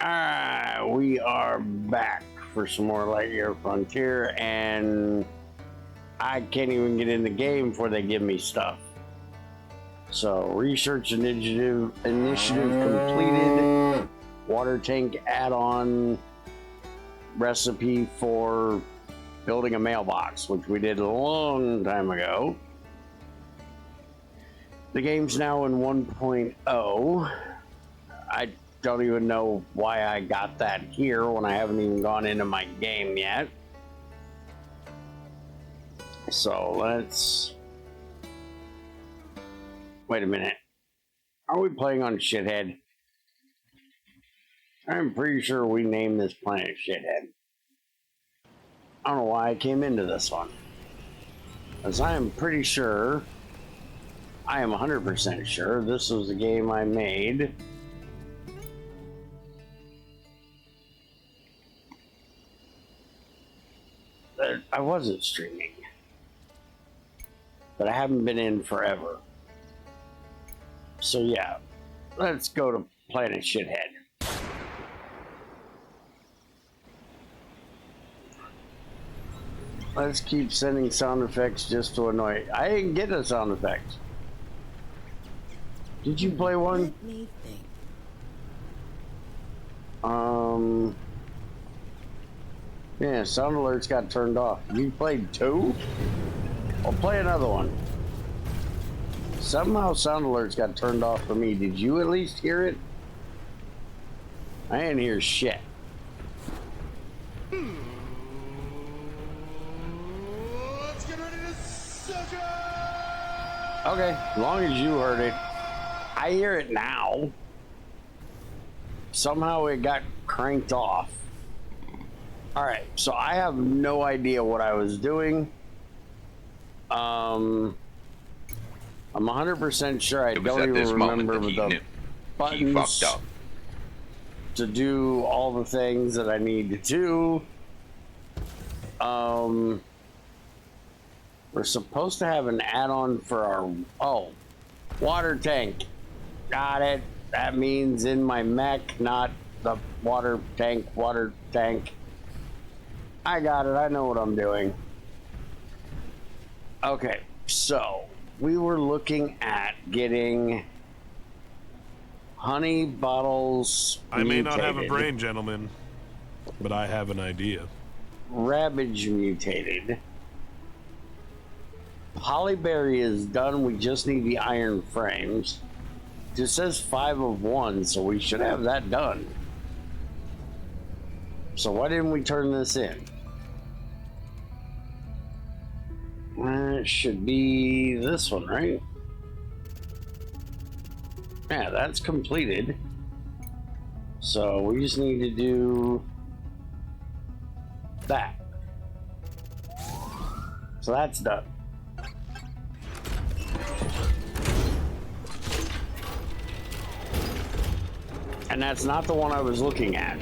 Alright, we are back for some more Lightyear Frontier, and I can't even get in the game before they give me stuff. So, research initiative completed. Water tank add-on recipe for building a mailbox, which we did a long time ago. The game's now in 1.0. I don't even know why I got that here when I haven't even gone into my game yet. So let's... Wait a minute. Are we playing on Shithead? I'm pretty sure we named this planet Shithead. I don't know why I came into this one. Because I am pretty sure, I am 100% sure this was a game I made that I wasn't streaming. But I haven't been in forever. So yeah, let's go to Planet Shithead. Let's keep sending sound effects just to annoy. I didn't get a sound effect. Did you play one? Let me think. Yeah, sound alerts got turned off. You played two? I'll play another one. Somehow sound alerts got turned off for me. Did you at least hear it? I didn't hear shit. Let's get ready to suck. Okay, as long as you heard it. I hear it now. Somehow it got cranked off. Alright, so I have no idea what I was doing. I'm 100% sure I don't even remember the buttons to do all the things that I need to do. We're supposed to have an add-on for our water tank. Got it. That means in my mech, not the water tank. I got it. I know what I'm doing. Okay, so we were looking at getting honey bottles I may not have a mutated. brain, gentlemen, but I have an idea. Rabbage mutated. Polyberry is done. We just need the iron frames. It says 5 of 1, so we should have that done. So why didn't we turn this in? It should be this one, right? Yeah, that's completed. So we just need to do that. So that's done. And that's not the one I was looking at.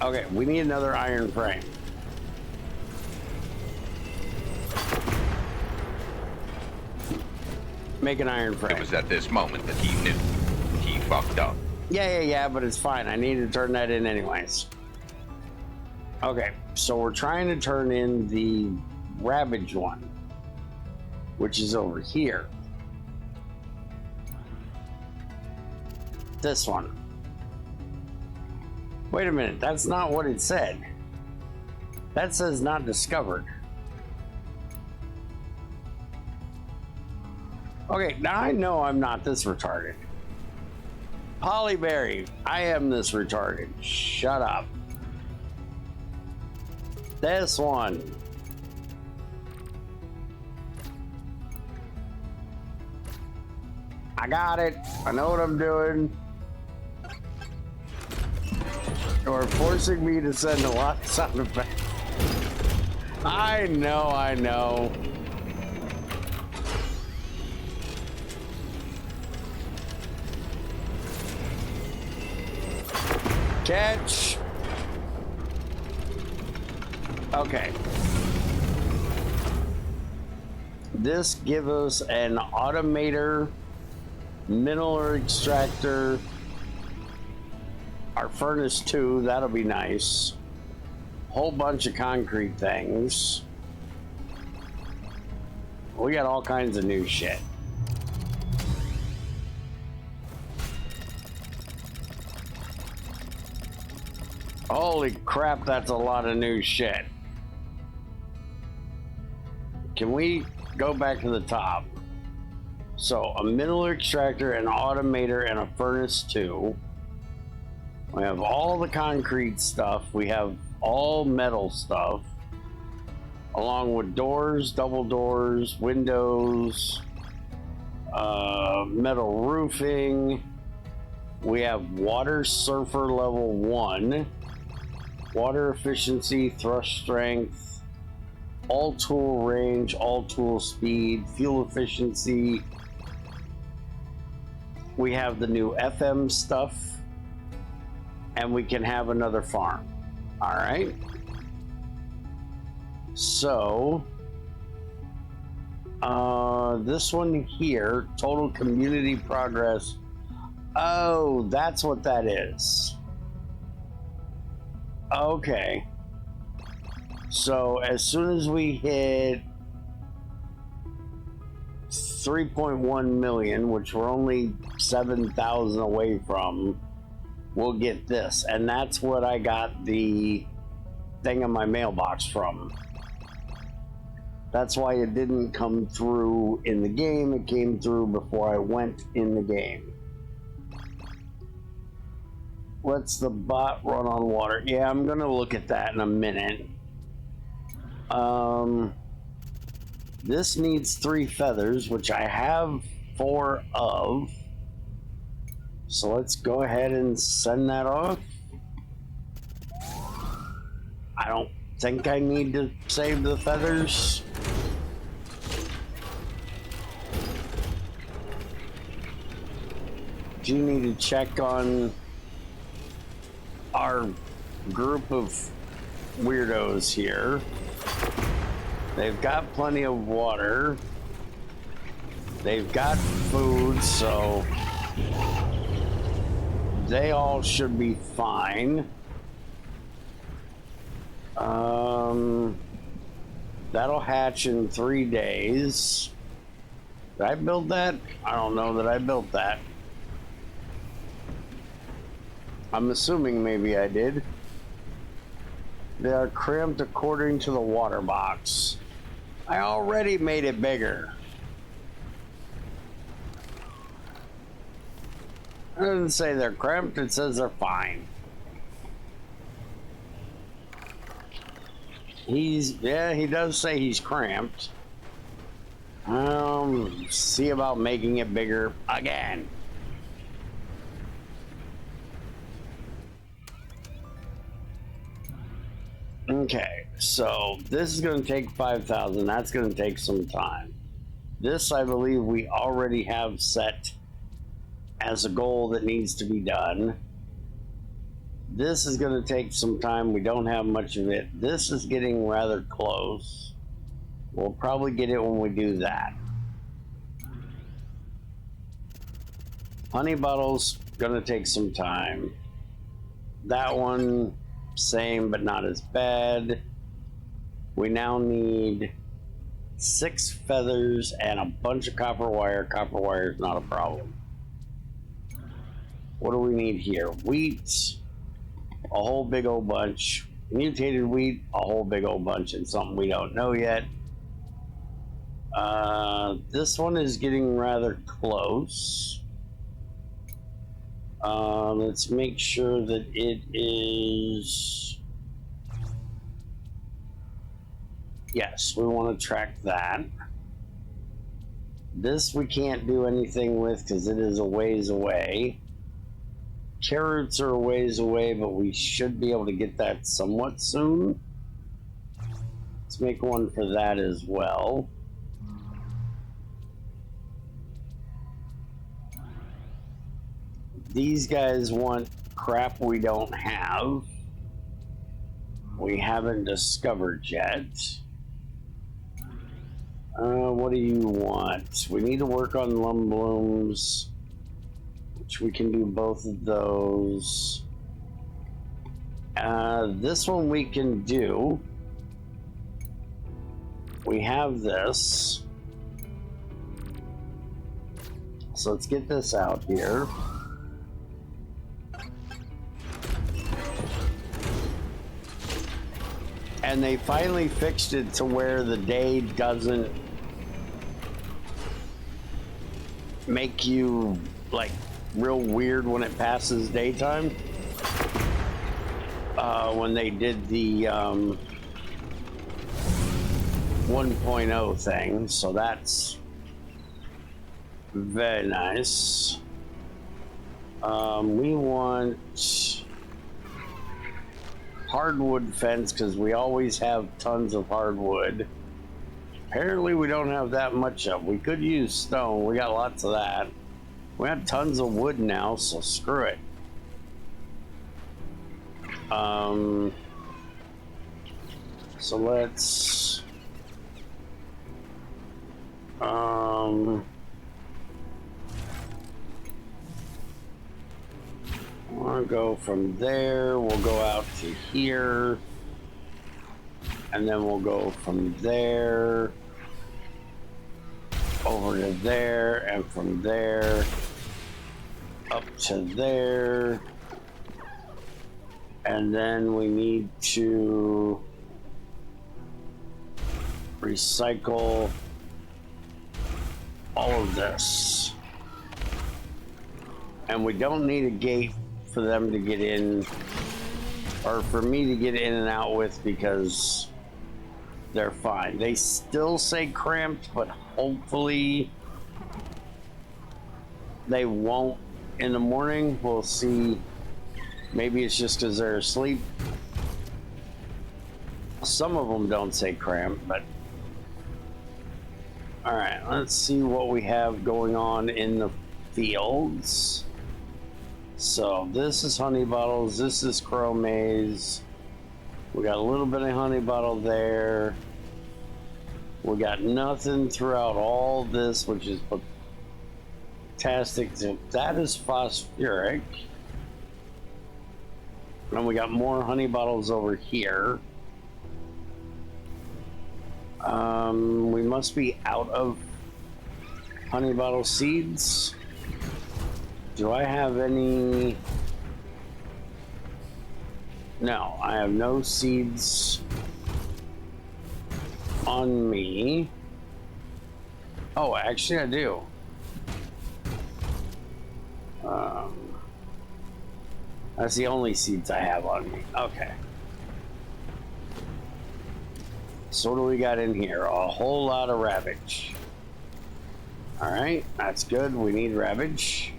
Okay, we need another iron frame. Make an iron frame. It was at this moment that he knew he fucked up. Yeah, but it's fine. I need to turn that in anyways. Okay, so we're trying to turn in the Ravage one, which is over here. This one. Wait a minute, that's not what it said. That says not discovered. Okay, now I know I'm not this retarded. Polyberry, I am this retarded. Shut up. This one. I got it. I know what I'm doing. You're forcing me to send a lot of sound effects. I know. Catch. Okay. This gives us an automator, mineral extractor, our furnace 2, that'll be nice. Whole bunch of concrete things. We got all kinds of new shit. Holy crap, that's a lot of new shit. Can we go back to the top? So, a mineral extractor, an automator, and a furnace 2. We have all the concrete stuff. We have all metal stuff. Along with doors, double doors, windows, metal roofing. We have water surfer level 1. Water efficiency, thrust strength, all tool range, all tool speed, fuel efficiency. We have the new FM stuff, and we can have another farm. All right. So, this one here, total community progress. Oh, that's what that is. Okay. So as soon as we hit 3.1 million, which we're only 7,000 away from, we'll get this. And that's what I got the thing in my mailbox from. That's why it didn't come through in the game. It came through before I went in the game. Let's the bot run on water? Yeah, I'm gonna look at that in a minute. This needs 3 feathers, which I have 4 of. So let's go ahead and send that off. I don't think I need to save the feathers. Do you need to check on our group of weirdos here? They've got plenty of water. They've got food, so they all should be fine. That'll hatch in 3 days. Did I build that? I don't know that I built that. I'm assuming maybe I did. They are cramped according to the water box. I already made it bigger. It doesn't say they're cramped, it says they're fine. Yeah, he does say he's cramped. See about making it bigger again. Okay, so this is going to take 5,000. That's going to take some time. This, I believe, we already have set as a goal that needs to be done. This is going to take some time. We don't have much of it. This is getting rather close. We'll probably get it when we do that. Honey bottles, going to take some time. That one, same but not as bad. We now need 6 feathers and a bunch of copper wire. Copper wire is not a problem. What do we need here? Wheat, a whole big old bunch. Mutated wheat, a whole big old bunch, and something we don't know yet. This one is getting rather close. Let's make sure that it is... Yes, we want to track that. This we can't do anything with because it is a ways away. Carrots are a ways away, but we should be able to get that somewhat soon. Let's make one for that as well. These guys want crap we don't have. We haven't discovered yet. What do you want? We need to work on lum blooms, which we can do both of those. This one we can do. We have this. So let's get this out here. And they finally fixed it to where the day doesn't make you like real weird when it passes daytime. When they did the 1.0 thing, so that's very nice. We want hardwood fence because we always have tons of hardwood. Apparently we don't have that much of. We could use stone. We got lots of that. We have tons of wood now, so screw it. So let's we'll go from there, we'll go out to here, and then we'll go from there over to there, and from there up to there, and then we need to recycle all of this, and we don't need a gate for them to get in, or for me to get in and out with, because they're fine. They still say cramped, but hopefully they won't in the morning. We'll see. Maybe it's just because they're asleep. Some of them don't say cramped, but all right, let's see what we have going on in the fields. So this is honey bottles, this is crow maze. We got a little bit of honey bottle there. We got nothing throughout all this, which is fantastic. That is phosphoric. And we got more honey bottles over here. We must be out of honey bottle seeds. Do I have any? No, I have no seeds on me. Oh, actually I do. That's the only seeds I have on me. Okay. So what do we got in here? A whole lot of ravage. All right, that's good. We need ravage.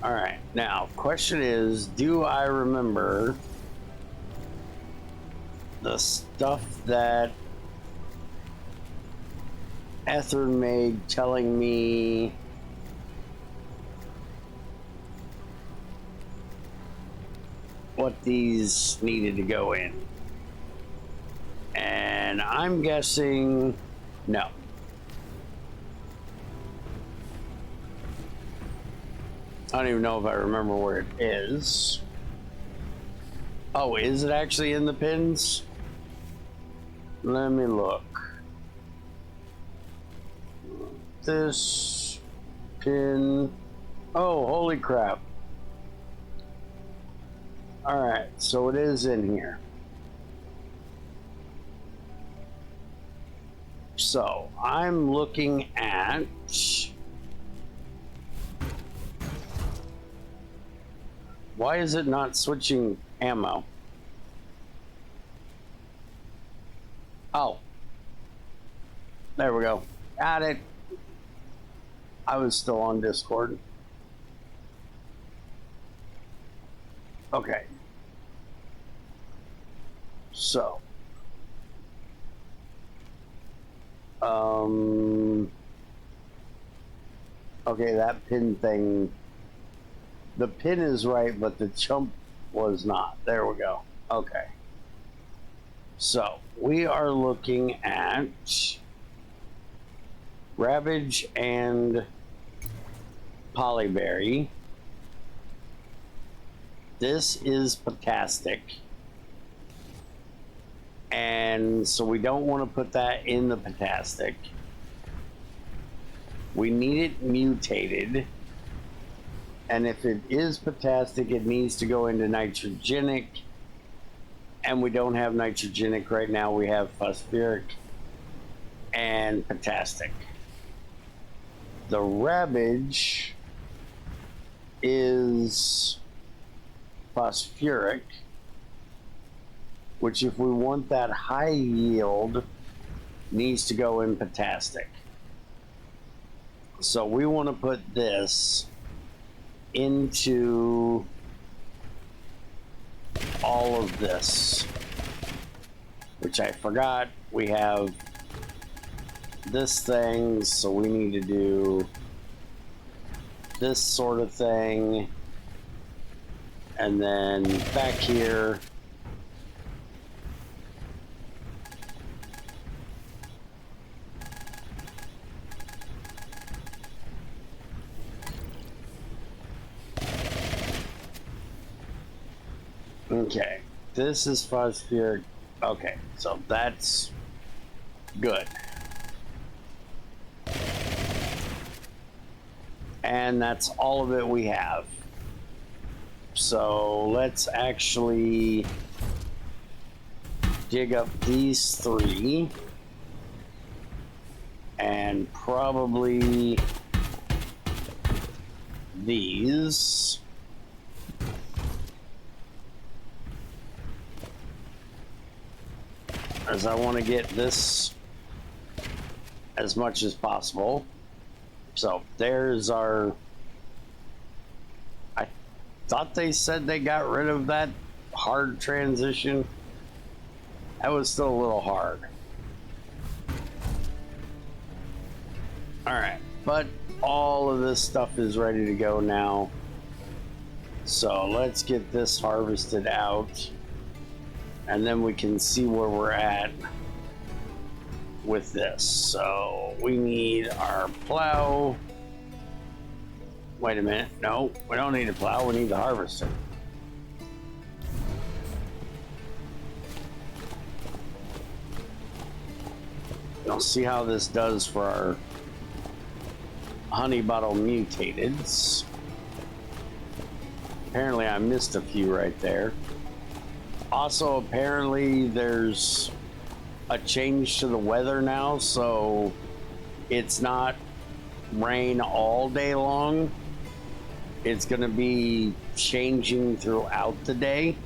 All right, now question is, do I remember the stuff that Ether made telling me what these needed to go in? And I'm guessing no. I don't even know if I remember where it is. Oh, is it actually in the pins? Let me look. This pin. Oh, holy crap. Alright, so it is in here. So I'm looking at why is it not switching ammo? Oh, there we go. Got it. I was still on Discord. Okay. So okay, that pin thing, the pin is right, but the chump was not. There we go. Okay. So we are looking at Ravage and Polyberry. This is potastic. And so we don't want to put that in the potastic. We need it mutated. And if it is potastic, it needs to go into nitrogenic. And we don't have nitrogenic right now. We have phosphoric and potastic. The Ravage is phosphoric, which if we want that high yield, needs to go in potastic. So we want to put this into all of this, which I forgot. We have this thing, so we need to do this sort of thing, and then back here okay, this is phosphoric. Okay, so that's good. And that's all of it we have. So let's actually dig up these three and probably these. As I want to get this as much as possible. So there's our, I thought they said they got rid of that hard transition. That was still a little hard. All right, but all of this stuff is ready to go now. So let's get this harvested out, and then we can see where we're at with this. So we need our plow. Wait a minute. No, we don't need a plow. We need the harvester. We'll see how this does for our honey bottle mutateds. Apparently I missed a few right there. Also, apparently there's a change to the weather now, so it's not rain all day long. It's going to be changing throughout the day.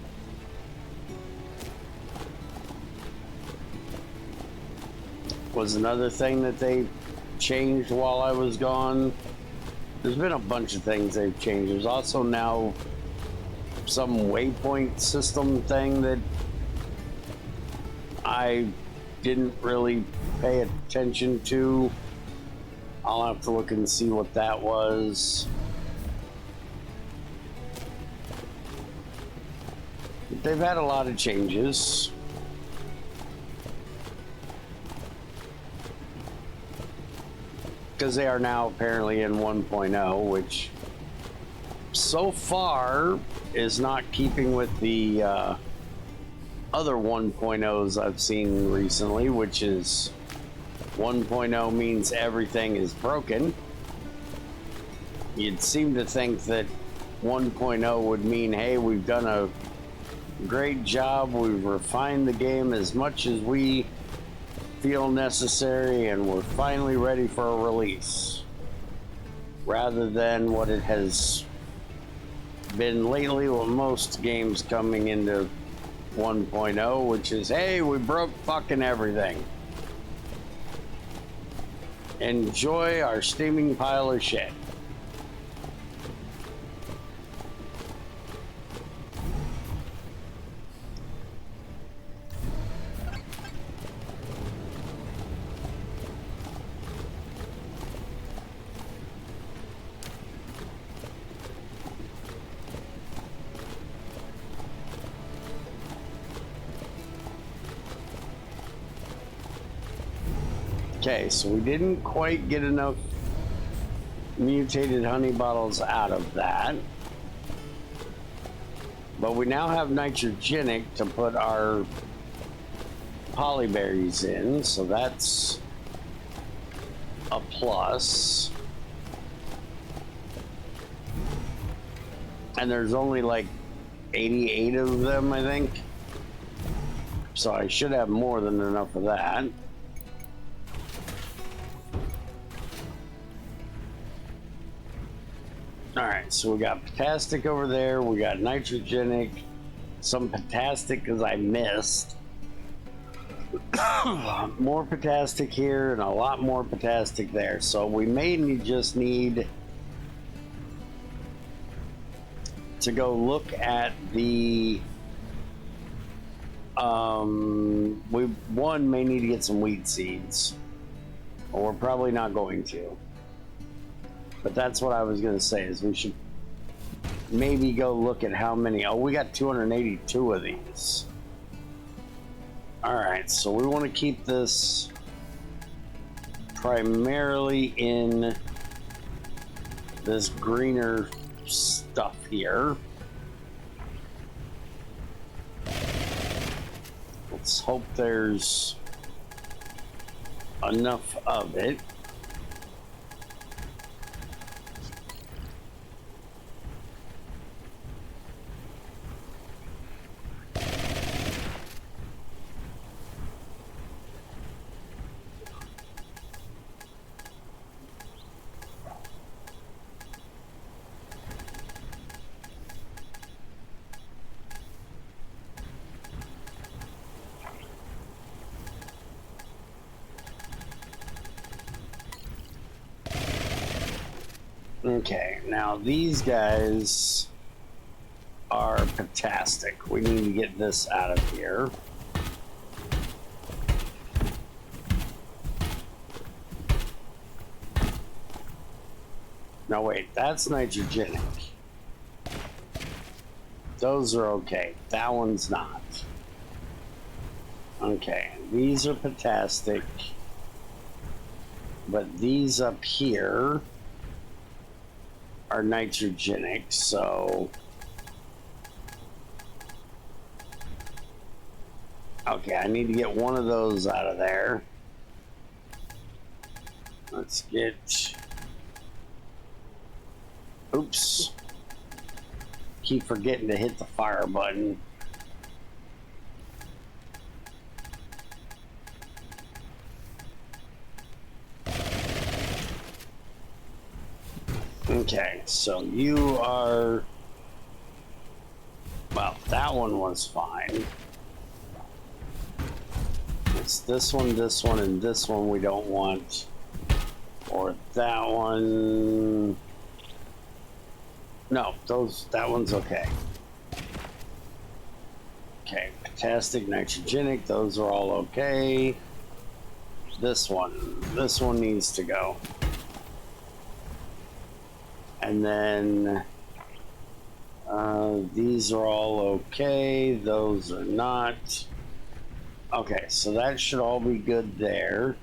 Was another thing that they changed while I was gone. There's been a bunch of things they've changed. There's also now some waypoint system thing that I didn't really pay attention to. I'll have to look and see what that was. They've had a lot of changes. Because they are now apparently in 1.0, which so far is not keeping with the other 1.0s I've seen recently, which is 1.0 means everything is broken. You'd seem to think that 1.0 would mean, hey, we've done a great job, we've refined the game as much as we feel necessary, and we're finally ready for a release, rather than what it has been lately with most games coming into 1.0, which is, hey, we broke fucking everything. Enjoy our steaming pile of shit. Okay, so we didn't quite get enough mutated honey bottles out of that. But we now have nitrogenic to put our polyberries in, so that's a plus. And there's only like 88 of them, I think. So I should have more than enough of that. Alright, so we got potastic over there, we got nitrogenic, some potastic because I missed. More potastic here and a lot more potastic there. So we may just need to go look at the we may need to get some wheat seeds, or we're probably not going to, but that's what I was going to say, is we should maybe go look at how many. Oh, we got 282 of these. All right, so we want to keep this primarily in this greener stuff here. Let's hope there's enough of it. Okay, now these guys are potastic. We need to get this out of here. No, wait, that's nitrogenic. Those are okay. That one's not. Okay, these are potastic. But these up here are nitrogenic, so okay, I need to get one of those out of there. Let's get, oops, keep forgetting to hit the fire button. Okay, so you are, well, that one was fine. It's this one, and this one we don't want. Or that one. No, that one's okay. Okay, potastic, nitrogenic, those are all okay. This one needs to go. And then these are all okay, those are not. Okay, so that should all be good there.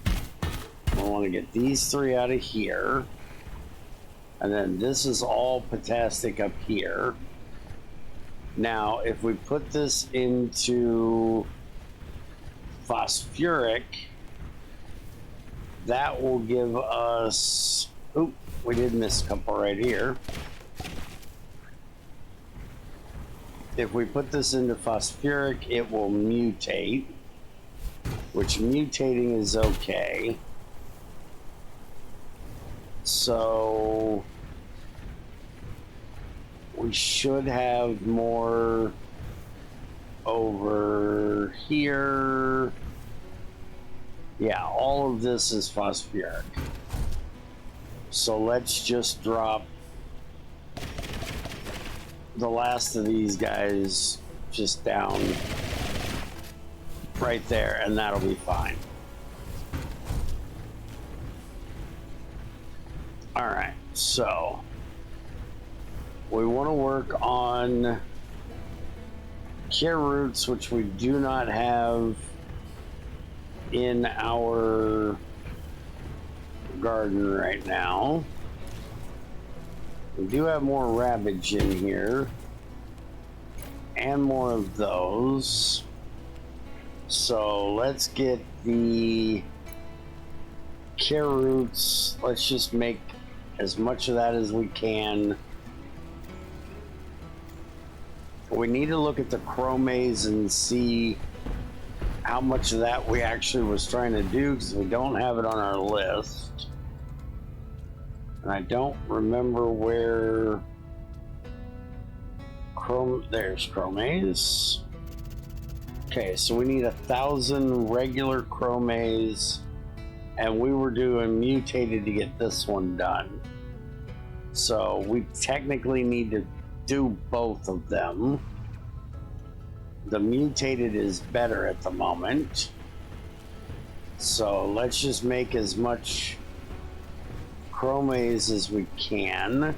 I want to get these three out of here. And then this is all potastic up here. Now, if we put this into phosphoric, that will give us, oop, we did miss a couple right here. If we put this into phosphoric, it will mutate, which mutating is okay. So we should have more over here. Yeah, all of this is phosphoric. So let's just drop the last of these guys just down right there, and that'll be fine. All right, so we want to work on care roots, which we do not have in our garden right now. We do have more rabbage in here. and more of those. So let's get the carrots. Let's just make as much of that as we can. We need to look at the chromaze and see how much of that we actually was trying to do, because we don't have it on our list. And I don't remember where there's chromaze. Okay, so we need 1,000 regular chromaze, and we were doing mutated to get this one done. So we technically need to do both of them. The mutated is better at the moment. So let's just make as much chromaze as we can.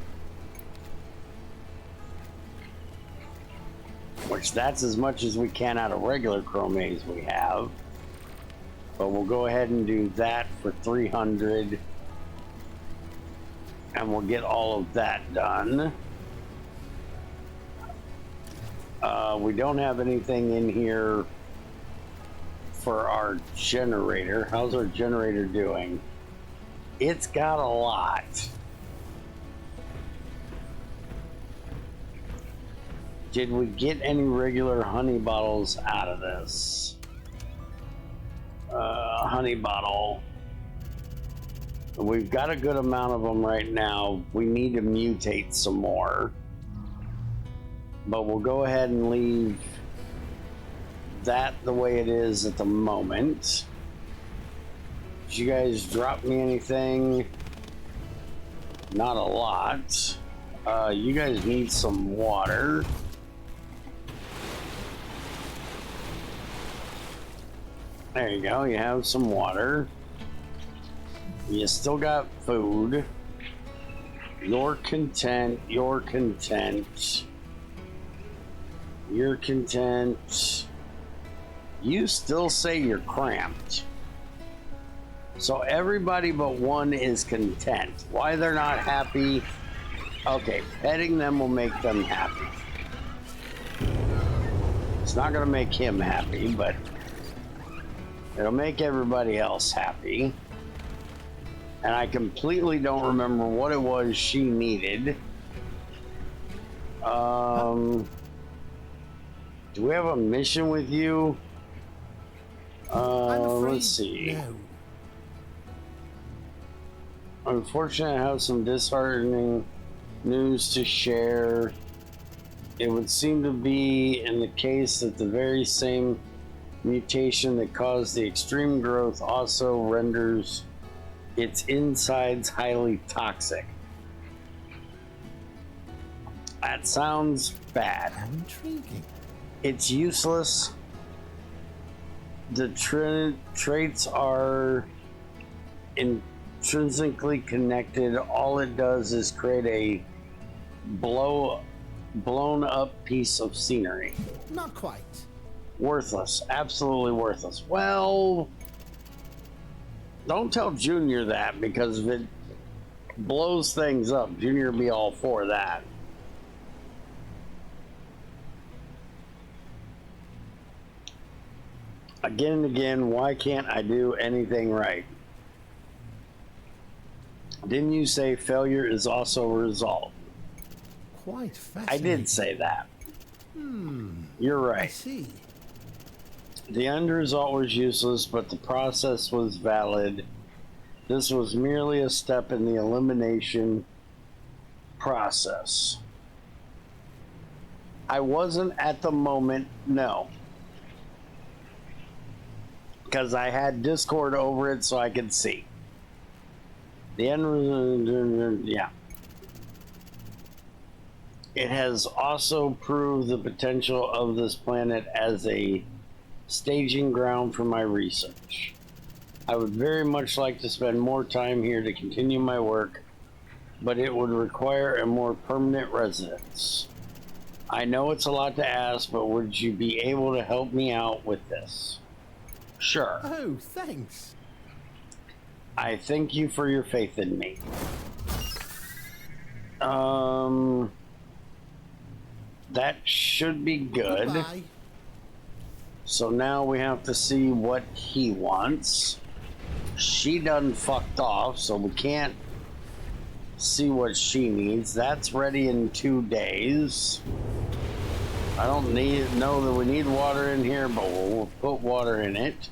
Which that's as much as we can out of regular chromaze we have. But we'll go ahead and do that for 300. And we'll get all of that done. We don't have anything in here for our generator. How's our generator doing? It's got a lot. Did we get any regular honey bottles out of this? Honey bottle. We've got a good amount of them right now. We need to mutate some more. But we'll go ahead and leave that the way it is at the moment. Did you guys drop me anything? Not a lot. You guys need some water. There you go, you have some water. You still got food. You're content, you're content. You're content. You still say you're cramped. So everybody but one is content. Why they're not happy? Okay, petting them will make them happy. It's not gonna make him happy, but it'll make everybody else happy. And I completely don't remember what it was she needed. Do we have a mission with you? Let's see. No. Unfortunately, I have some disheartening news to share. It would seem to be in the case that the very same mutation that caused the extreme growth also renders its insides highly toxic. That sounds bad. How intriguing. It's useless. The traits are intrinsically connected. All it does is create a blown up piece of scenery. Not quite. Worthless. Absolutely worthless. Well, don't tell Junior that, because if it blows things up, Junior will be all for that. Again and again, why can't I do anything right? Didn't you say failure is also a result? Quite I fascinating. did say that. You're I right. see. The end result was useless, but the process was valid. This was merely a step in the elimination process. I wasn't at the moment, no. Because I had Discord over it so I could see. The end result, yeah. It has also proved the potential of this planet as a staging ground for my research. I would very much like to spend more time here to continue my work, but it would require a more permanent residence. I know it's a lot to ask, but would you be able to help me out with this? Sure. Oh, thanks. I thank you for your faith in me. that should be good. Goodbye. So now we have to see what he wants. She done fucked off, so we can't see what she needs. That's ready in 2 days. I don't know that we need water in here, but we'll put water in it.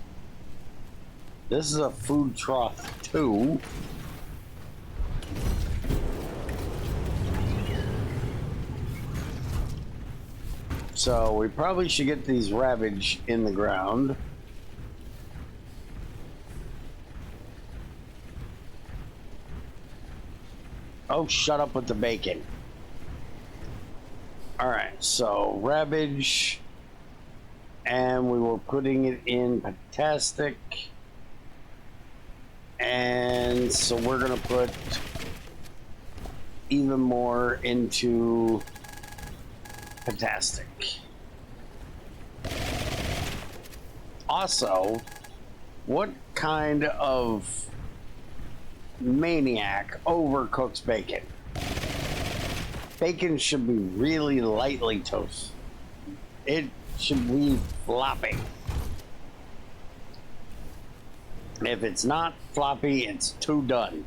This is a food trough too. So we probably should get these ravage in the ground. Oh, shut up with the bacon. All right, so ravage, and we were putting it in Fantastic, and so we're gonna put even more into Fantastic. Also, what kind of maniac overcooks bacon? Bacon should be really lightly toasted. It should be floppy. If it's not floppy, it's too done.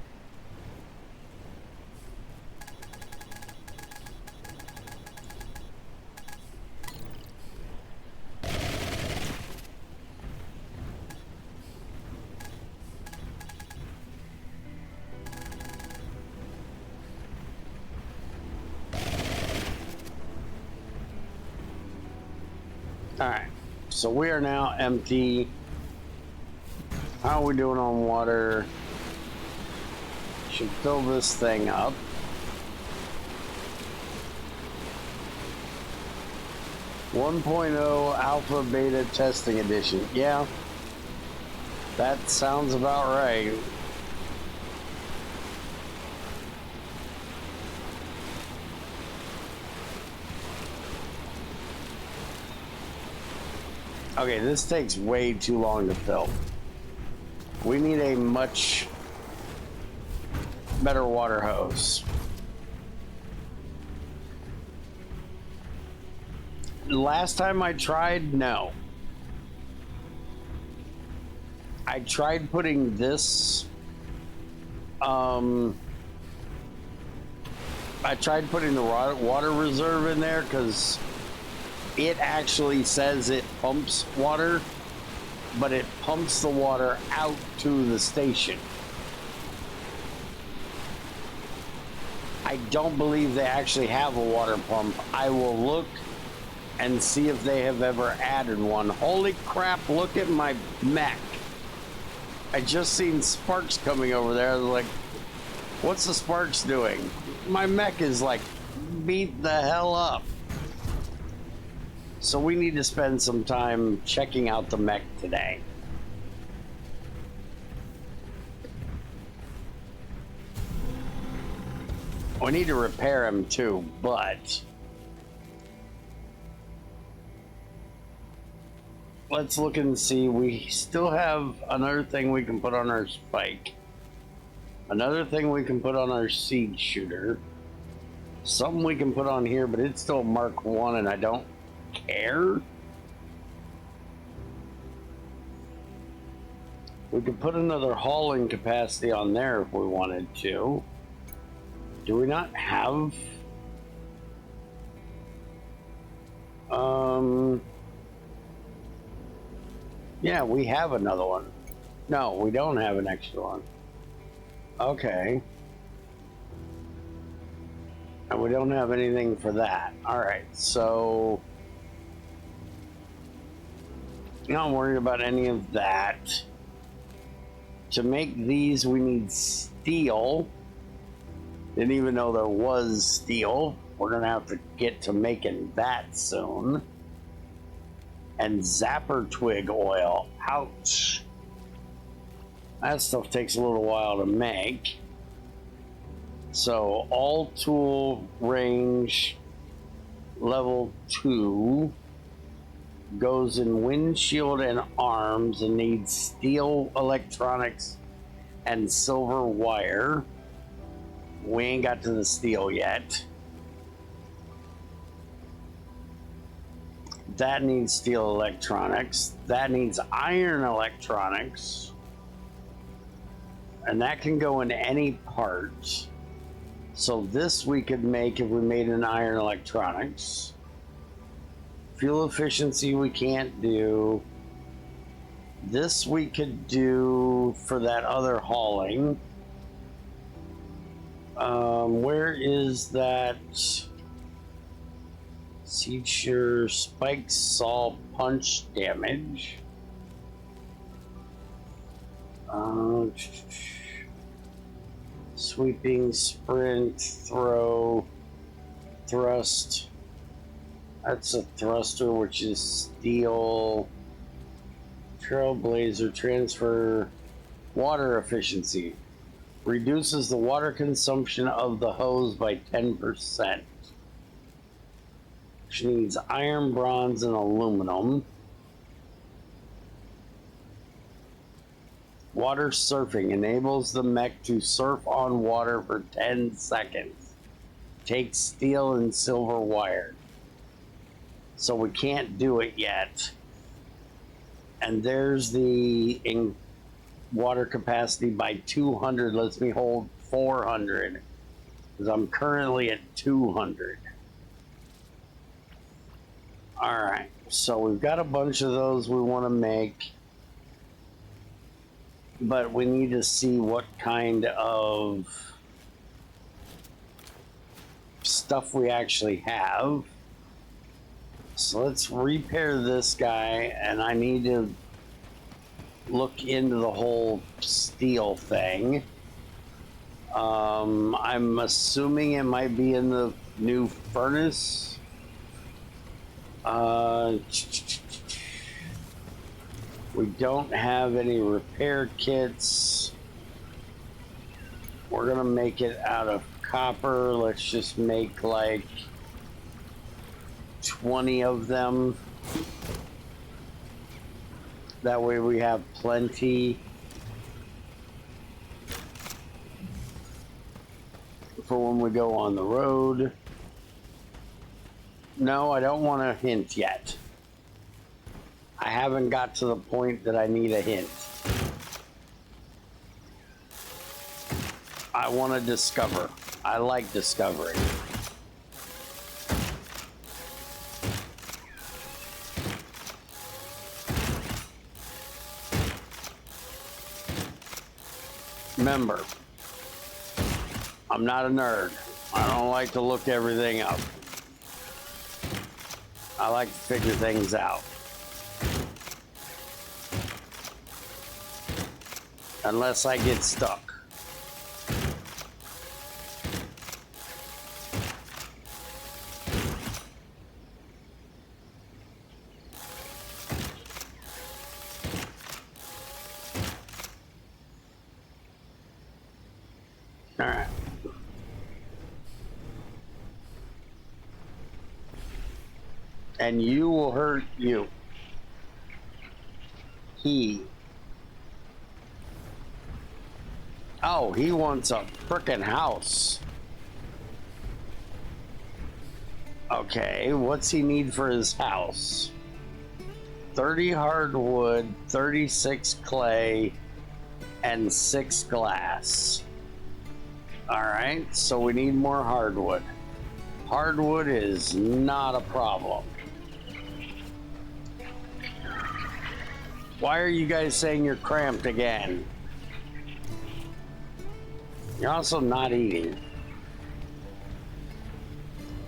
Alright, so we are now empty. How are we doing on water? Should fill this thing up. .0 Alpha Beta Testing Edition. Yeah, that sounds about right. Okay, this takes way too long to fill. We need a much better water hose. Last time I tried, no. I tried putting this, I tried putting the water reserve in there because it actually says it pumps water, but it pumps the water out to the station. I don't believe they actually have a water pump. I will look and see if they have ever added one. Holy crap, look at my mech. I just seen sparks coming over there. Like, what's the sparks doing? My mech is like beat the hell up. So we need to spend some time checking out the mech today. We need to repair him too, but let's look and see. We still have another thing we can put on our spike. Another thing we can put on our seed shooter. Something we can put on here, but it's still Mark 1 and I don't care. We could put another hauling capacity on there if we wanted to. Do we not have yeah, we have another one. No, we don't have an extra one. Okay. And we don't have anything for that. All right, so not worried about any of that. To make these, we need steel. Didn't even know there was steel. We're gonna have to get to making that soon. And zapper twig oil. Ouch. That stuff takes a little while to make. So all tool range level 2 goes in windshield and arms and needs steel electronics and silver wire. We ain't got to the steel yet. That needs steel electronics. That needs iron electronics. And that can go in any part. So this we could make if we made an iron electronics. Fuel efficiency we can't do. This we could do for that other hauling. Where is that? Seizure, spike, saw, punch damage. Sweeping, sprint, throw, thrust. That's a thruster, which is steel. Trailblazer, transfer, water efficiency. Reduces the water consumption of the hose by 10%. Which needs iron, bronze, and aluminum. Water surfing enables the mech to surf on water for 10 seconds. Takes steel and silver wire. So we can't do it yet. And there's the water capacity by 200 lets me hold 400 because I'm currently at 200. All right, so we've got a bunch of those we want to make, but we need to see what kind of stuff we actually have. So let's repair this guy, and I need to look into the whole steel thing. I'm assuming it might be in the new furnace. We don't have any repair kits. We're gonna make it out of copper. Let's just make like 20 of them. That way we have plenty for when we go on the road. No, I don't want a hint yet. I haven't got to the point that I need a hint. I want to discover. I like discovering. Remember, I'm not a nerd. I don't like to look everything up. I like to figure things out. Unless I get stuck. All right. And you will hurt you. Oh, he wants a frickin' house. Okay, what's he need for his house? 30 hardwood, 36 clay, and 6 glass. Alright, so we need more hardwood. Hardwood is not a problem. Why are you guys saying you're cramped again? You're also not eating.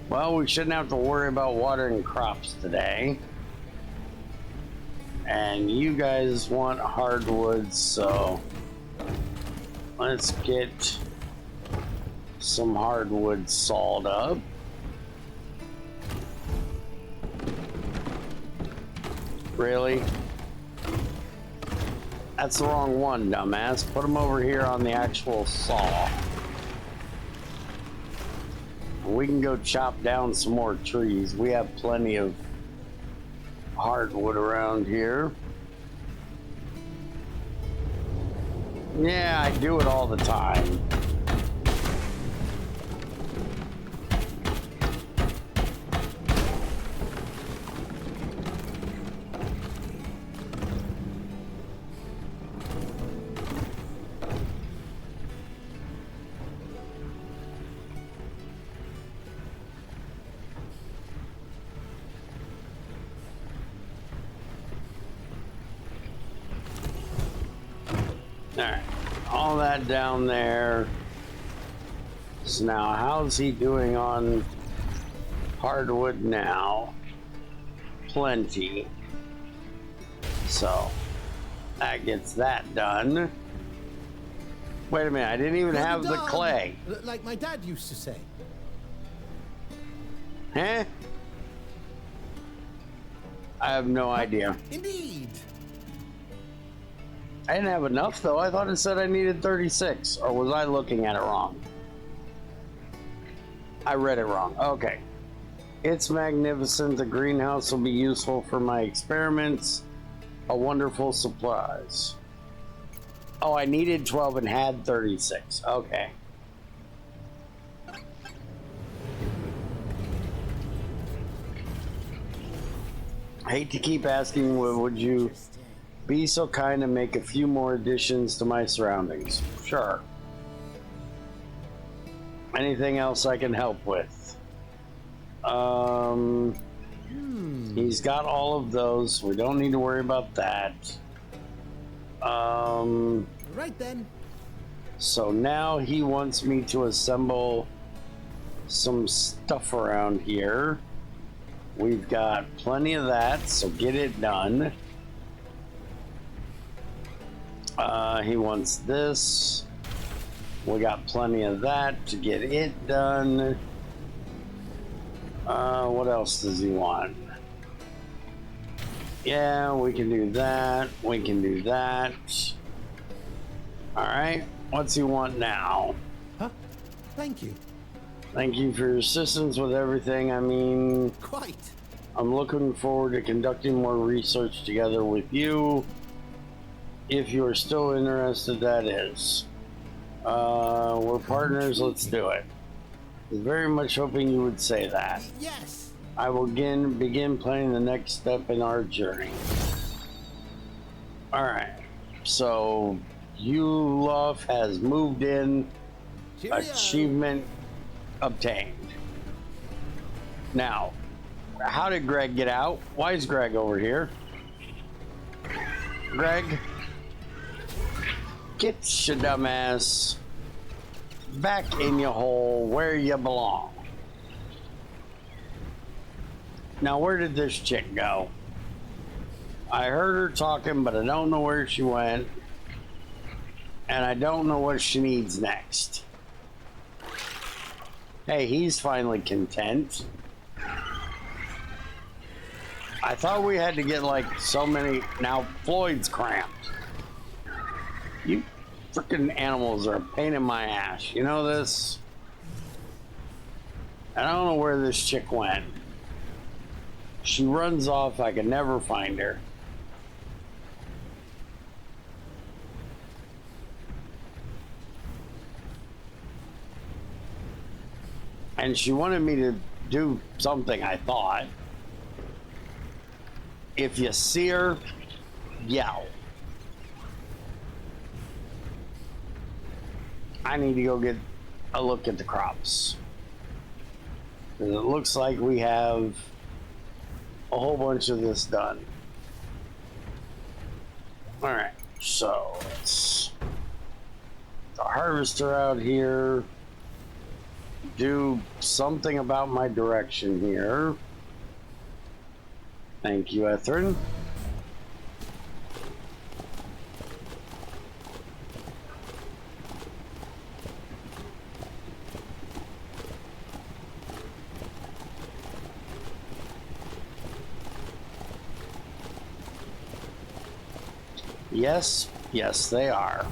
Well, we shouldn't have to worry about watering crops today. And you guys want hardwood, so let's get some hardwood sawed up. Really? That's the wrong one, dumbass. Put them over here on the actual saw. We can go chop down some more trees. We have plenty of hardwood around here. Yeah, I do it all the time. Alright. All that down there. So now, how's he doing on hardwood now? Plenty. So, that gets that done. Wait a minute, I didn't even Like a have the dog. clay. Like my dad used to say. Huh? I have no idea. Indeed. I didn't have enough though. I thought it said I needed 36. Or was I looking at it wrong? I read it wrong. Okay. It's magnificent. The greenhouse will be useful for my experiments. A wonderful supplies. Oh, I needed 12 and had 36. Okay. I hate to keep asking, would you be so kind to make a few more additions to my surroundings? Sure. Anything else I can help with? He's got all of those. We don't need to worry about that. Right then. So now he wants me to assemble some stuff around here. We've got plenty of that, so get it done. He wants this. We got plenty of that to get it done. What else does he want? Yeah, we can do that. We can do that. Alright, what's he want now? Huh? Thank you. Thank you for your assistance with everything. I mean, Quite. I'm looking forward to conducting more research together with you. If you're still interested, that is. We're partners, let's do it. I'm very much hoping you would say that. Yes. I will begin planning the next step in our journey. Alright, so Yulov has moved in. Cheerio. Achievement obtained. Now, how did Greg get out? Why is Greg over here? Greg, get your dumbass back in your hole where you belong. Now, where did this chick go? I heard her talking, but I don't know where she went. And I don't know what she needs next. Hey, he's finally content. I thought we had to get like so many. Now Floyd's cramped. You freaking animals are a pain in my ass. You know this? I don't know where this chick went. She runs off. I can never find her. And she wanted me to do something, I thought. If you see her, yell. I need to go get a look at the crops. And it looks like we have a whole bunch of this done. Alright, so let's the harvester out here. Do something about my direction here. Thank you, Ethrin. Yes, yes, they are.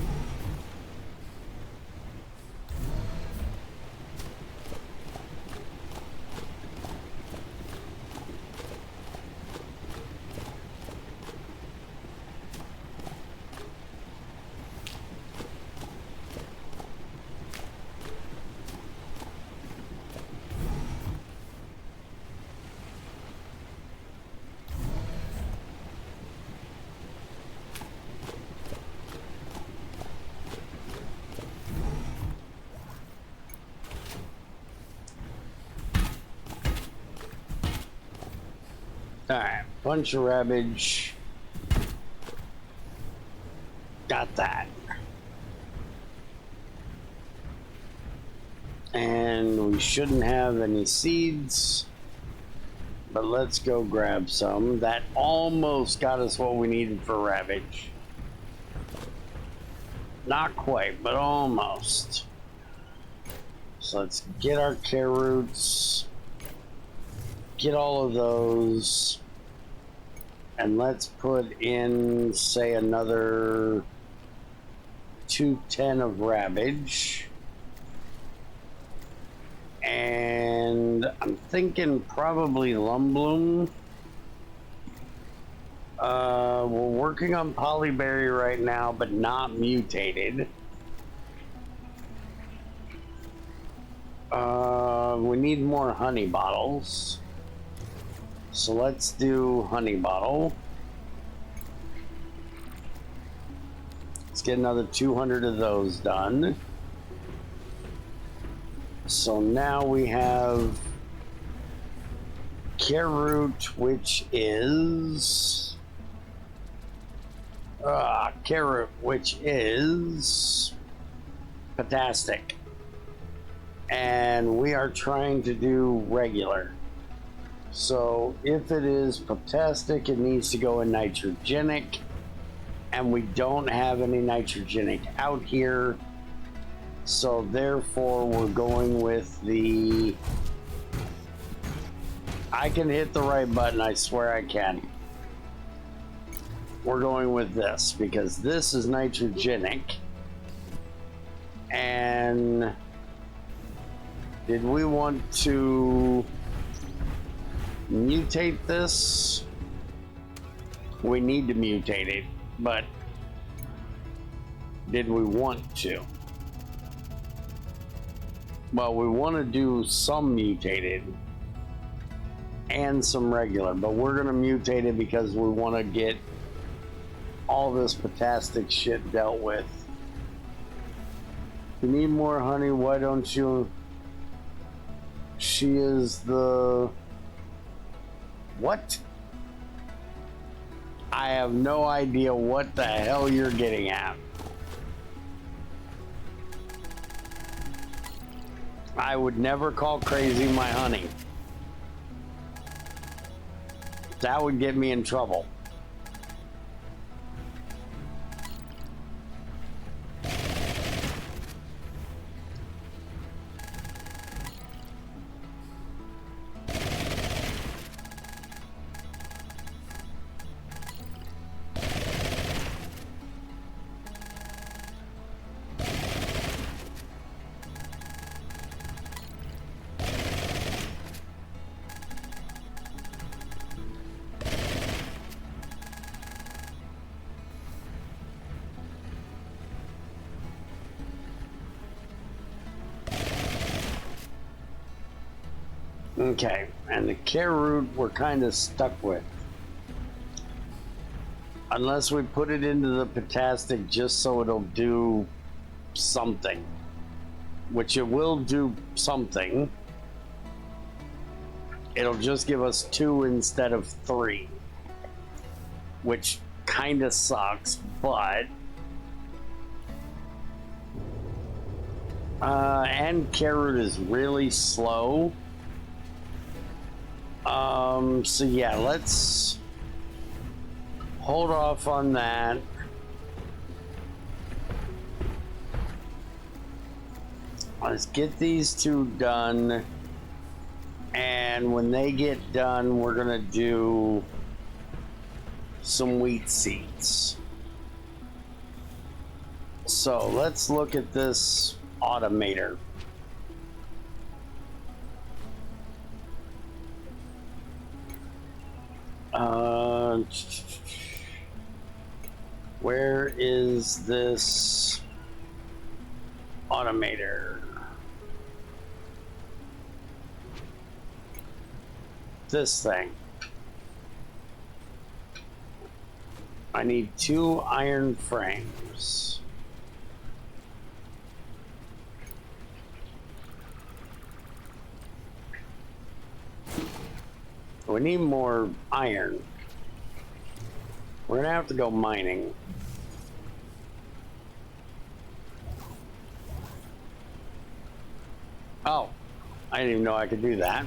Alright, bunch of rabbage. Got that. And we shouldn't have any seeds. But let's go grab some. That almost got us what we needed for Ravage. Not quite, but almost. So let's get our care roots. Get all of those. And let's put in, say, another 210 of Ravage. And I'm thinking probably Lumbloom. We're working on Polyberry right now, but not mutated. We need more honey bottles. So let's do honey bottle. Let's get another 200 of those done. So now we have carrot, which is carrot, which is fantastic, and we are trying to do regular. So if it is fantastic, it needs to go in nitrogenic, and we don't have any nitrogenic out here. So therefore we're going with the, I can hit the right button, I swear I can. We're going with this because this is nitrogenic. And did we want to mutate this? We need to mutate it, but did we want to? Well, we want to do some mutated and some regular, but we're going to mutate it because we want to get all this potastic shit dealt with. You need more honey, why don't you? She is the... What? I have no idea what the hell you're getting at. I would never call crazy my honey. That would get me in trouble. Okay, and the care root we're kind of stuck with. Unless we put it into the potastic just so it'll do something. Which it will do something. It'll just give us 2 instead of 3. Which kind of sucks, but... and carrot is really slow. So yeah, let's hold off on that. Let's get these 2 done, and when they get done, we're gonna do some wheat seeds. So let's look at this automator. Where is this automator? This thing. I need 2 iron frames. We need more iron. We're gonna have to go mining. Oh, I didn't even know I could do that.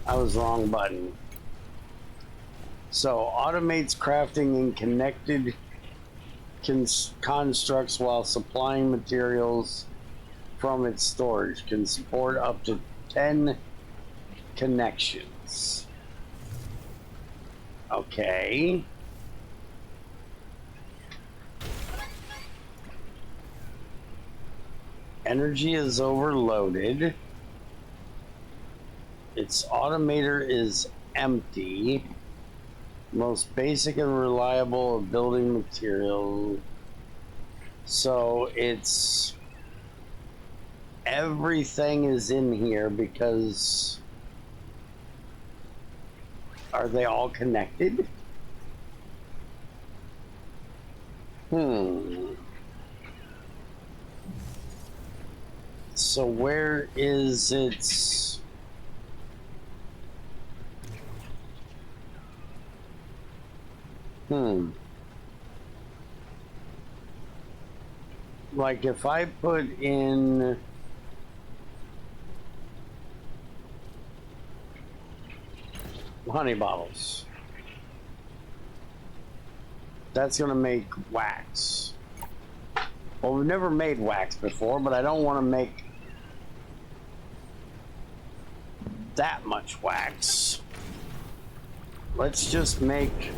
I was the wrong button. So, automates crafting in connected constructs while supplying materials from its storage. Can support up to 10 connections. Okay. Energy is overloaded. Its automator is empty. Most basic and reliable of building material. So it's everything is in here because are they all connected? So where is its like if I put in honey bottles, that's gonna make wax. Well, we've never made wax before, but I don't want to make that much wax. Let's just make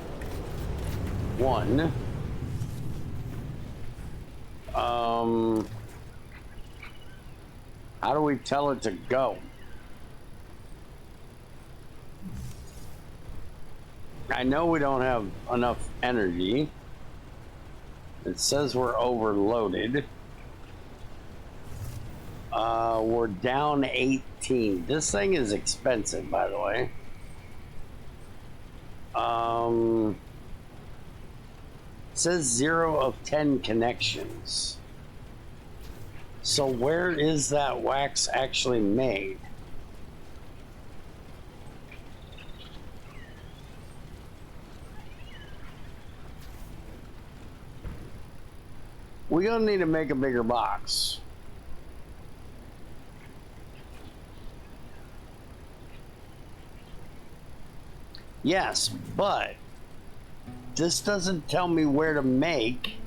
one. How do we tell it to go? I know we don't have enough energy. It says we're overloaded. We're down 18. This thing is expensive, by the way. It says 0 of 10 connections. So where is that wax actually made? We're gonna need to make a bigger box. Yes, but this doesn't tell me where to make.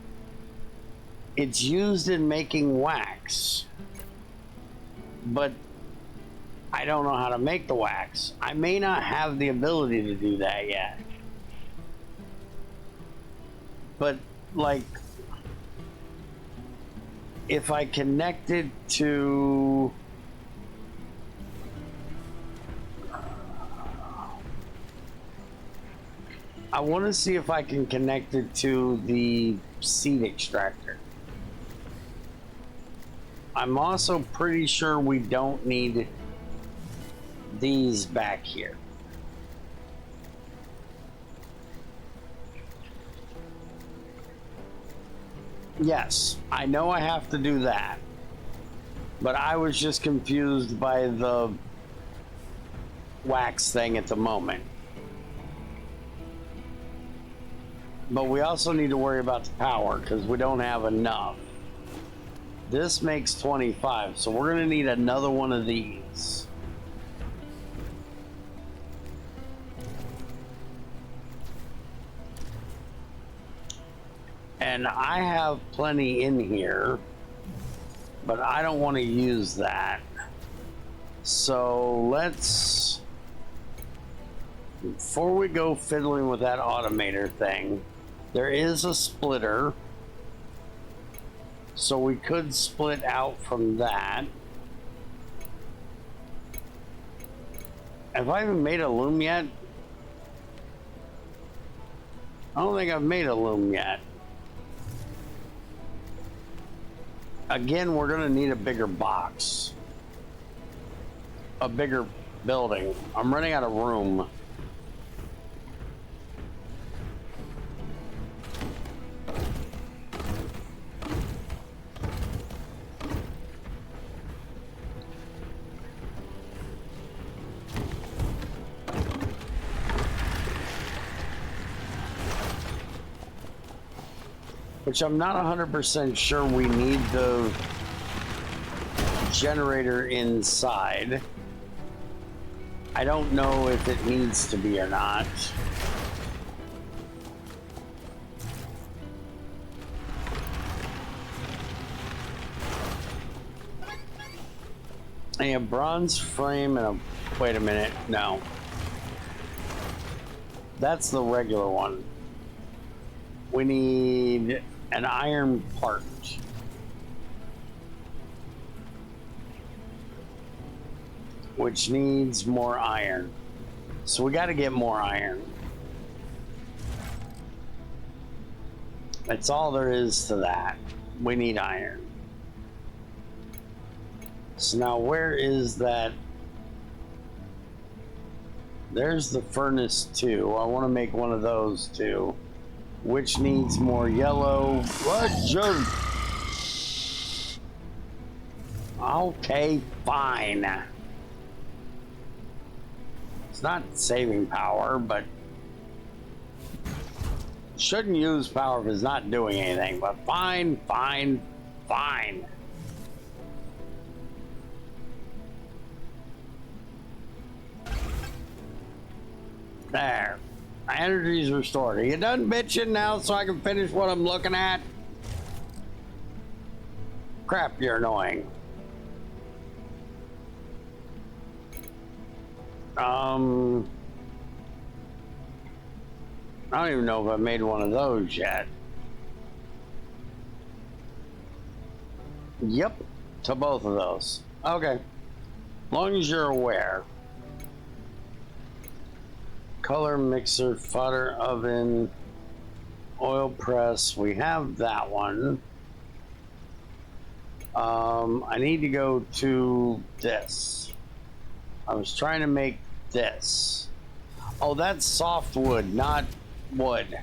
It's used in making wax, but I don't know how to make the wax. I may not have the ability to do that yet. But like, if I connect it to I want to see if I can connect it to the seed extractor. I'm also pretty sure we don't need these back here. Yes, I know I have to do that, but I was just confused by the wax thing at the moment. But we also need to worry about the power because we don't have enough. This makes 25, so we're gonna need another one of these. And I have plenty in here, but I don't want to use that. So let's, before we go fiddling with that automator thing, there is a splitter. So we could split out from that. Have I even made a loom yet? I don't think I've made a loom yet. Again, we're gonna need a bigger box. A bigger building. I'm running out of room. Which I'm not 100% sure we need the generator inside. I don't know if it needs to be or not. A bronze frame and a... Wait a minute. No. That's the regular one. We need an iron part. Which needs more iron. So we got to get more iron. That's all there is to that. We need iron. So now where is that? There's the furnace 2. I want to make one of those too. Which needs more yellow. What? Okay, fine. It's not saving power, but shouldn't use power if it's not doing anything. But fine, fine, fine. There. My energy's restored. Are you done bitching now so I can finish what I'm looking at? Crap, you're annoying. I don't even know if I made one of those yet. Yep, to both of those. Okay. As long as you're aware. Color mixer, fodder oven, oil press. We have that one. I need to go to this. I was trying to make this. Oh, that's softwood, not wood.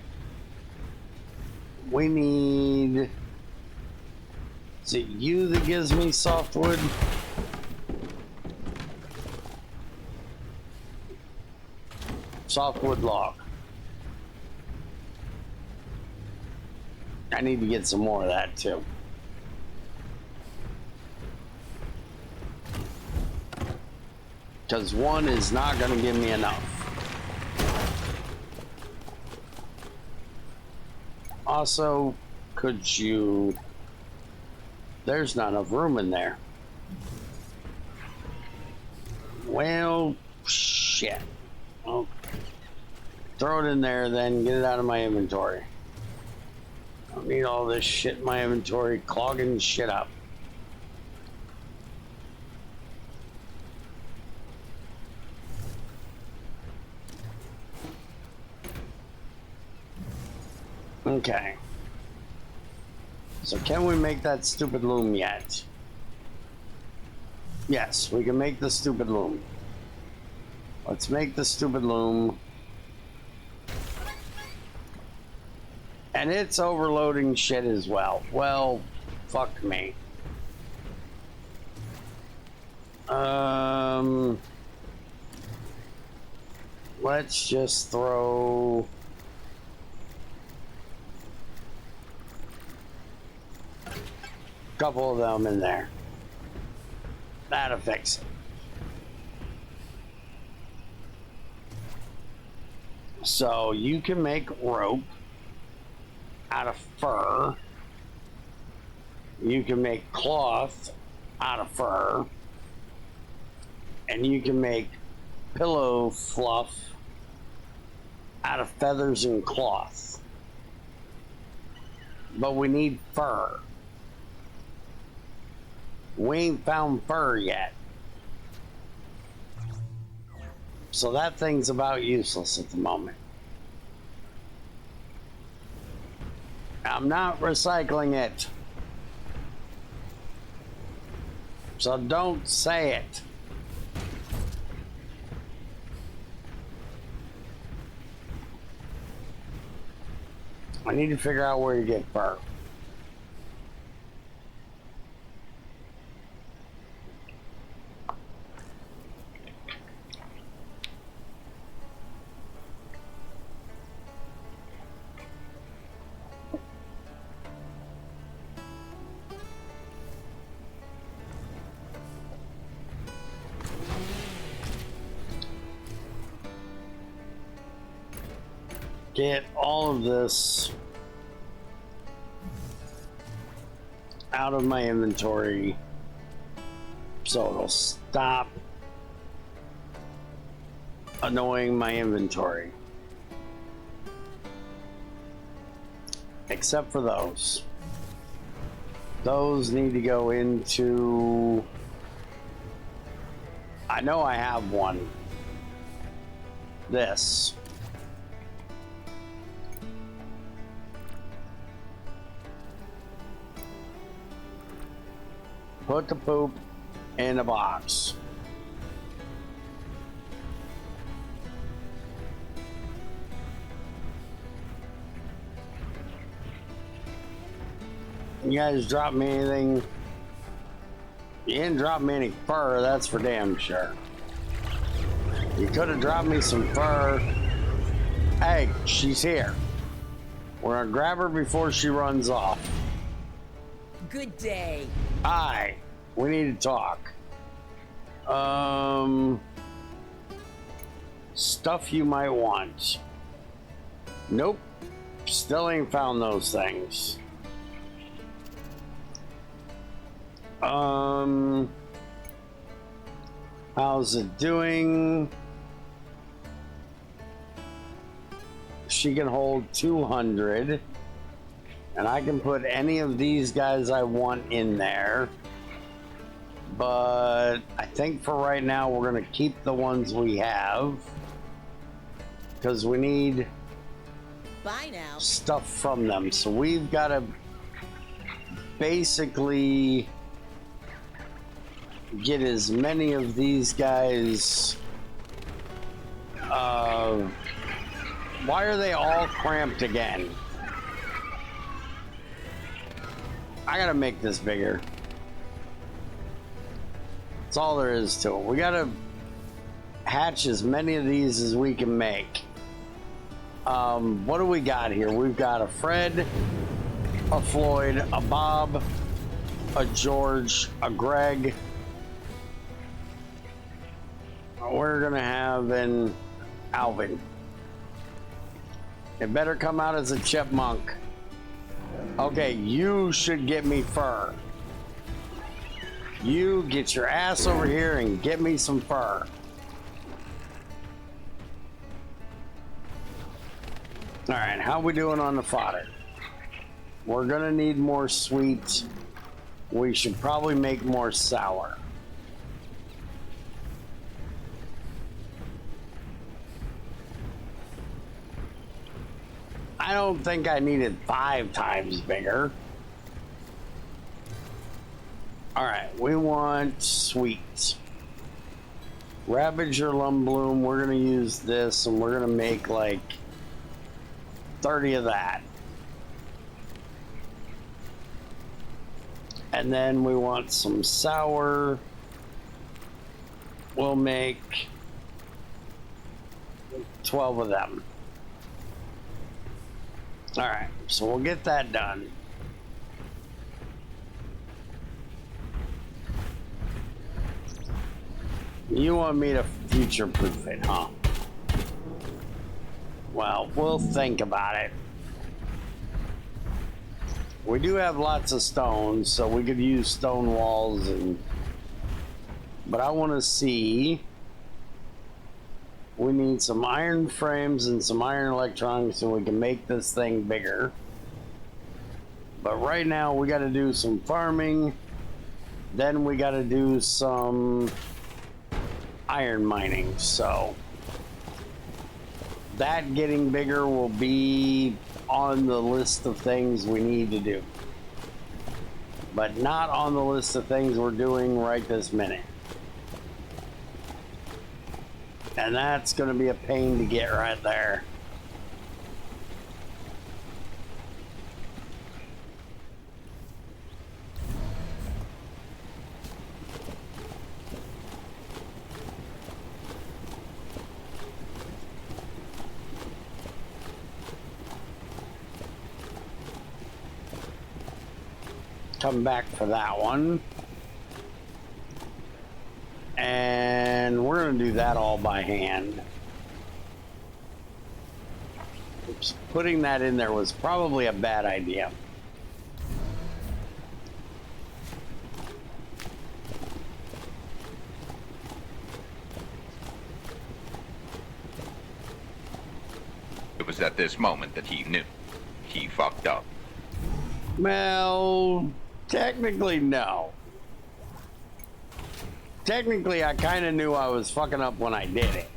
We need... Is it you that gives me softwood? Softwood log. I need to get some more of that too. Because one is not going to give me enough. Also, could you... There's not enough room in there. Well, shit. Oh. Throw it in there, then get it out of my inventory. I don't need all this shit in my inventory clogging shit up. Okay. So can we make that stupid loom yet? Yes, we can make the stupid loom. Let's make the stupid loom. And it's overloading shit as well. Well, fuck me. Let's just throw... a couple of them in there. That'll fix it. So you can make rope out of fur. You can make cloth out of fur. And you can make pillow fluff out of feathers and cloth. But we need fur. We ain't found fur yet. So that thing's about useless at the moment. I'm not recycling it. So don't say it. I need to figure out where to get fur. get all of this out of my inventory so it'll stop annoying my inventory. Except for those. Those need to go into... I know I have one. This. Put the poop in a box. You guys drop me anything? You didn't drop me any fur, that's for damn sure. You could have dropped me some fur. Hey, she's here. We're gonna grab her before she runs off. Good day. Hi, we need to talk. Stuff you might want. Nope, still ain't found those things. How's it doing? She can hold 200, and I can put any of these guys I want in there. But I think for right now, we're gonna keep the ones we have because we need Bye now. stuff from them. So we've got to basically get as many of these guys. Why are they all cramped again? I gotta make this bigger. That's all there is to it. We gotta hatch as many of these as we can make. What do we got here? We've got a Fred, a Floyd, a Bob, a George, a Greg. We're gonna have an Alvin. It better come out as a chipmunk. Okay, you should get me fur. You get your ass over here and get me some fur. All right, how we doing on the fodder? We're gonna need more sweet. We should probably make more sour. I don't think I needed 5 times bigger. All right, we want sweet. Ravager Lumbloom, we're gonna use this and we're gonna make like 30 of that. And then we want some sour. We'll make 12 of them. All right, so we'll get that done. You want me to future-proof it, huh? Well, we'll think about it. We do have lots of stones, so we could use stone walls and... But I want to see... We need some iron frames and some iron electronics so we can make this thing bigger. But right now we got to do some farming. Then we got to do some iron mining. So that getting bigger will be on the list of things we need to do. But not on the list of things we're doing right this minute. And that's going to be a pain to get right there. Come back for that one. And we're going to do that all by hand. Oops, putting that in there was probably a bad idea. It was at this moment that he knew. He fucked up. Well, technically, no. Technically, I kind of knew I was fucking up when I did it.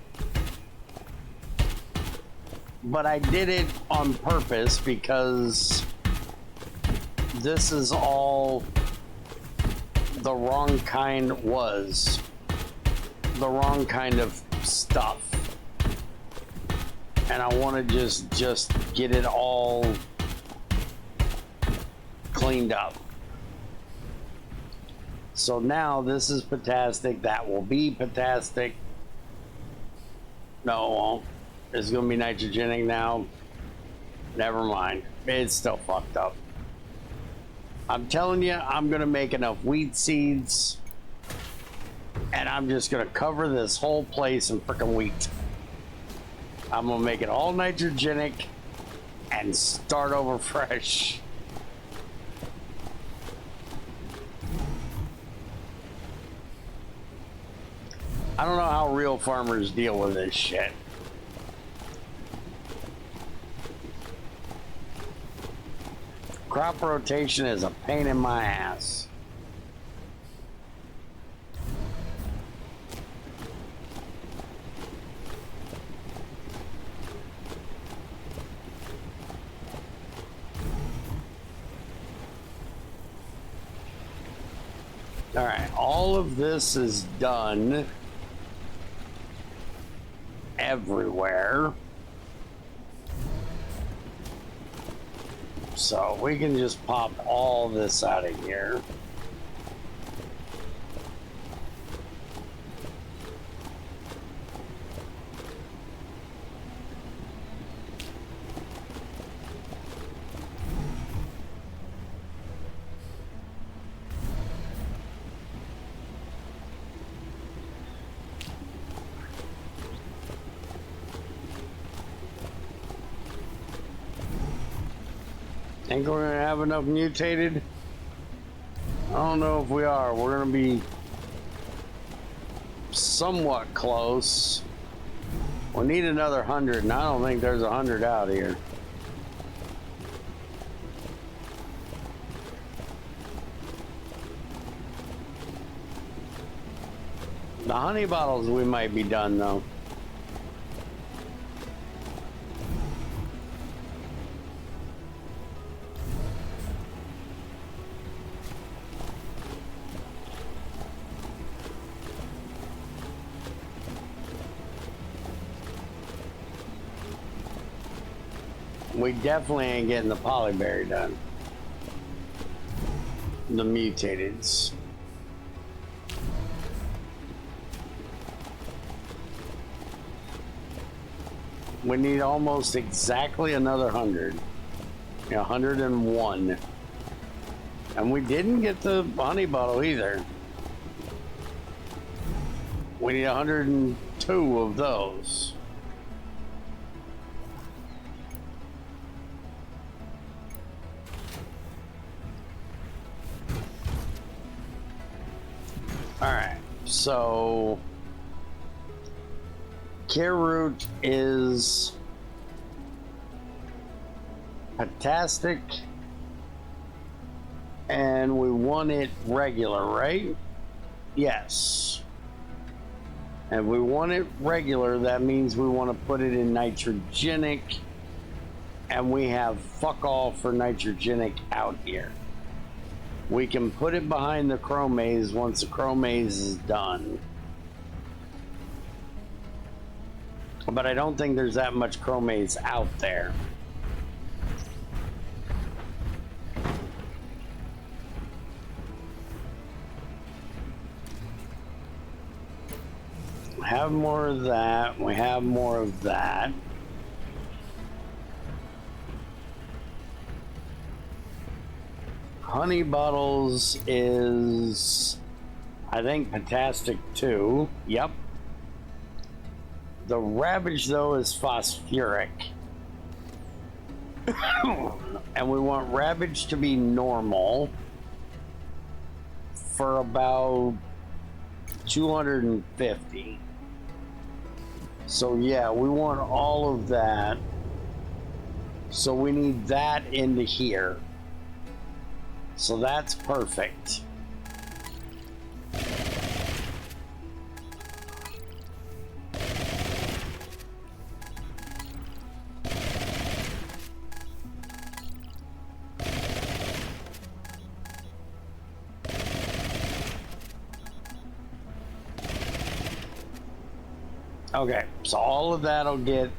But I did it on purpose because this is all the wrong kind the wrong kind of stuff. And I want to just get it all cleaned up. So now this is potastic. That will be potastic. No, it won't. It's going to be nitrogenic now. Never mind. It's still fucked up. I'm telling you, I'm going to make enough wheat seeds. And I'm just going to cover this whole place in frickin' wheat. I'm going to make it all nitrogenic and start over fresh. I don't know how real farmers deal with this shit. Crop rotation is a pain in my ass. All right, all of this is done everywhere. So we can just pop all this out of here. Think we're gonna have enough mutated? I don't know if we are. We're gonna be somewhat close. We need another 100, and I don't think there's 100 out here. The honey bottles, we might be done though. We definitely ain't getting the polyberry done. The mutateds. We need almost exactly another 100. 101. And we didn't get the honey bottle either. We need 102 of those. Alright, so care root is potastic and we want it regular, right? Yes. And we want it regular, that means we want to put it in nitrogenic, and we have fuck all for nitrogenic out here. We can put it behind the chromase once the chromase is done. But I don't think there's that much chromase out there. Have more of that. We have more of that. Honey bottles is, I think, potastic too. Yep. The ravage though is phosphoric. And we want Ravage to be normal for about 250. So yeah, we want all of that. So we need that into here. So that's perfect. Okay, so all of that'll get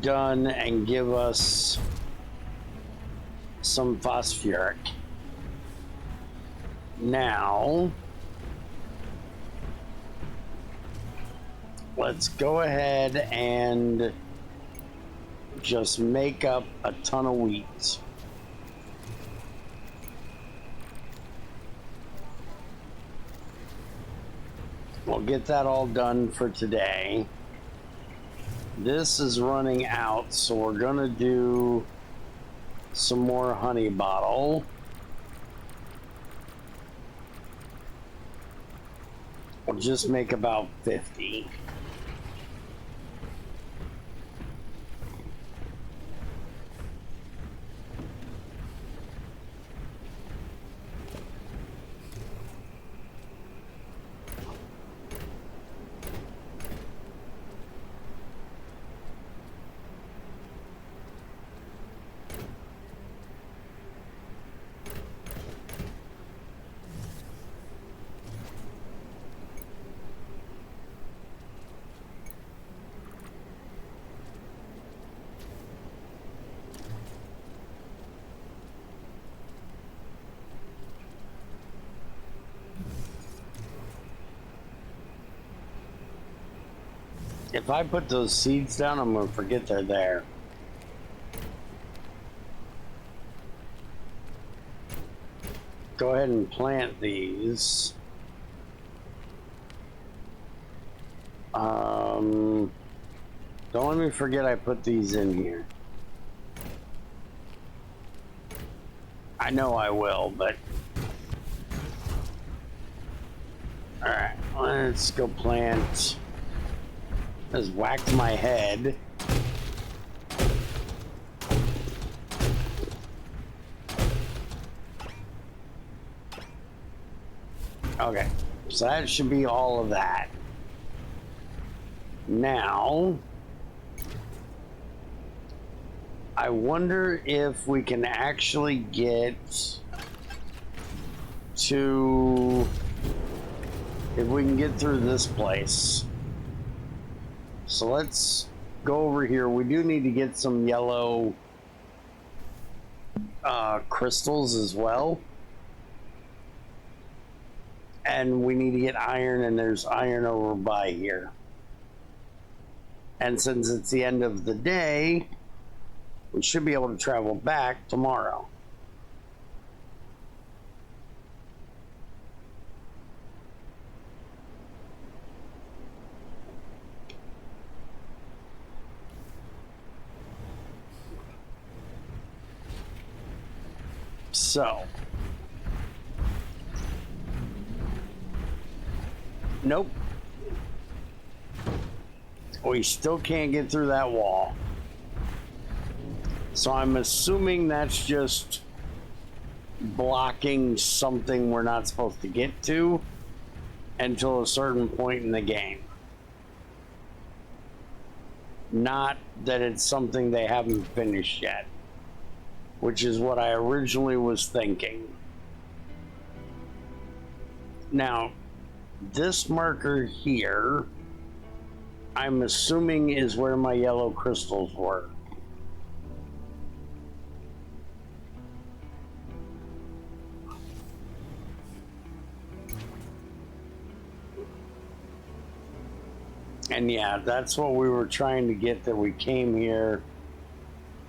done and give us some phosphoric. Now, let's go ahead and just make up a ton of wheat. We'll get that all done for today. This is running out, so we're gonna do some more honey bottle. We'll just make about 50. If I put those seeds down, I'm gonna forget they're there. Go ahead and plant these. Don't let me forget I put these in here. I know I will, but... Alright, let's go plant... Just whacked my head. Okay, so that should be all of that. Now, I wonder if we can actually get to... If we can get through this place. So let's go over here. We do need to get some yellow crystals as well. And we need to get iron, and there's iron over by here. And since it's the end of the day, we should be able to travel back tomorrow. So, nope. We still can't get through that wall. So I'm assuming that's just blocking something we're not supposed to get to until a certain point in the game. Not that it's something they haven't finished yet, which is what I originally was thinking. Now, this marker here, I'm assuming is where my yellow crystals were. And yeah, that's what we were trying to get, that we came here.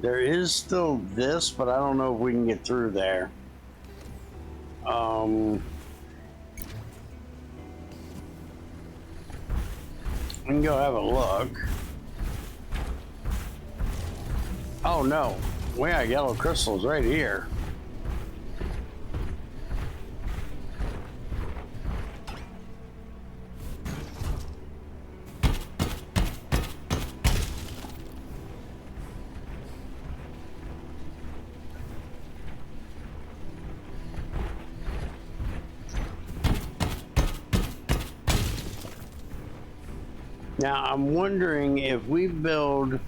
There is still this, but I don't know if we can get through there. We can go have a look. Oh no, we got yellow crystals right here. Now I'm wondering if we build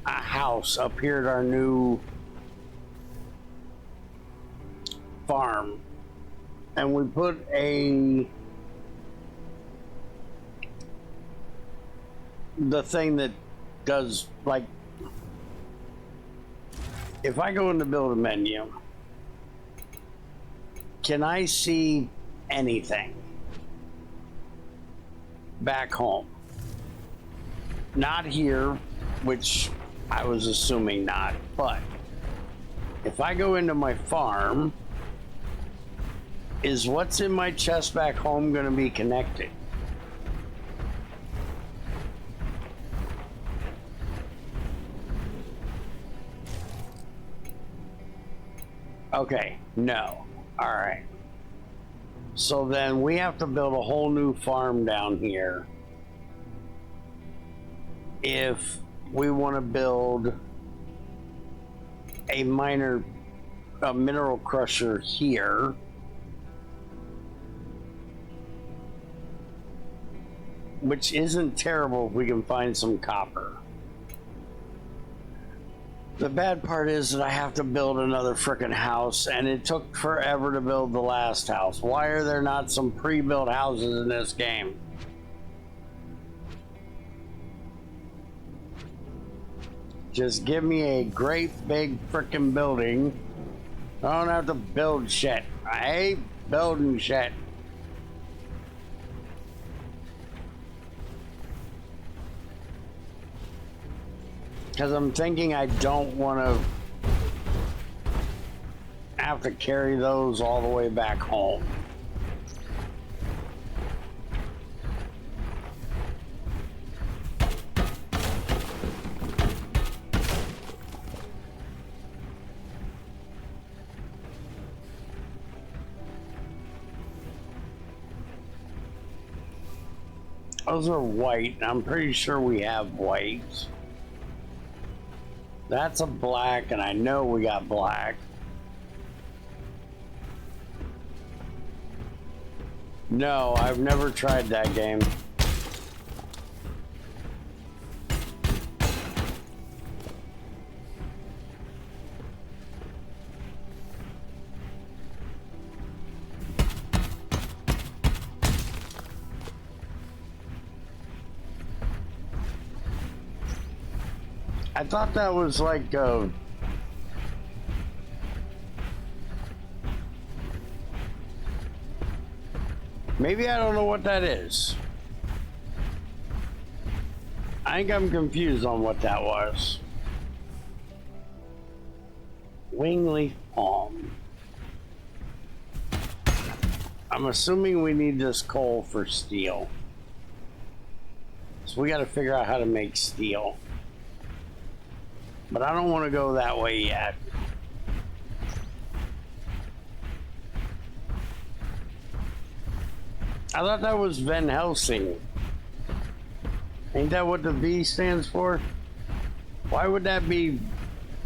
a house up here at our new farm and we put the thing that does, like, if I go into build a menu, can I see anything back home? Not here, which I was assuming not, but if I go into my farm, is what's in my chest back home going to be connected? Okay, no. All right. So then we have to build a whole new farm down here if we want to build a mineral crusher here. Which isn't terrible if we can find some copper. The bad part is that I have to build another frickin' house, and it took forever to build the last house. Why are there not some pre-built houses in this game? Just give me a great big frickin' building. I don't have to build shit. I hate building shit. Because I'm thinking I don't want to have to carry those all the way back home. Those are white, and I'm pretty sure we have white. That's a black, and I know we got black. No, I've never tried that game. I thought that was like maybe I don't know what that is. I think I'm confused on what that was. Wingleaf palm. I'm assuming we need this coal for steel. So we got to figure out how to make steel. But I don't want to go that way yet. I thought that was Van Helsing. Ain't that what the V stands for? Why would that be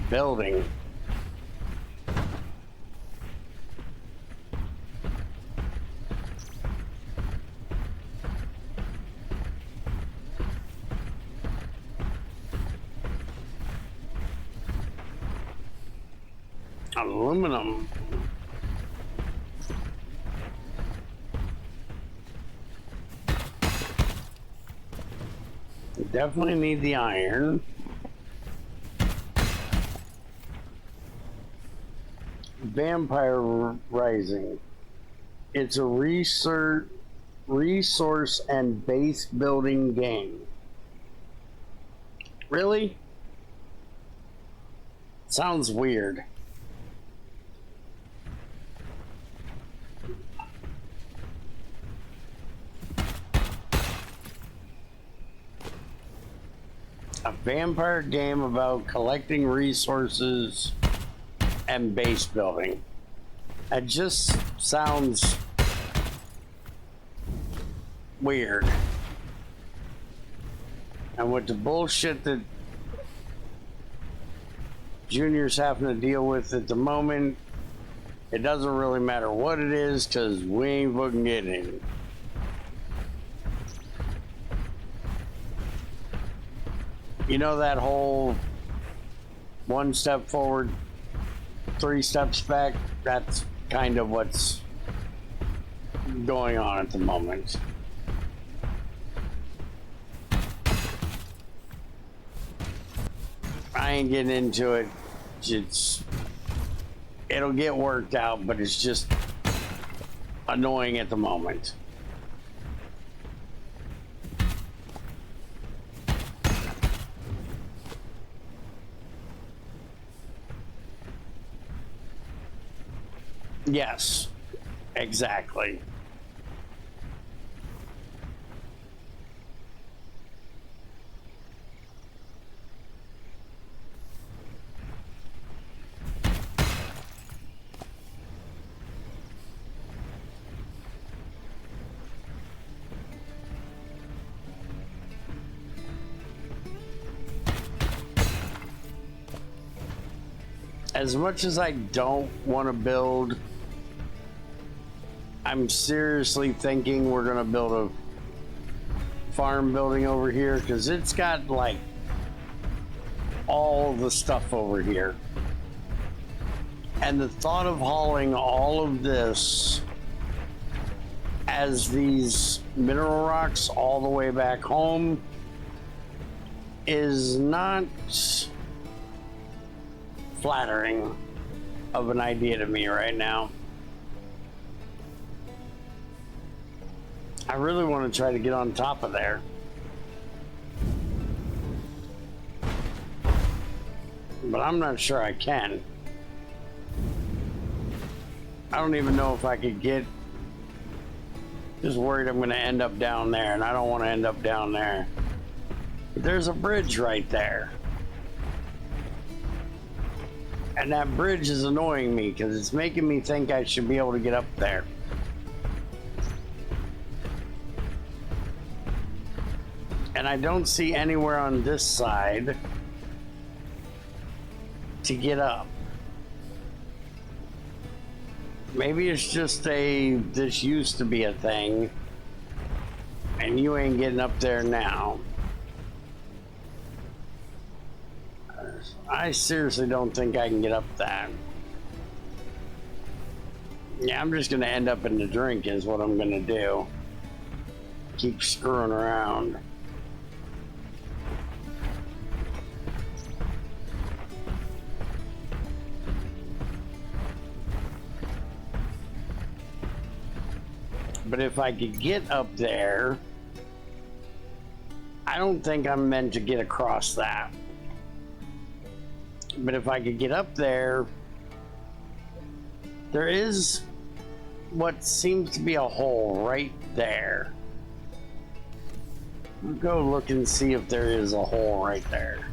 building? Aluminum. Definitely need the iron. Vampire Rising. It's a resource and base building game. Really? Sounds weird. A vampire game about collecting resources and base building. It just sounds weird. And with the bullshit that Junior's having to deal with at the moment, it doesn't really matter what it is because we ain't fucking getting it. You know that whole 1 step forward, 3 steps back? That's kind of what's going on at the moment. I ain't getting into it. It'll get worked out, but it's just annoying at the moment. Yes, exactly. As much as I don't want to build, I'm seriously thinking we're gonna build a farm building over here because it's got like all the stuff over here. And the thought of hauling all of this as these mineral rocks all the way back home is not flattering of an idea to me right now. I really want to try to get on top of there. But I'm not sure I can. I don't even know if I could get... Just worried I'm going to end up down there, and I don't want to end up down there. But there's a bridge right there. And that bridge is annoying me because it's making me think I should be able to get up there. And I don't see anywhere on this side to get up. Maybe it's just this used to be a thing and you ain't getting up there now. I seriously don't think I can get up that. Yeah, I'm just gonna end up in the drink is what I'm gonna do. Keep screwing around. But if I could get up there, I don't think I'm meant to get across that. But if I could get up there, there is what seems to be a hole right there. We'll go look and see if there is a hole right there.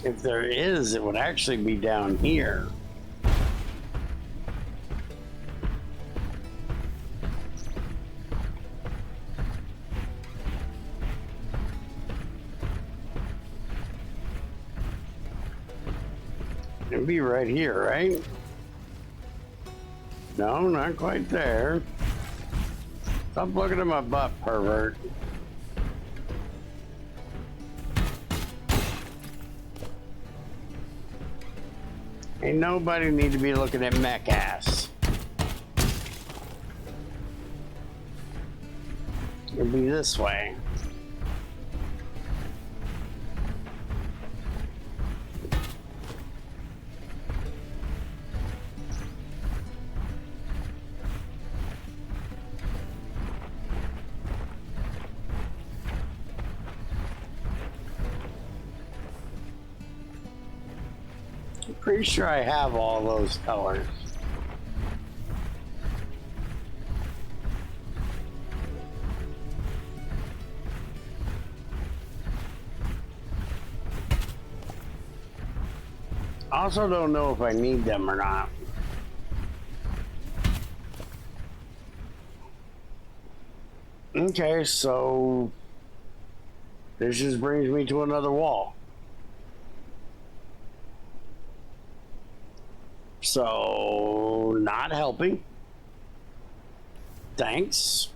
If there is, it would actually be down here. It'd be right here, right? No, not quite there. Stop looking at my butt, pervert. Ain't nobody need to be looking at mech ass. It'd be this way. I'm pretty sure I have all those colors. I also don't know if I need them or not. Okay, so this just brings me to another wall. So, not helping. Thanks.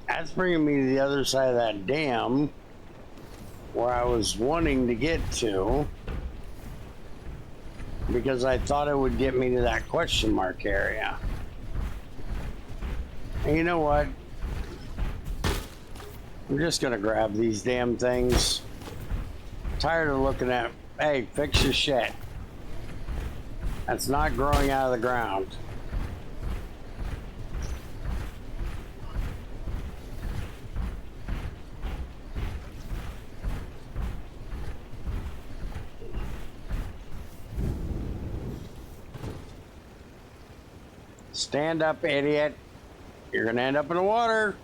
That's bringing me to the other side of that dam where I was wanting to get to, because I thought it would get me to that question mark area. And you know what? I'm just gonna grab these damn things. Tired of looking at, hey, fix your shit. That's not growing out of the ground. Stand up, idiot. You're gonna end up in the water.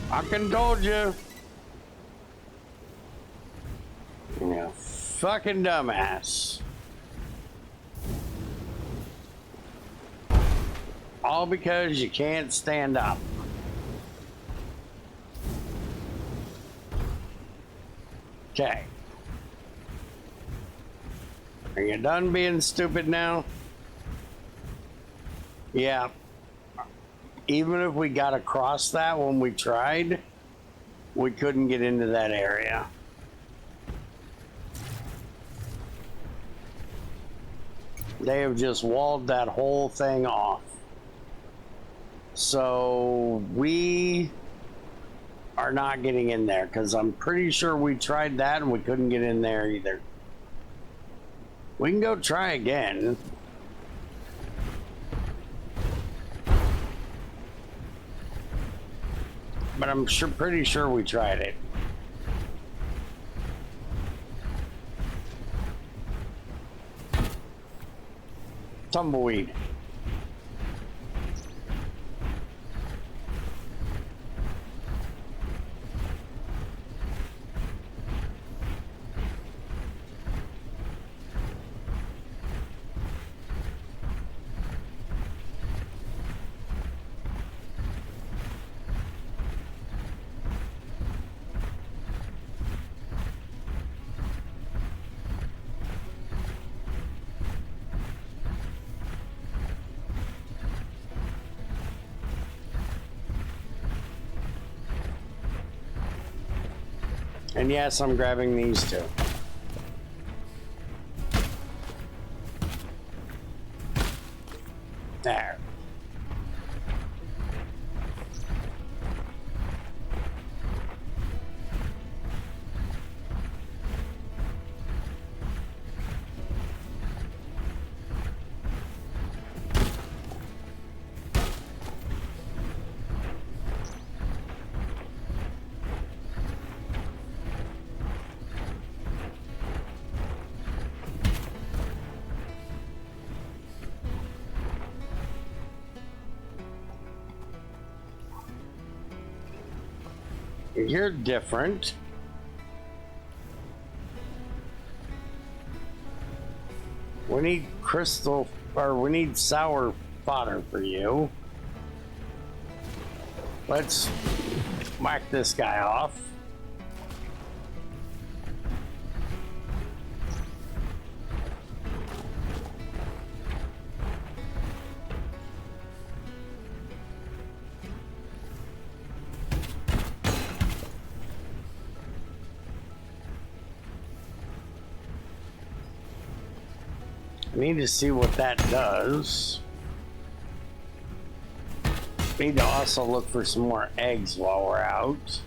Fucking told you. You fucking dumbass. All because you can't stand up. Okay. Are you done being stupid now? Yeah. Even if we got across that when we tried, we couldn't get into that area. They have just walled that whole thing off. So we are not getting in there because I'm pretty sure we tried that and we couldn't get in there either. We can go try again. But I'm pretty sure we tried it. Tumbleweed. And yes, I'm grabbing these two. There. You're different. We need crystal, or we need sour fodder for you. Let's whack this guy off. Need to see what that does. Need to also look for some more eggs while we're out.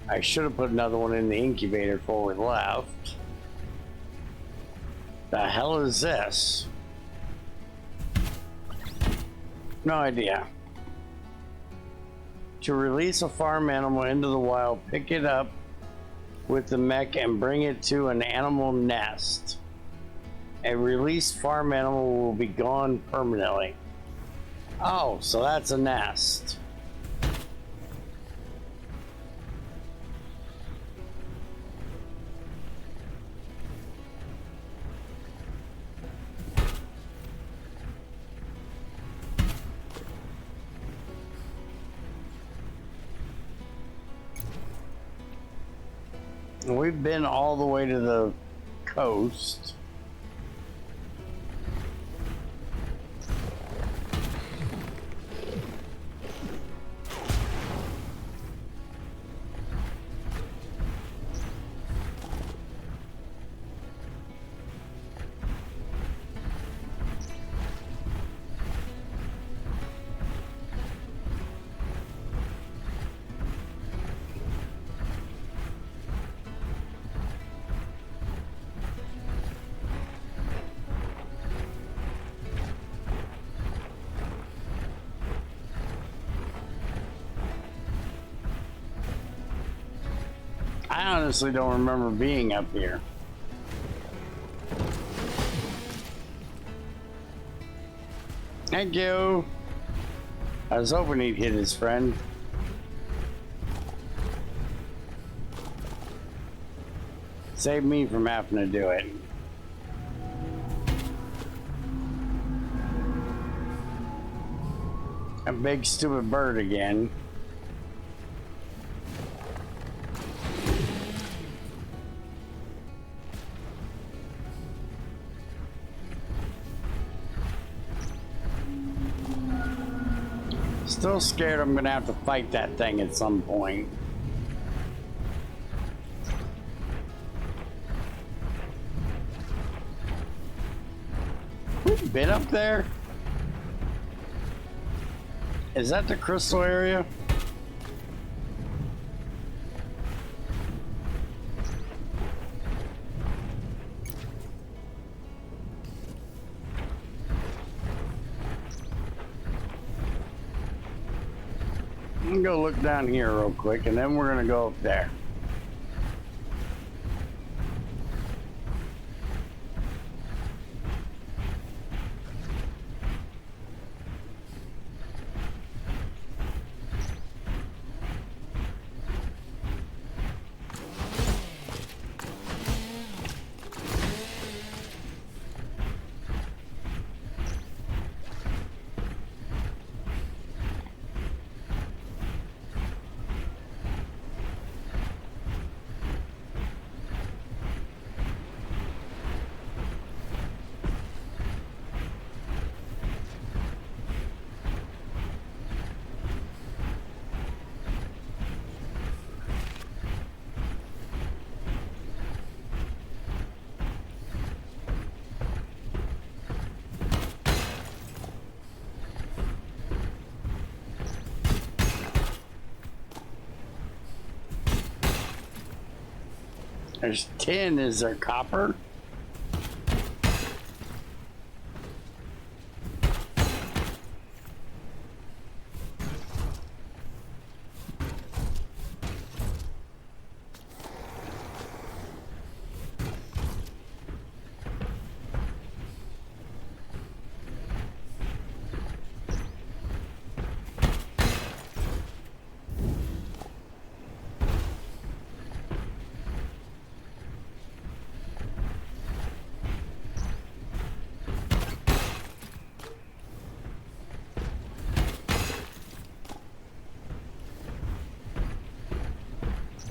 I should have put another one in the incubator before we left. The hell is this? No idea. To release a farm animal into the wild, pick it up with the mech and bring it to an animal nest. A released farm animal will be gone permanently. Oh, so that's a nest. We've been all the way to the coast. I honestly don't remember being up here. Thank you. I was hoping he'd hit his friend. Save me from having to do it. A big stupid bird again. Still scared I'm gonna have to fight that thing at some point. We've been up there? Is that the crystal area? I'm gonna go look down here real quick and then we're gonna go up there. There's tin. Is there copper?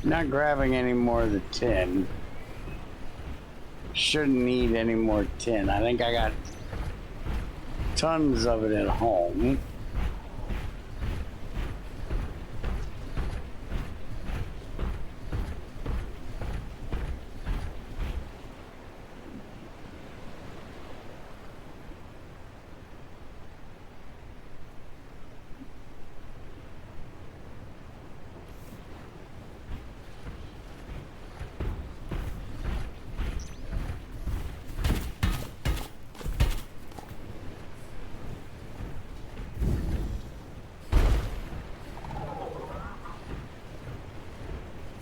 Not grabbing any more of the tin. Shouldn't need any more tin. I think I got tons of it at home.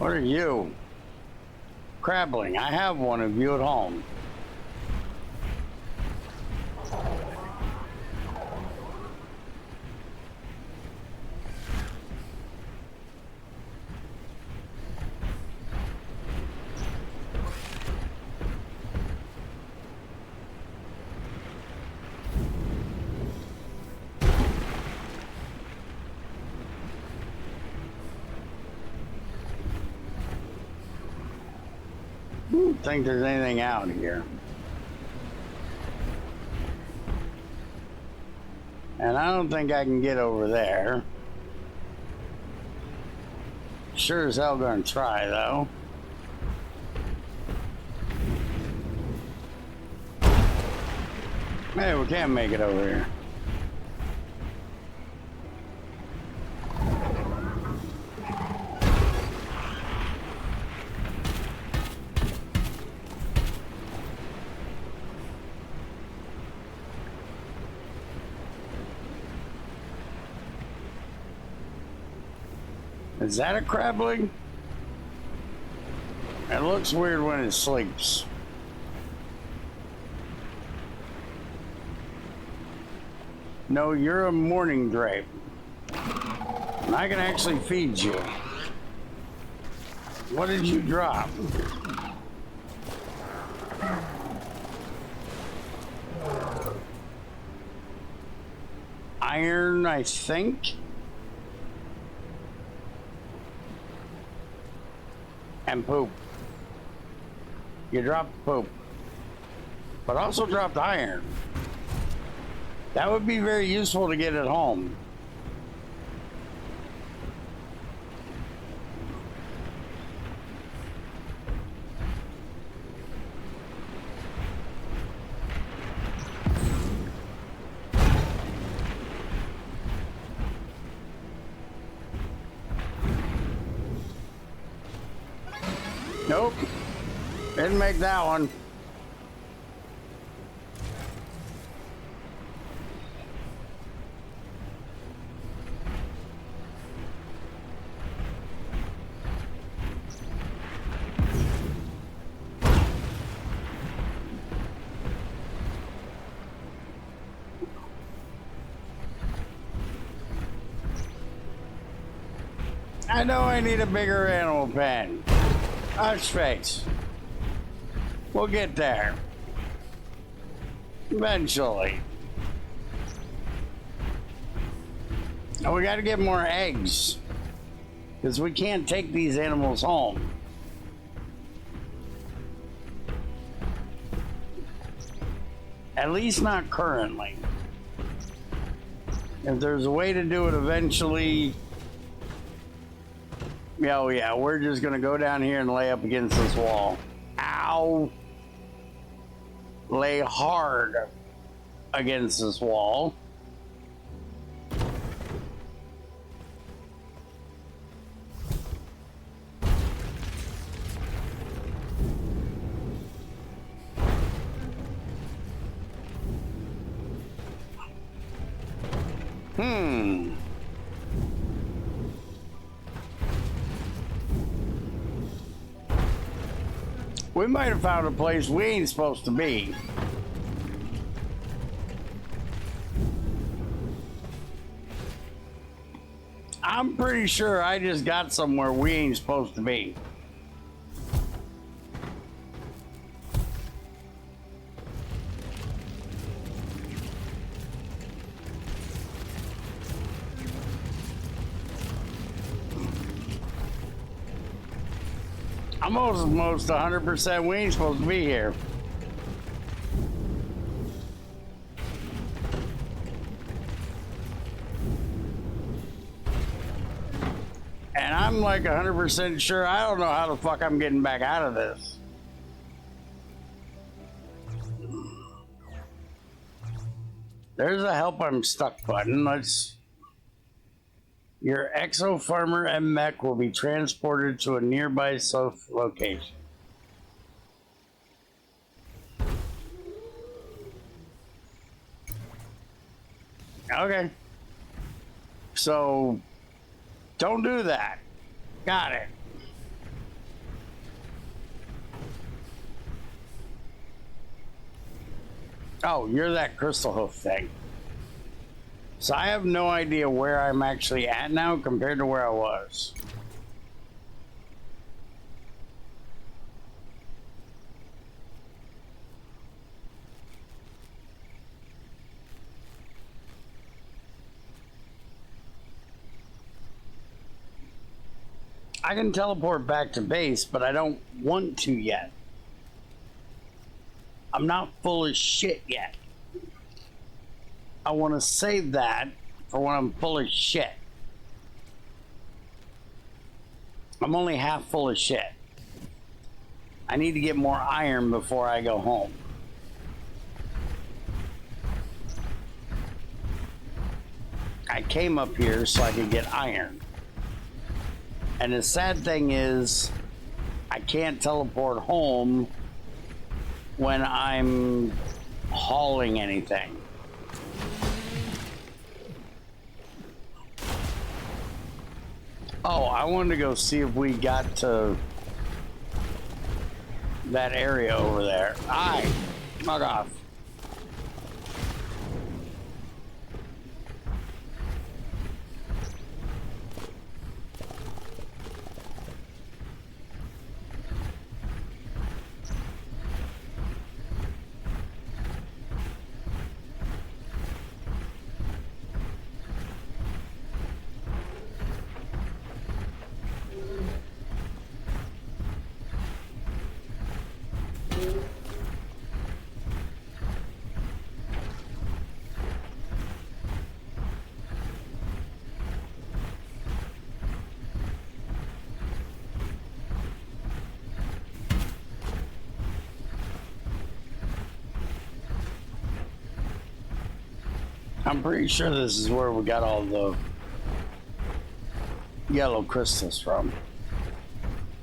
What are you? Crabbling. I have one of you at home. Don't think there's anything out here. And I don't think I can get over there. Sure as hell gonna try though. Hey, we can't make it over here. Is that a crabling? It looks weird when it sleeps. No, you're a morning drape. And I can actually feed you. What did you drop? Iron, I think. And poop. You dropped poop. But also dropped iron. That would be very useful to get at home. Nope. Didn't make that one. I know I need a bigger animal pen. Hush face. We'll get there. Eventually. And we gotta get more eggs. Because we can't take these animals home. At least not currently. If there's a way to do it eventually. Oh yeah, we're just gonna go down here and lay up against this wall. Ow! Lay hard against this wall. We might have found a place we ain't supposed to be. I'm pretty sure I just got somewhere we ain't supposed to be. I'm almost 100% we ain't supposed to be here. And I'm like 100% sure I don't know how the fuck I'm getting back out of this. There's a help I'm stuck button. Let's... Your exo farmer and mech will be transported to a nearby safe location. Okay. So, don't do that. Got it. Oh, you're that crystal hoof thing. So I have no idea where I'm actually at now compared to where I was. I can teleport back to base, but I don't want to yet. I'm not full of shit yet. I want to save that for when I'm full of shit. I'm only half full of shit. I need to get more iron before I go home. I came up here so I could get iron. And the sad thing is, I can't teleport home when I'm hauling anything. Oh, I wanted to go see if we got to that area over there. Aye, fuck off. I'm pretty sure this is where we got all the yellow crystals from.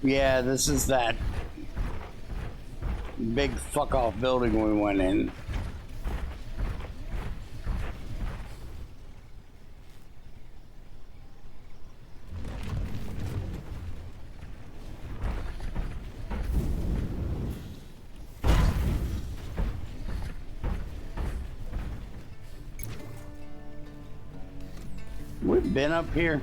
Yeah, this is that big fuck off building we went in. We've been up here.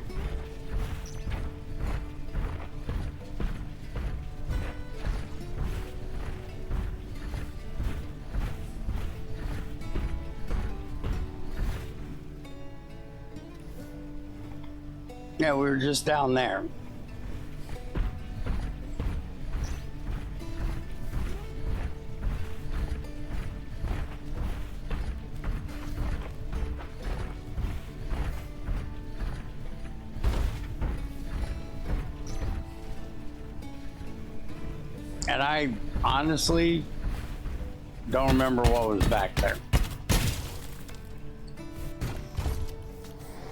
Yeah, we were just down there. And I honestly don't remember what was back there.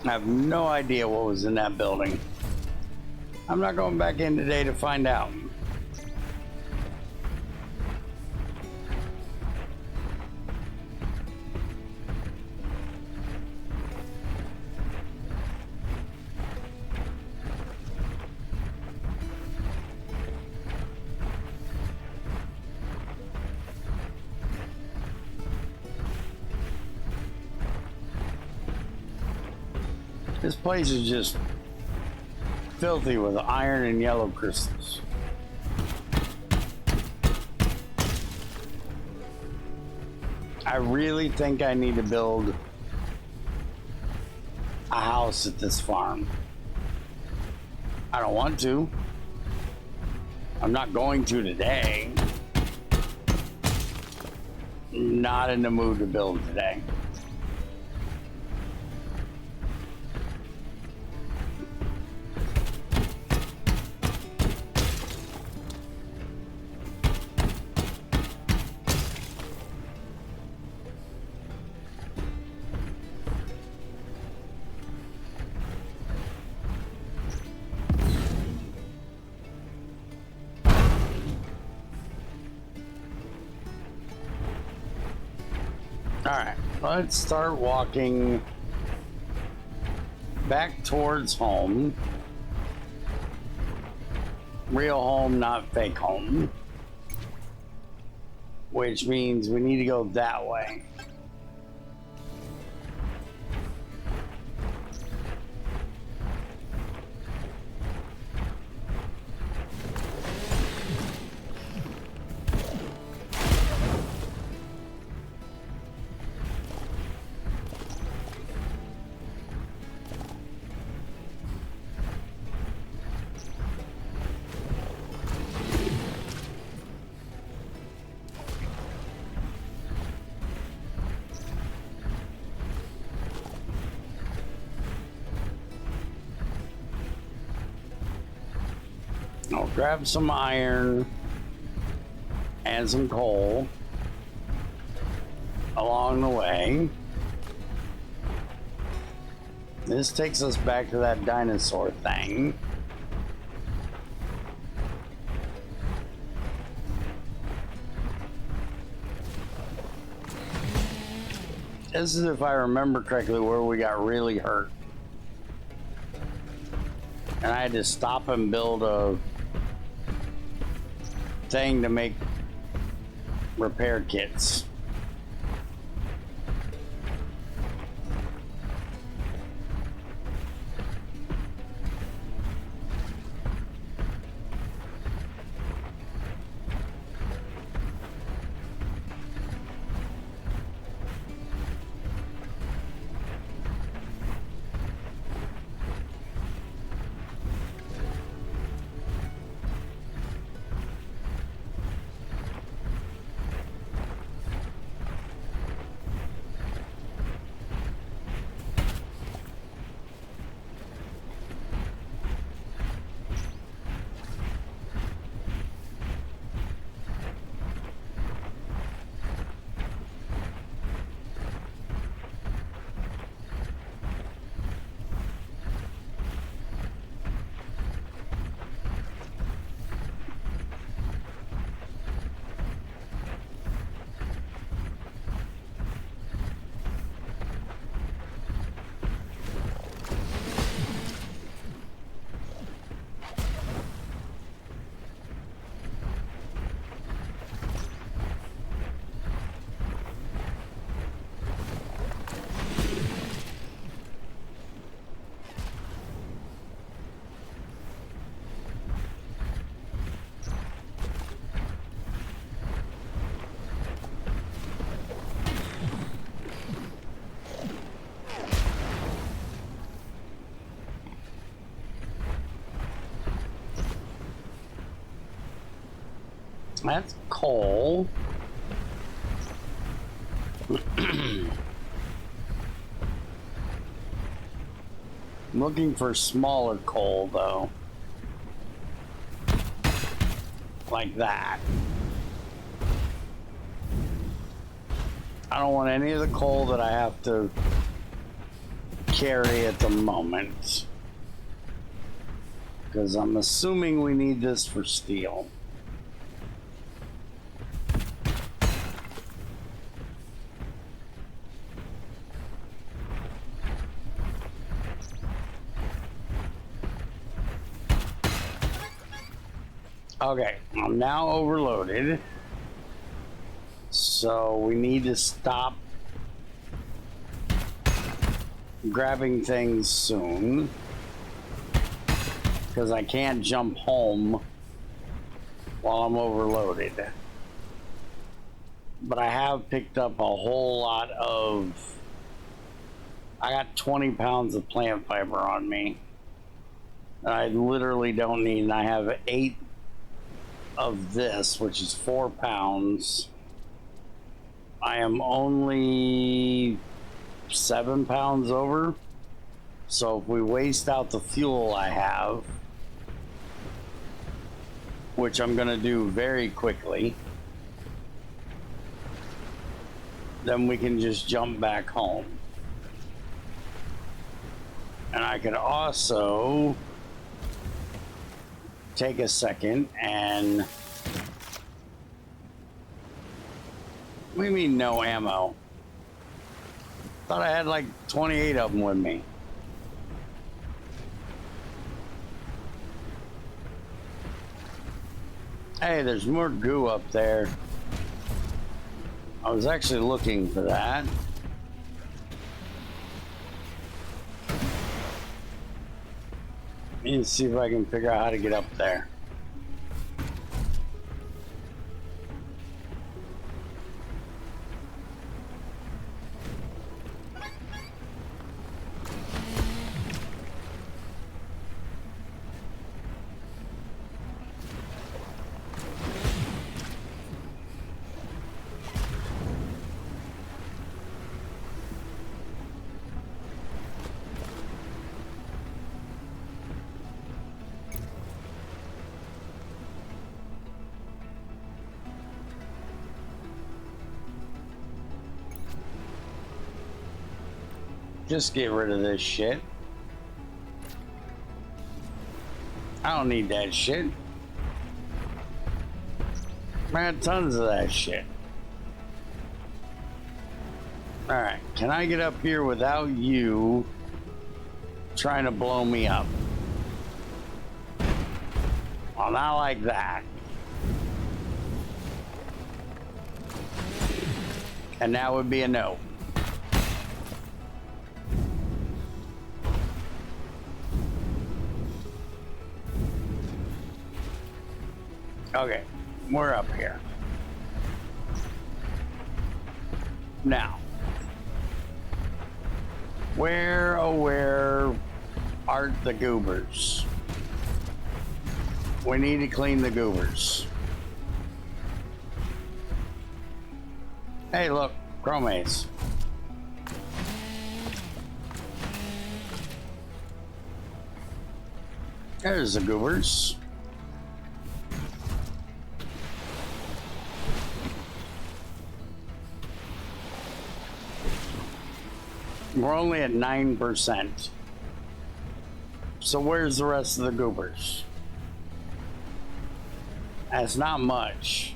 I have no idea what was in that building. I'm not going back in today to find out. This place is just filthy with iron and yellow crystals. I really think I need to build a house at this farm. I don't want to. I'm not going to today. Not in the mood to build today. Alright, let's start walking back towards home. Real home, not fake home. Which means we need to go that way. I'll grab some iron and some coal along the way. This takes us back to that dinosaur thing. This is, if I remember correctly, where we got really hurt. And I had to stop and build a thing to make repair kits. That's coal. I'm looking for smaller coal, though. Like that. I don't want any of the coal that I have to carry at the moment. Because I'm assuming we need this for steel. Okay, I'm now overloaded. So we need to stop grabbing things soon. Because I can't jump home while I'm overloaded. But I have picked up a whole lot of... I got 20 pounds of plant fiber on me. I literally don't need, and I have 8 of this, which is 4 pounds. I am only 7 pounds over. So if we waste out the fuel I have, which I'm gonna do very quickly, then we can just jump back home. And I could also take a second and... What do you mean no ammo? Thought I had like 28 of them with me. Hey, there's more goo up there. I was actually looking for that. Let me see if I can figure out how to get up there. Just get rid of this shit. I don't need that shit. I had tons of that shit. Alright, can I get up here without you trying to blow me up? Well, not like that. And that would be a no. Okay, we're up here. Now, where, oh where are the goobers? We need to clean the goobers. Hey, look, chromates. There's the goobers. We're only at 9%. So where's the rest of the goobers? That's not much.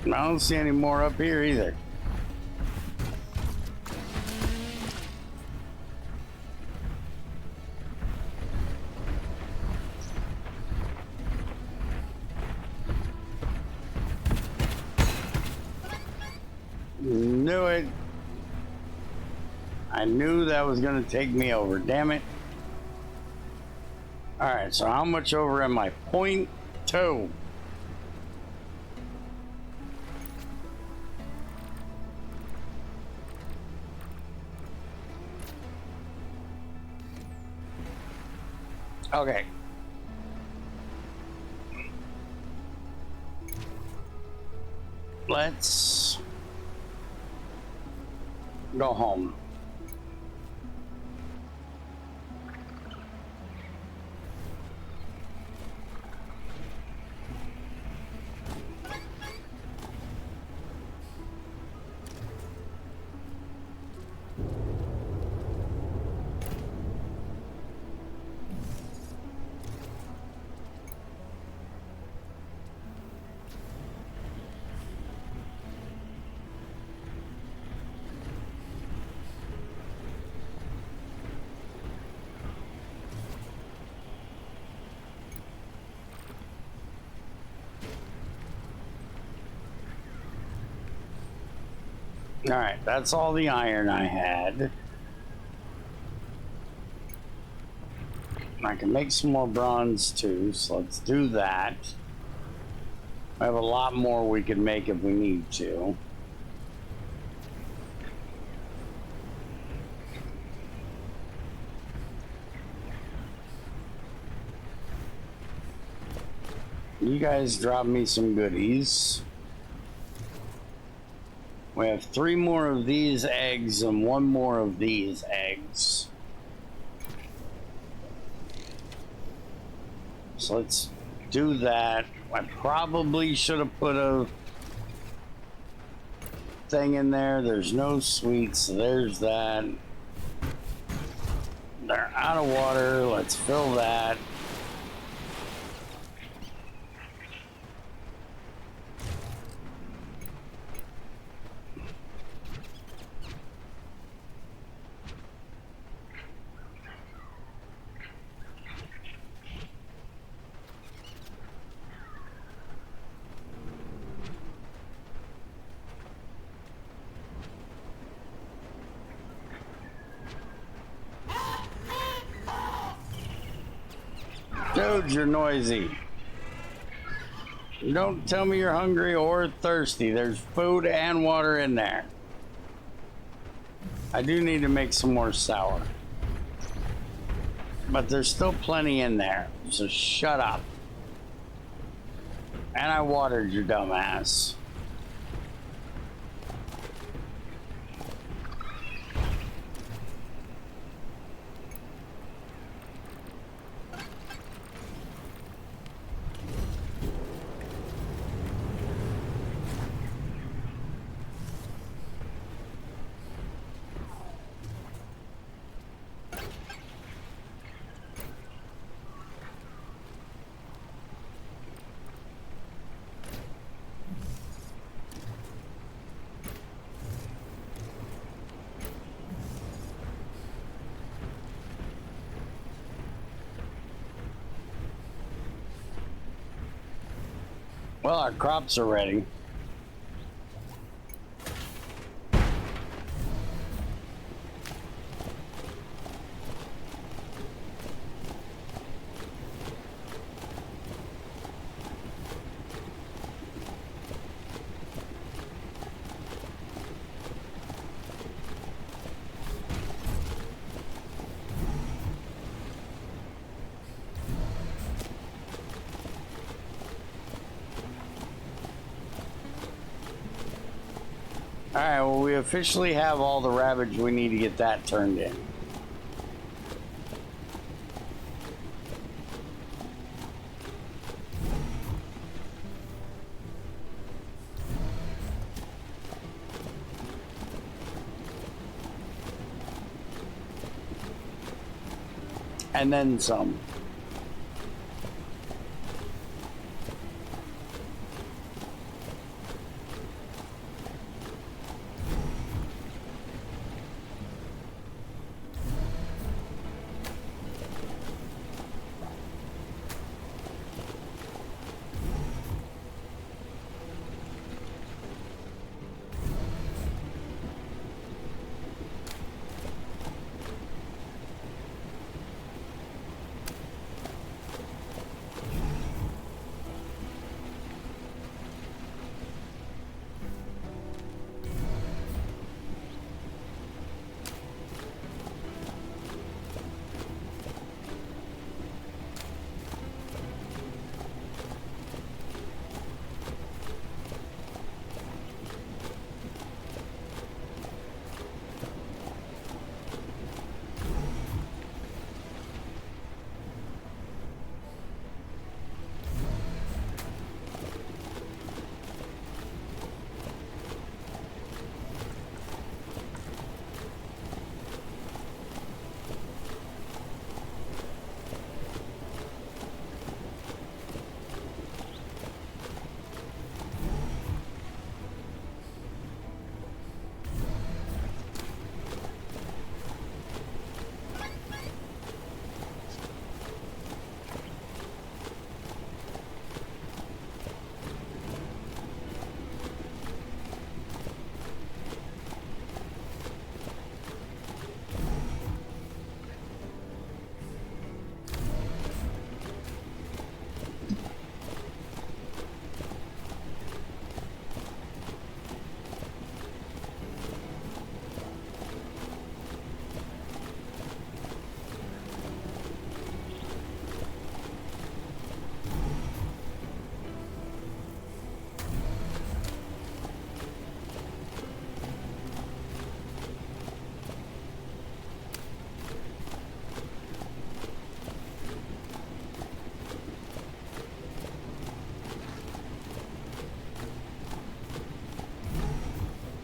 I don't see any more up here either. Knew it. I knew that was going to take me over. Damn it. All right, so how much over am I? 0.2. Okay. Let's go home. All right, that's all the iron I had. I can make some more bronze too, so let's do that. I have a lot more we can make if we need to. You guys drop me some goodies. We have 3 more of these eggs and 1 more of these eggs. So let's do that. I probably should have put a thing in there. There's no sweets, so there's that. They're out of water. Let's fill that. Dude, you're noisy. Don't tell me you're hungry or thirsty. There's food and water in there. I do need to make some more sour. But there's still plenty in there, so shut up. And I watered your dumb ass. Well, our crops are ready. Alright, well, we officially have all the ravage we need to get that turned in. And then some.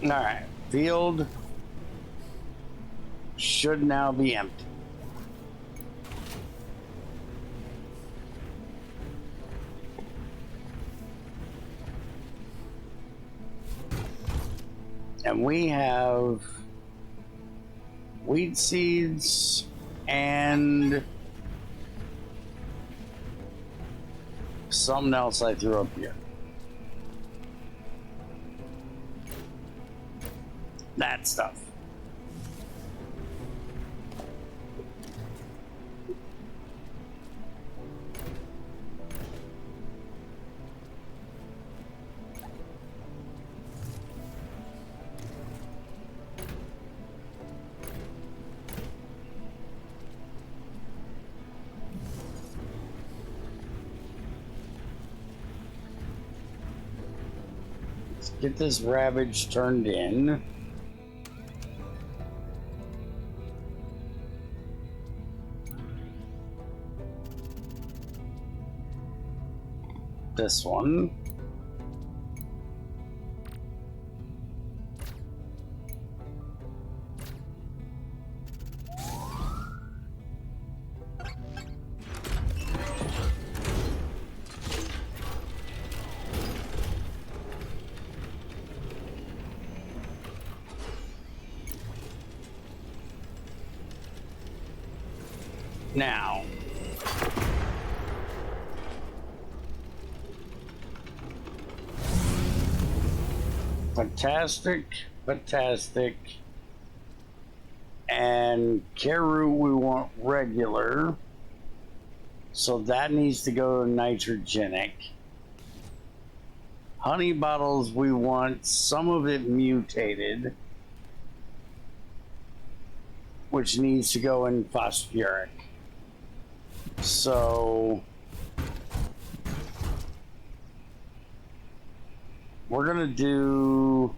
Alright, field should now be empty. And we have weed seeds and something else I threw up here. That stuff. Let's get this ravage turned in. This one. Now. Fantastic, fantastic. And Caru we want regular. So that needs to go to nitrogenic. Honey bottles we want some of it mutated, which needs to go in phosphoric. So we're gonna do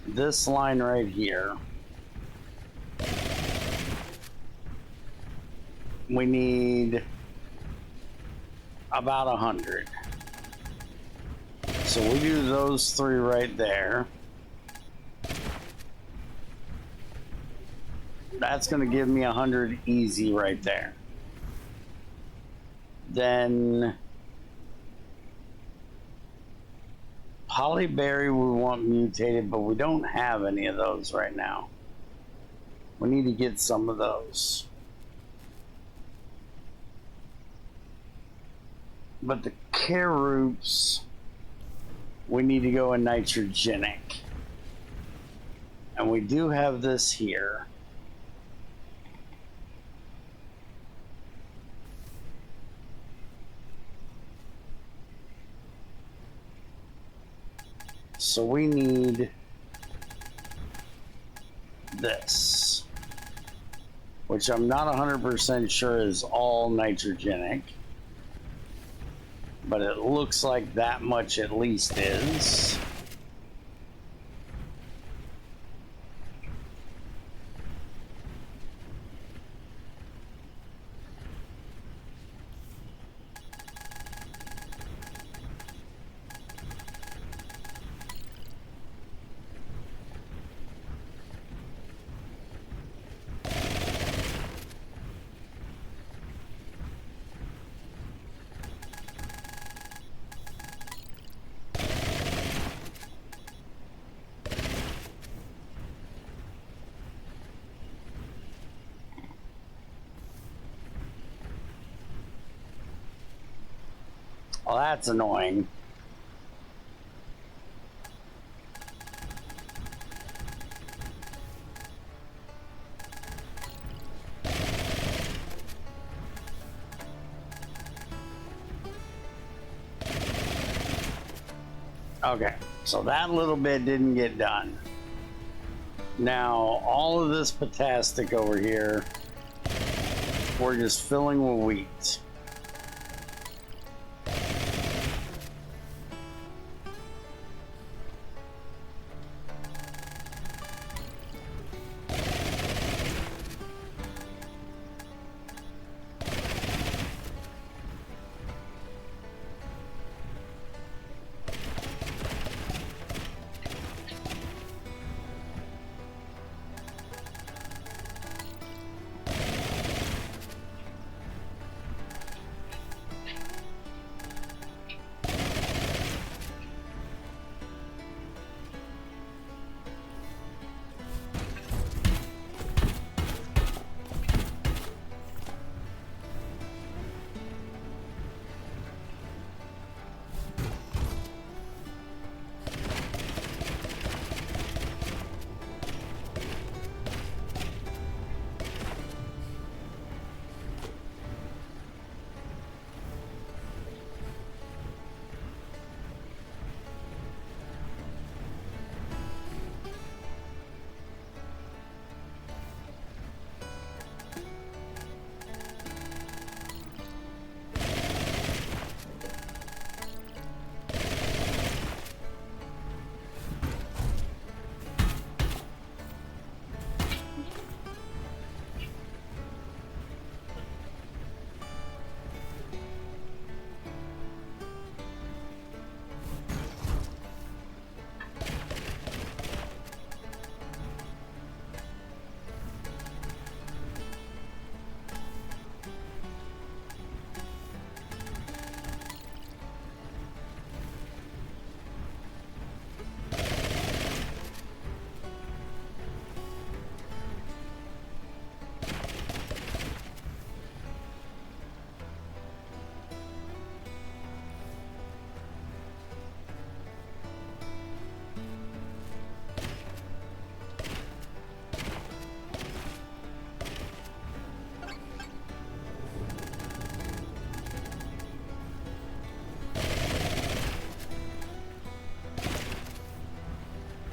this line right here. We need about 100. So we do those three right there. That's going to give me 100 easy right there. Then Polyberry we want mutated, but we don't have any of those right now. We need to get some of those. But the Caroots, we need to go in nitrogenic. And we do have this here. So we need this, which I'm not 100% sure is all nitrogenic, but it looks like that much at least is. Well, that's annoying. Okay, so that little bit didn't get done. Now, all of this potastic over here, we're just filling with wheat.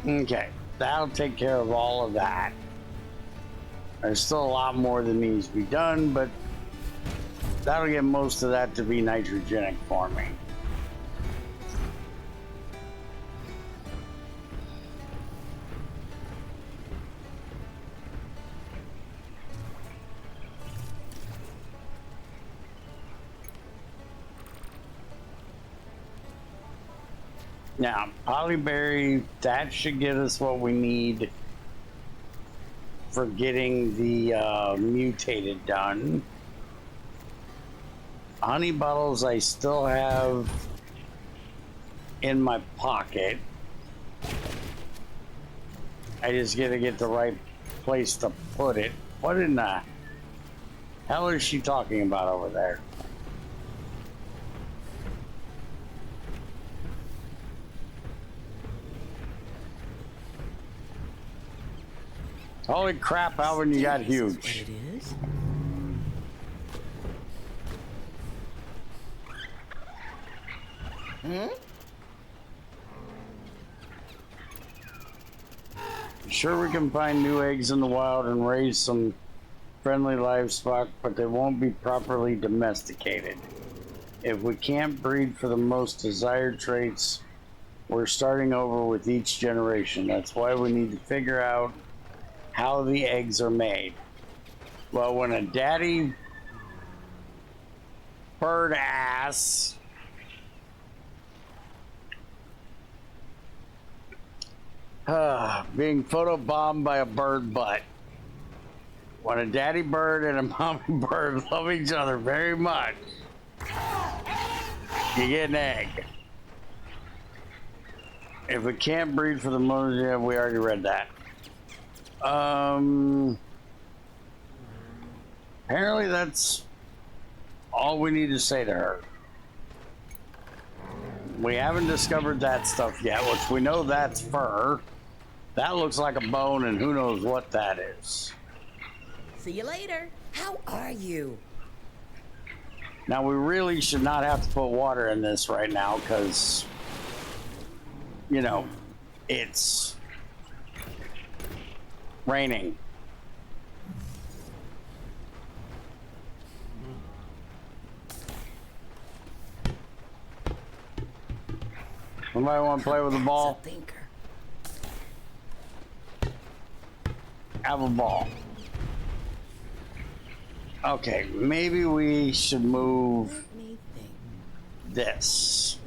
Okay, that'll take care of all of that. There's still a lot more that needs to be done, but that'll get most of that to be nitrogenic for me. Now, polyberry, that should get us what we need for getting the mutated done. Honey bottles I still have in my pocket. I just gotta get the right place to put it. What in the hell is she talking about over there? Holy crap, Alvin, you got huge. What it is? Sure, we can find new eggs in the wild and raise some friendly livestock, but they won't be properly domesticated. If we can't breed for the most desired traits, we're starting over with each generation. That's why we need to figure out how the eggs are made. Well, when a daddy bird ass being photobombed by a bird butt. When a daddy bird and a mommy bird love each other very much, you get an egg. If we can't breed for the most, yeah, we already read that. Apparently that's all we need to say to her. We haven't discovered that stuff yet, which we know that's fur. That looks like a bone, and who knows what that is. See you later. How are you? Now, we really should not have to put water in this right now, because, you know, it's raining. Somebody want to play with the ball? That's a thinker. Have a ball. Okay, maybe we should move Let me think. this.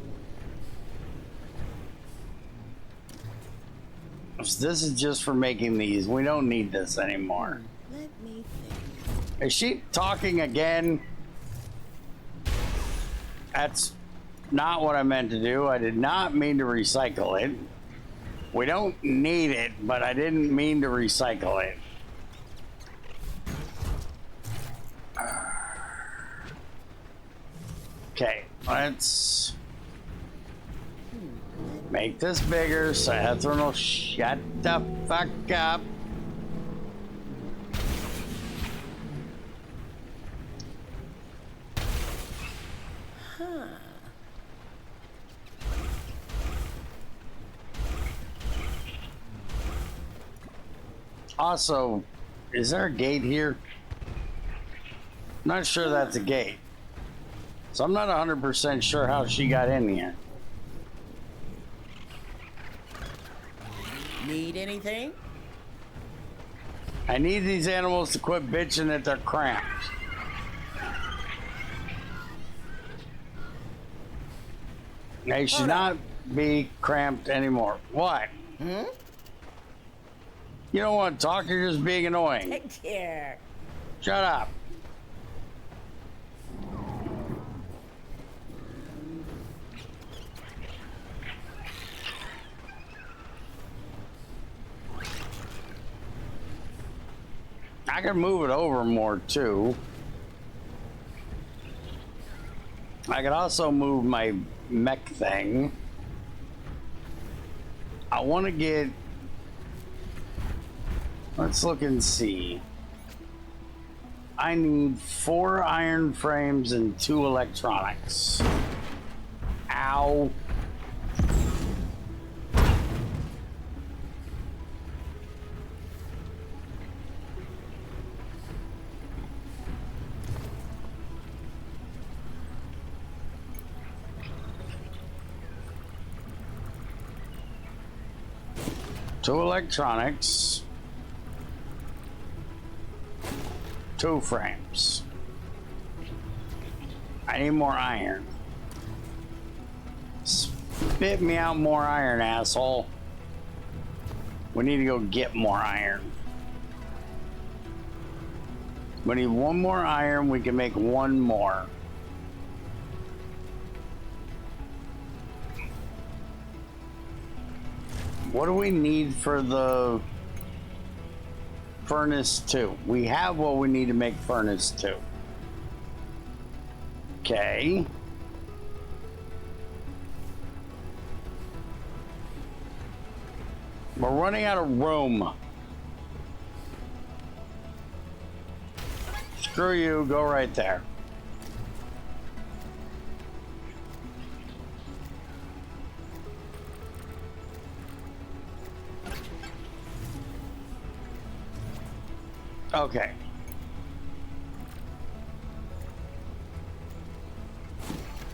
So this is just for making these. We don't need this anymore. Let me think. Is she talking again? That's not what I meant to do. I did not mean to recycle it. We don't need it, but I didn't mean to recycle it. Okay, let's make this bigger so Ethrin will shut the fuck up. Also, is there a gate here? Not sure that's a gate. So I'm not 100% sure how she got in here. Need anything? I need these animals to quit bitching that they're cramped. They should not be cramped anymore. What? You don't want to talk, you're just being annoying. Take care. Shut up. I can move it over more too. I could also move my mech thing. I want to get... Let's look and see. I need 4 iron frames and 2 electronics. Ow. 2 electronics, 2 frames. I need more iron. Spit me out more iron, asshole. We need to go get more iron. We need 1 more iron. We can make 1 more. What do we need for the furnace 2? We have what we need to make furnace 2. Okay. We're running out of room. Screw you, go right there. Okay.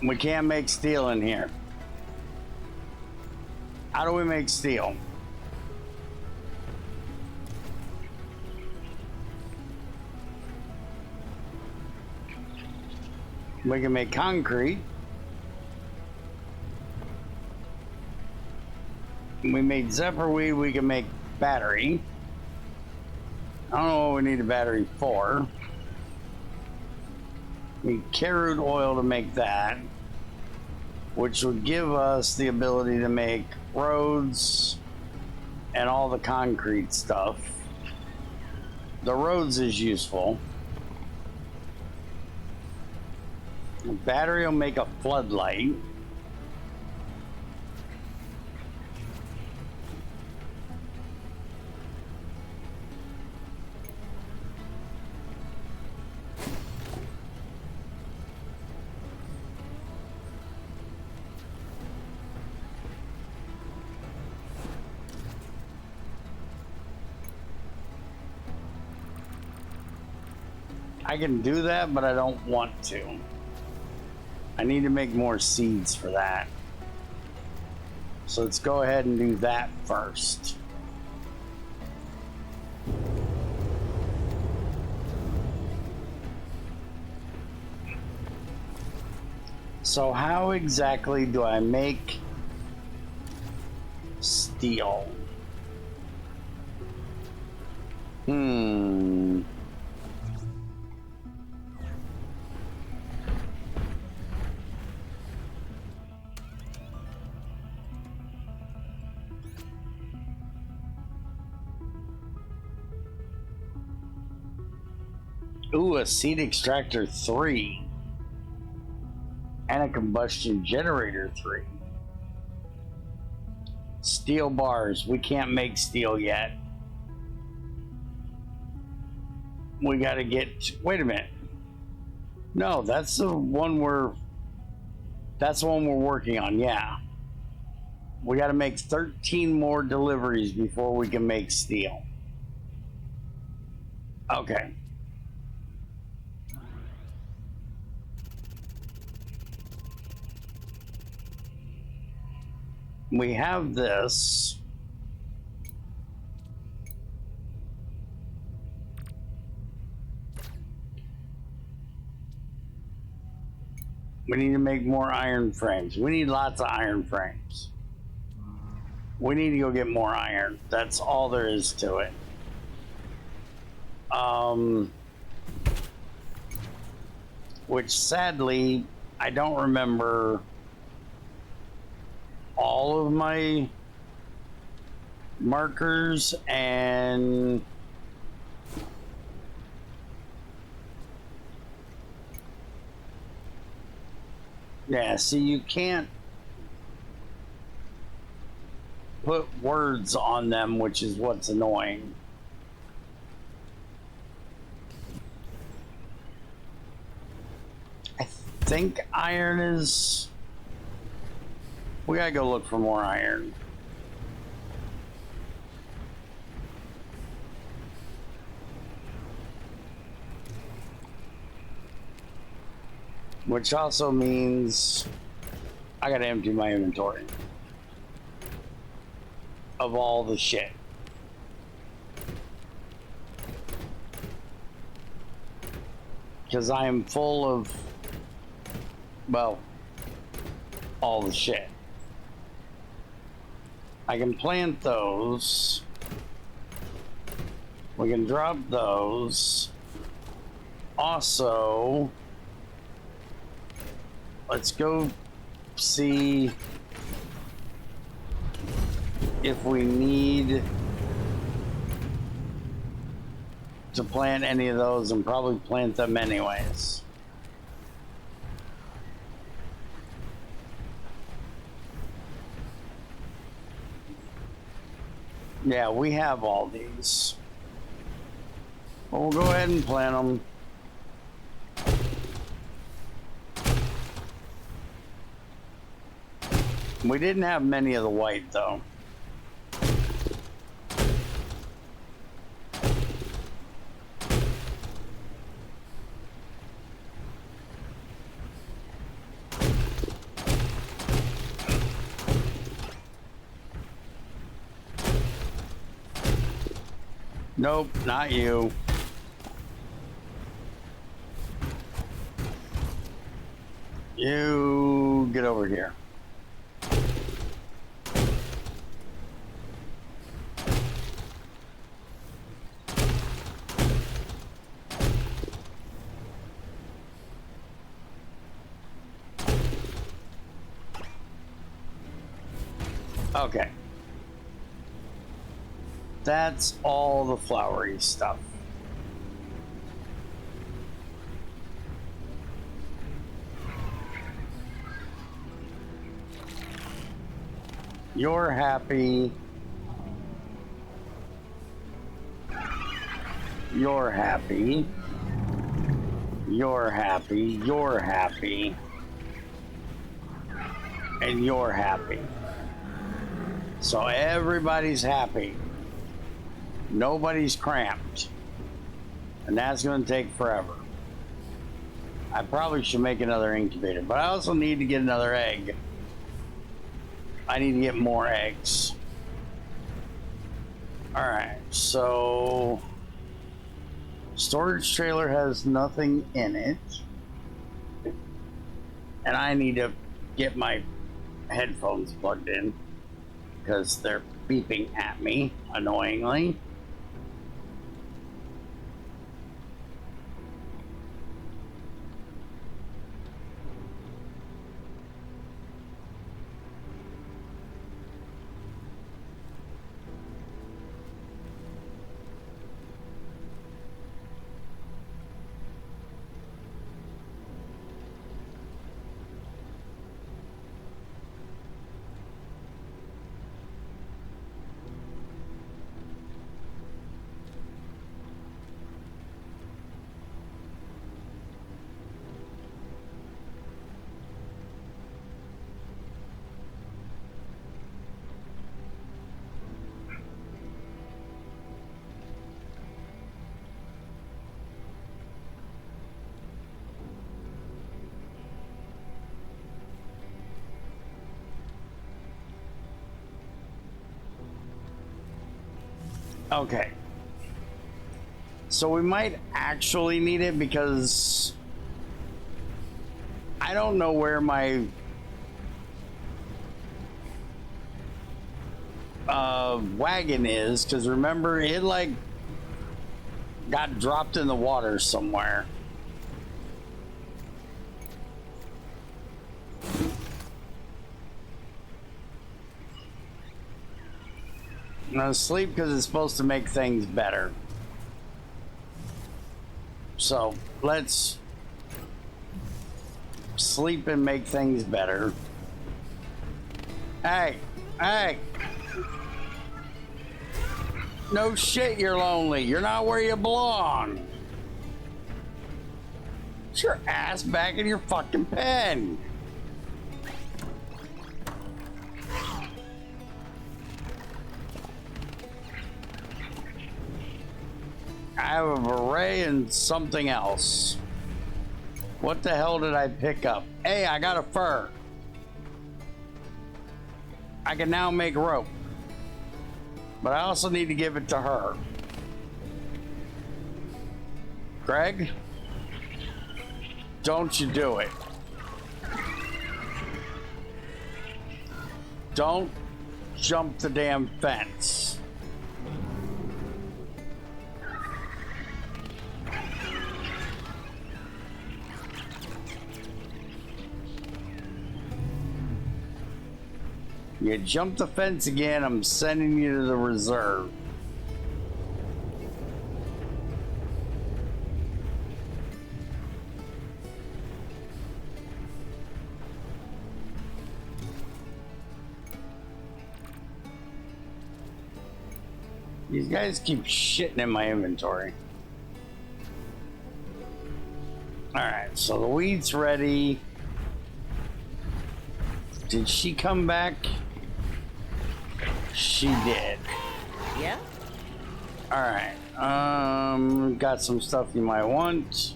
We can't make steel in here. How do we make steel? We can make concrete. We made zephyrweed, we can make battery. I don't know what we need a battery for. We need carrot oil to make that, which would give us the ability to make roads and all the concrete stuff. The roads is useful. The battery will make a floodlight. I can do that, but I don't want to. I need to make more seeds for that. So let's go ahead and do that first. So how exactly do I make steel? Ooh, a seed extractor 3. And a combustion generator 3. Steel bars. We can't make steel yet. We gotta get... Wait a minute. No, that's the one we're... That's the one we're working on, yeah. We gotta make 13 more deliveries before we can make steel. Okay. We have this. We need to make more iron frames. We need lots of iron frames. We need to go get more iron. That's all there is to it. Which sadly, I don't remember all of my markers and yeah, see, you can't put words on them, which is what's annoying. I think iron is... We gotta go look for more iron. Which also means I gotta empty my inventory of all the shit. because I am full of, well, all the shit. I can plant those. We can drop those. Also, let's go see if we need to plant any of those, and probably plant them anyways. Yeah, we have all these. Well, we'll go ahead and plant them. We didn't have many of the white though. Nope, not you. You get over here. Okay. That's all the flowery stuff. You're happy. You're happy. You're happy. You're happy. And you're happy. So everybody's happy. Nobody's cramped. And that's going to take forever. I probably should make another incubator, but I also need to get another egg. I need to get more eggs. Alright, so storage trailer has nothing in it. And I need to get my headphones plugged in because they're beeping at me annoyingly. Okay. So we might actually need it because I don't know where my wagon is, because remember it like got dropped in the water somewhere. I'm gonna sleep because it's supposed to make things better. So let's sleep and make things better. Hey, hey. No shit, you're lonely. You're not where you belong. Get your ass back in your fucking pen. I have a beret and something else. What the hell did I pick up? Hey, I got a fur. I can now make rope. But I also need to give it to her. Greg? Don't you do it. Don't jump the damn fence. You jump the fence again, I'm sending you to the reserve. These guys keep shitting in my inventory. Alright, so the weed's ready. Did she come back? She did. Yeah? Alright. Got some stuff you might want.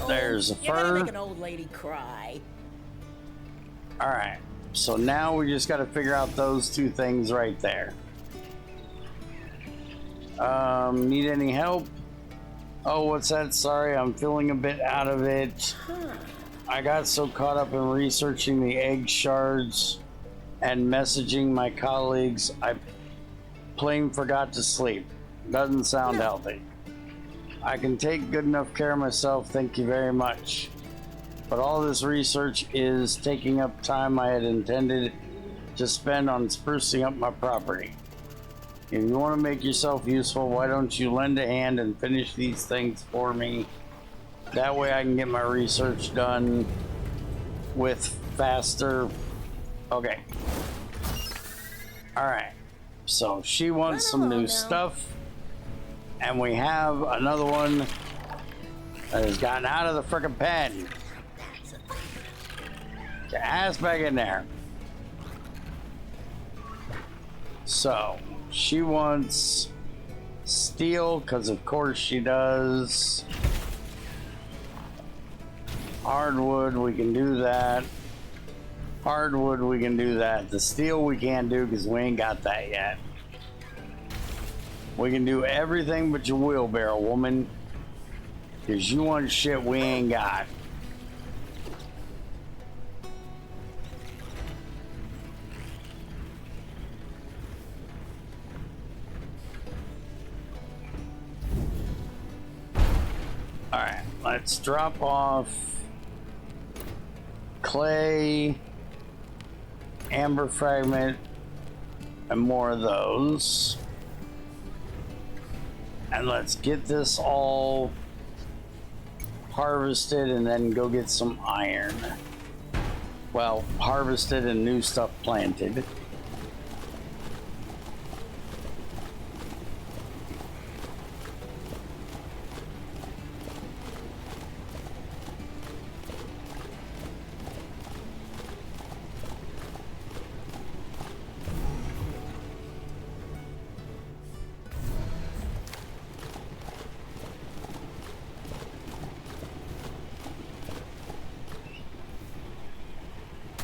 There's a You're gonna fur. make an old lady cry. Alright. So now we just gotta figure out those two things right there. Need any help? Oh, what's that? Sorry, I'm feeling a bit out of it. I got so caught up in researching the egg shards and messaging my colleagues, I plain forgot to sleep. Doesn't sound healthy. I can take good enough care of myself, thank you very much. But all this research is taking up time I had intended to spend on sprucing up my property. If you want to make yourself useful, why don't you lend a hand and finish these things for me? That way I can get my research done with faster. Okay. Alright. So she wants some new stuff. And we have another one that has gotten out of the frickin' pen. Get your ass back in there. So she wants steel, because of course she does. Hardwood, we can do that. Hardwood, we can do that. The steel we can't do because we ain't got that yet. We can do everything but your wheelbarrow, woman. Because you want shit we ain't got. Alright, let's drop off clay, amber fragment, and more of those. And let's get this all harvested and then go get some iron. Well, harvested and new stuff planted.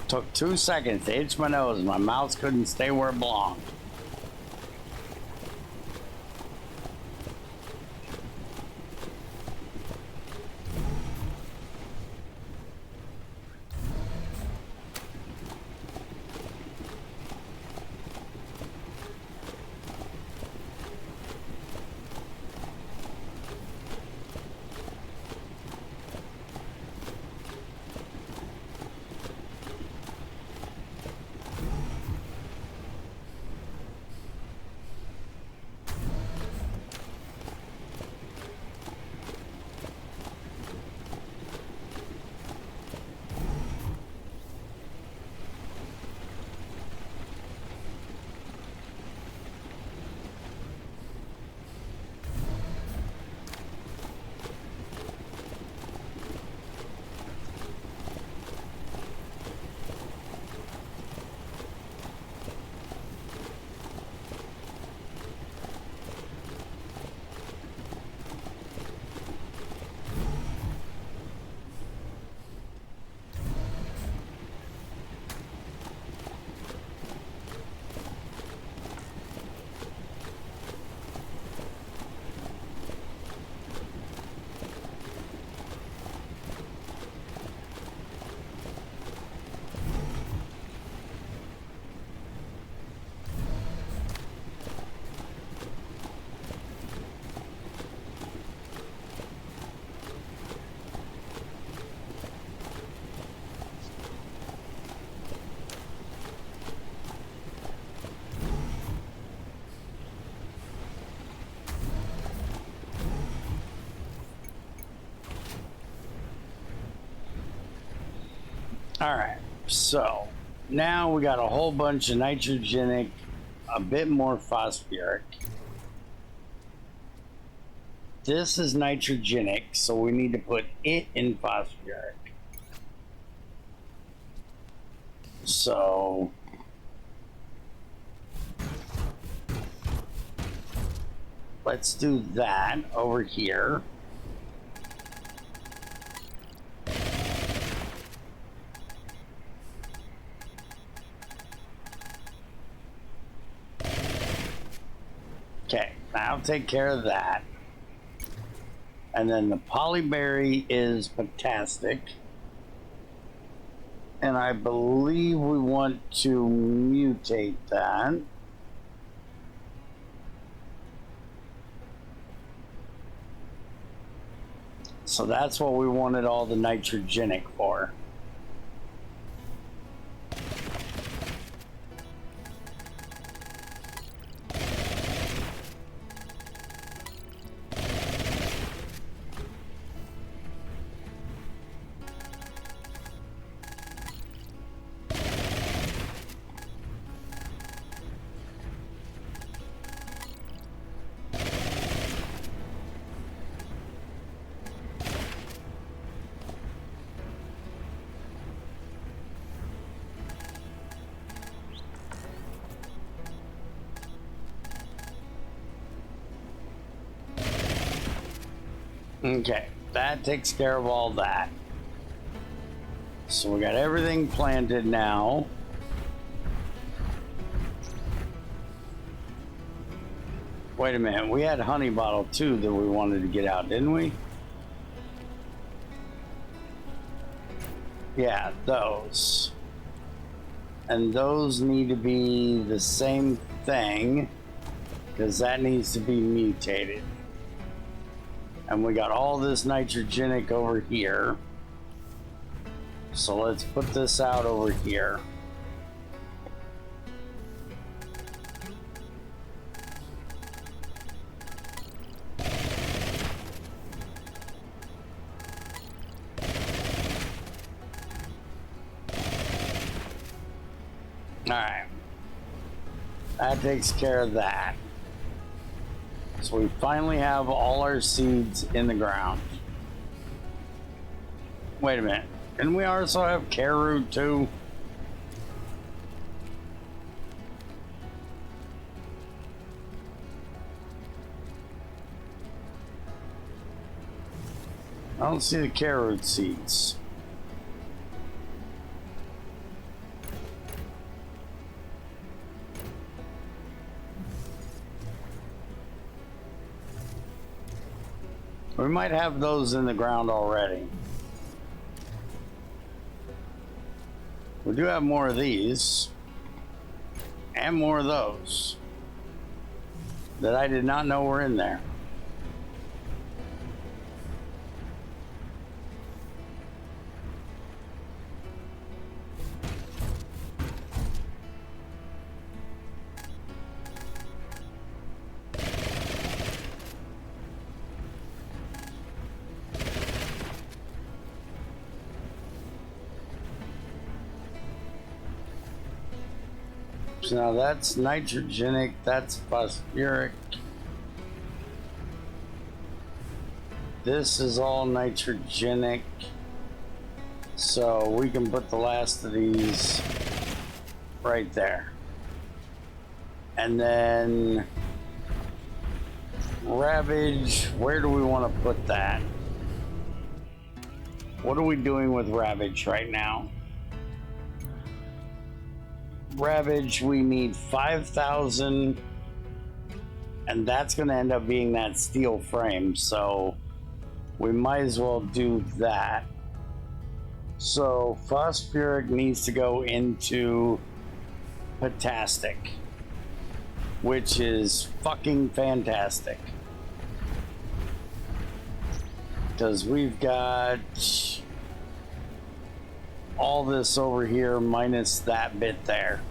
Took 2 seconds to itch my nose. My mouse couldn't stay where it belonged. All right, so now we got a whole bunch of nitrogenic, a bit more phosphoric. This is nitrogenic, so we need to put it in phosphoric. So let's do that over here. Okay, I'll take care of that. And then the polyberry is potastic. And I believe we want to mutate that. So that's what we wanted all the nitrogenic for. Okay, that takes care of all that. So we got everything planted now. Wait a minute, we had honey bottle too that we wanted to get out, didn't we? Yeah, those. And those need to be the same thing, because that needs to be mutated. And we got all this nitrogenic over here. So let's put this out over here. Alright. That takes care of that. So we finally have all our seeds in the ground. Wait a minute. Didn't we also have care root too? I don't see the care root seeds. We might have those in the ground already. We do have more of these. And more of those. That I did not know were in there. So now that's nitrogenic, that's phosphoric. This is all nitrogenic. So we can put the last of these right there. And then Ravage, where do we want to put that? What are we doing with Ravage right now? Ravage, we need 5,000, and that's going to end up being that steel frame, so we might as well do that. So phosphoric needs to go into potastic, which is fucking fantastic, because we've got all this over here minus that bit there.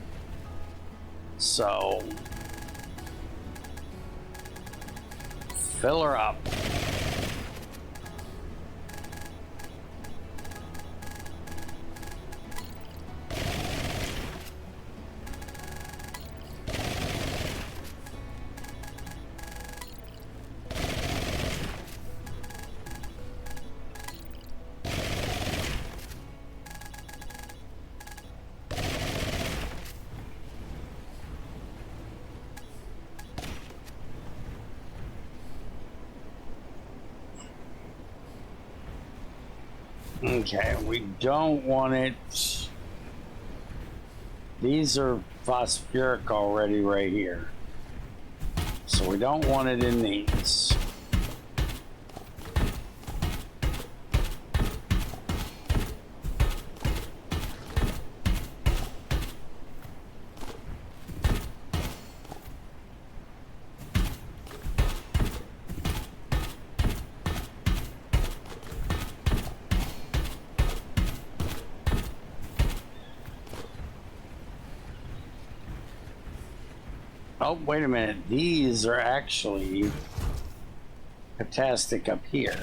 So fill her up. Okay, we don't want it. These are phosphoric already right here. So we don't want it in these. Oh, wait a minute. These are actually potassic up here.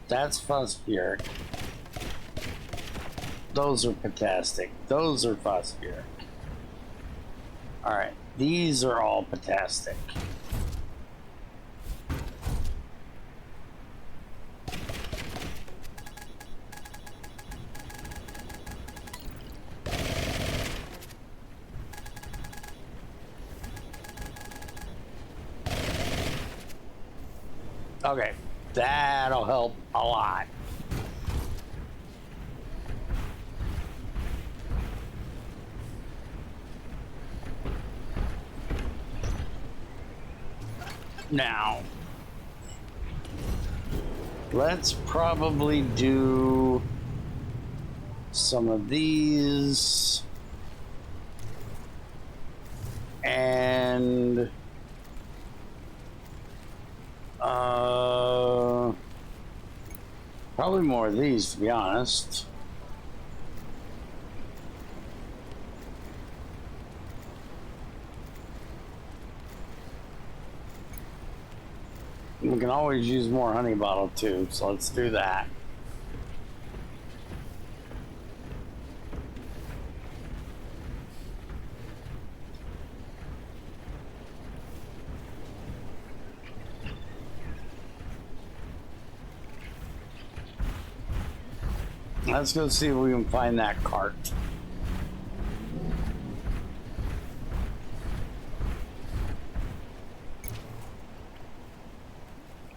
That's phosphoric. Those are potassic. Those are phosphoric. Alright, these are all potassic. Okay, that'll help a lot. Now, let's probably do some of these and probably more of these, to be honest. We can always use more honey bottle too, so let's do that. Let's go see if we can find that cart.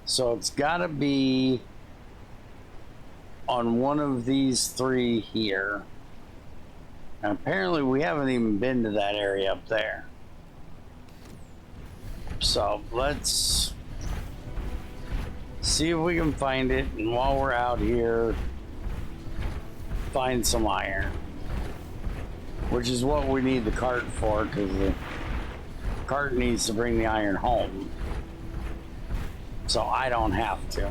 So it's got to be on one of these three here. And apparently we haven't even been to that area up there. So let's see if we can find it, and while we're out here, find some iron, which is what we need the cart for, because the cart needs to bring the iron home, so I don't have to.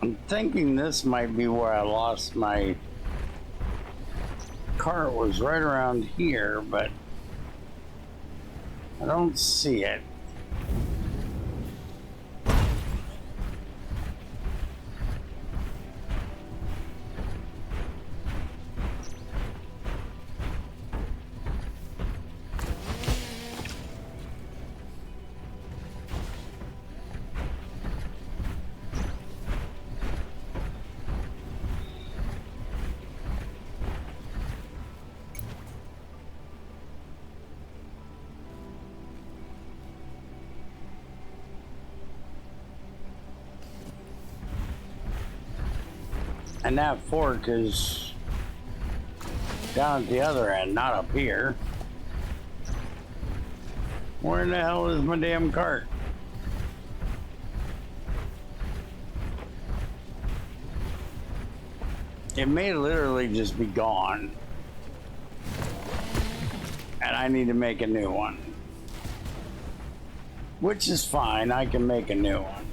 I'm thinking this might be where I lost my cart, was right around here, but I don't see it. And that fork is down at the other end, not up here. Where in the hell is my damn cart? It may literally just be gone. And I need to make a new one. Which is fine, I can make a new one.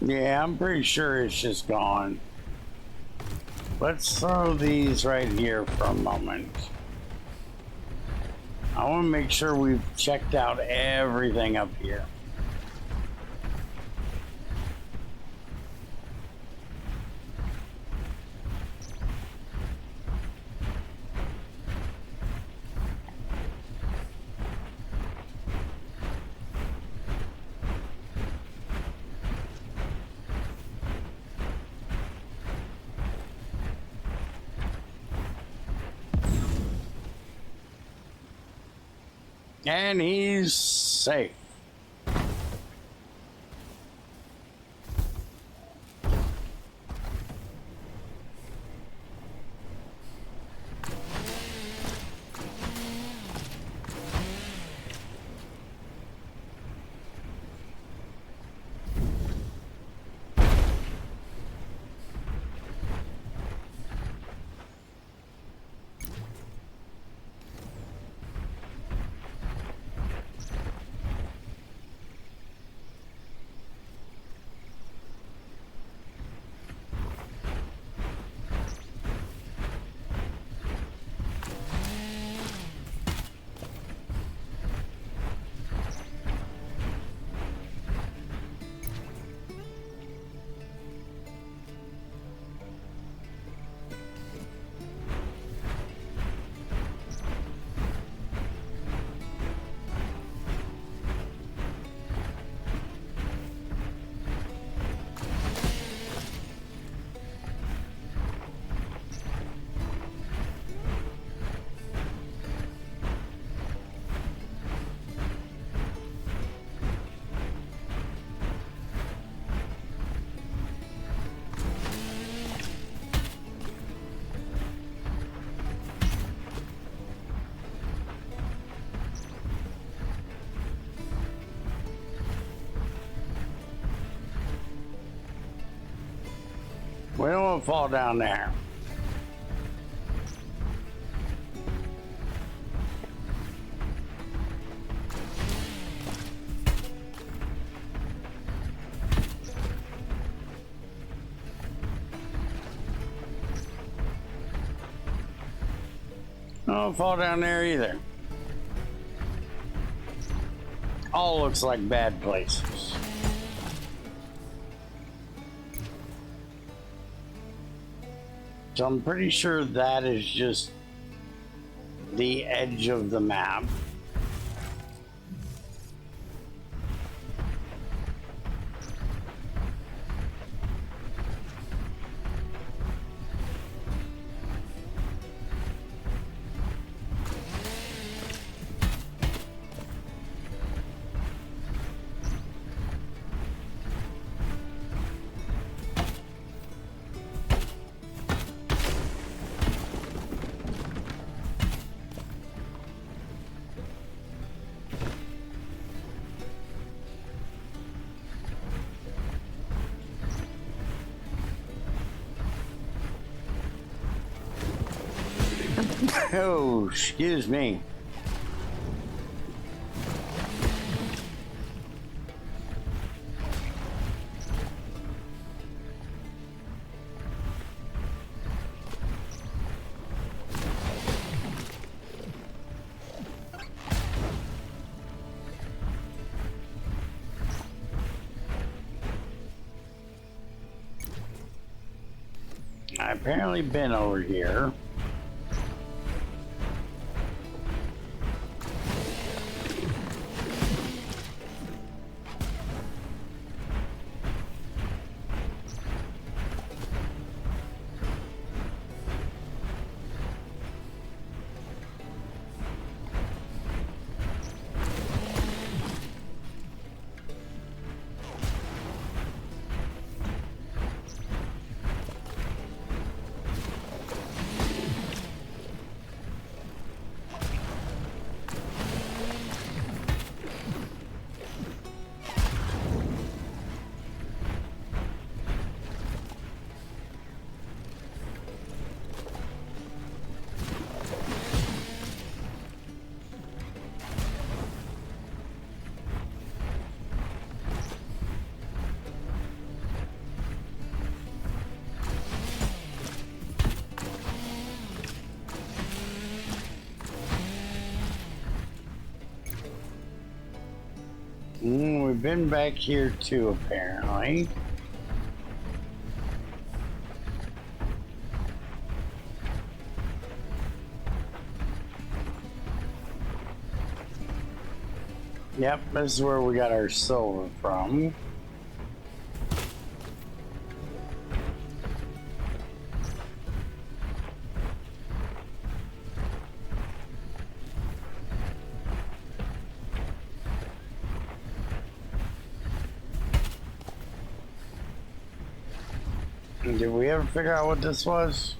Yeah, I'm pretty sure it's just gone. Let's throw these right here for a moment. I want to make sure we've checked out everything up here. And he's safe. We don't want to fall down there. Don't fall down there either. All looks like bad places. So I'm pretty sure that is just the edge of the map. Oh, excuse me. I've apparently been over here. We've been back here too, apparently. Yep, this is where we got our silver from. Did we ever figure out what this was?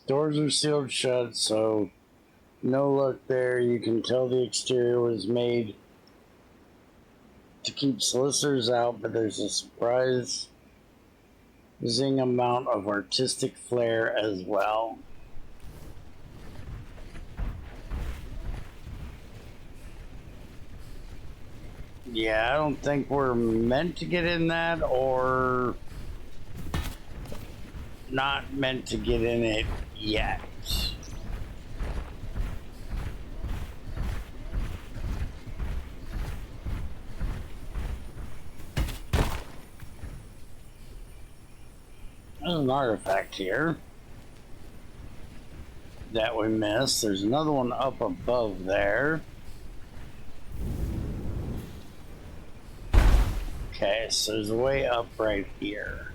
Doors are sealed shut, so no luck there. You can tell the exterior was made to keep solicitors out, but there's a surprising amount of artistic flair as well. Yeah, I don't think we're meant to get in that, or not meant to get in it yet. There's an artifact here that we missed. There's another one up above there. Okay, so there's a way up right here.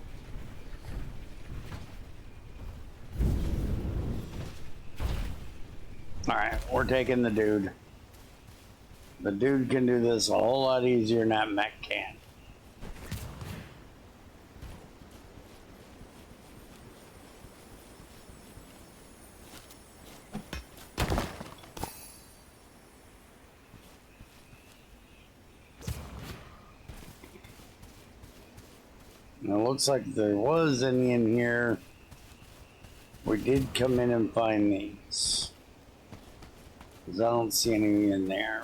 Alright, we're taking the dude. The dude can do this a whole lot easier than that mech can. It looks like there was any in here. We did come in and find these. Because I don't see any in there.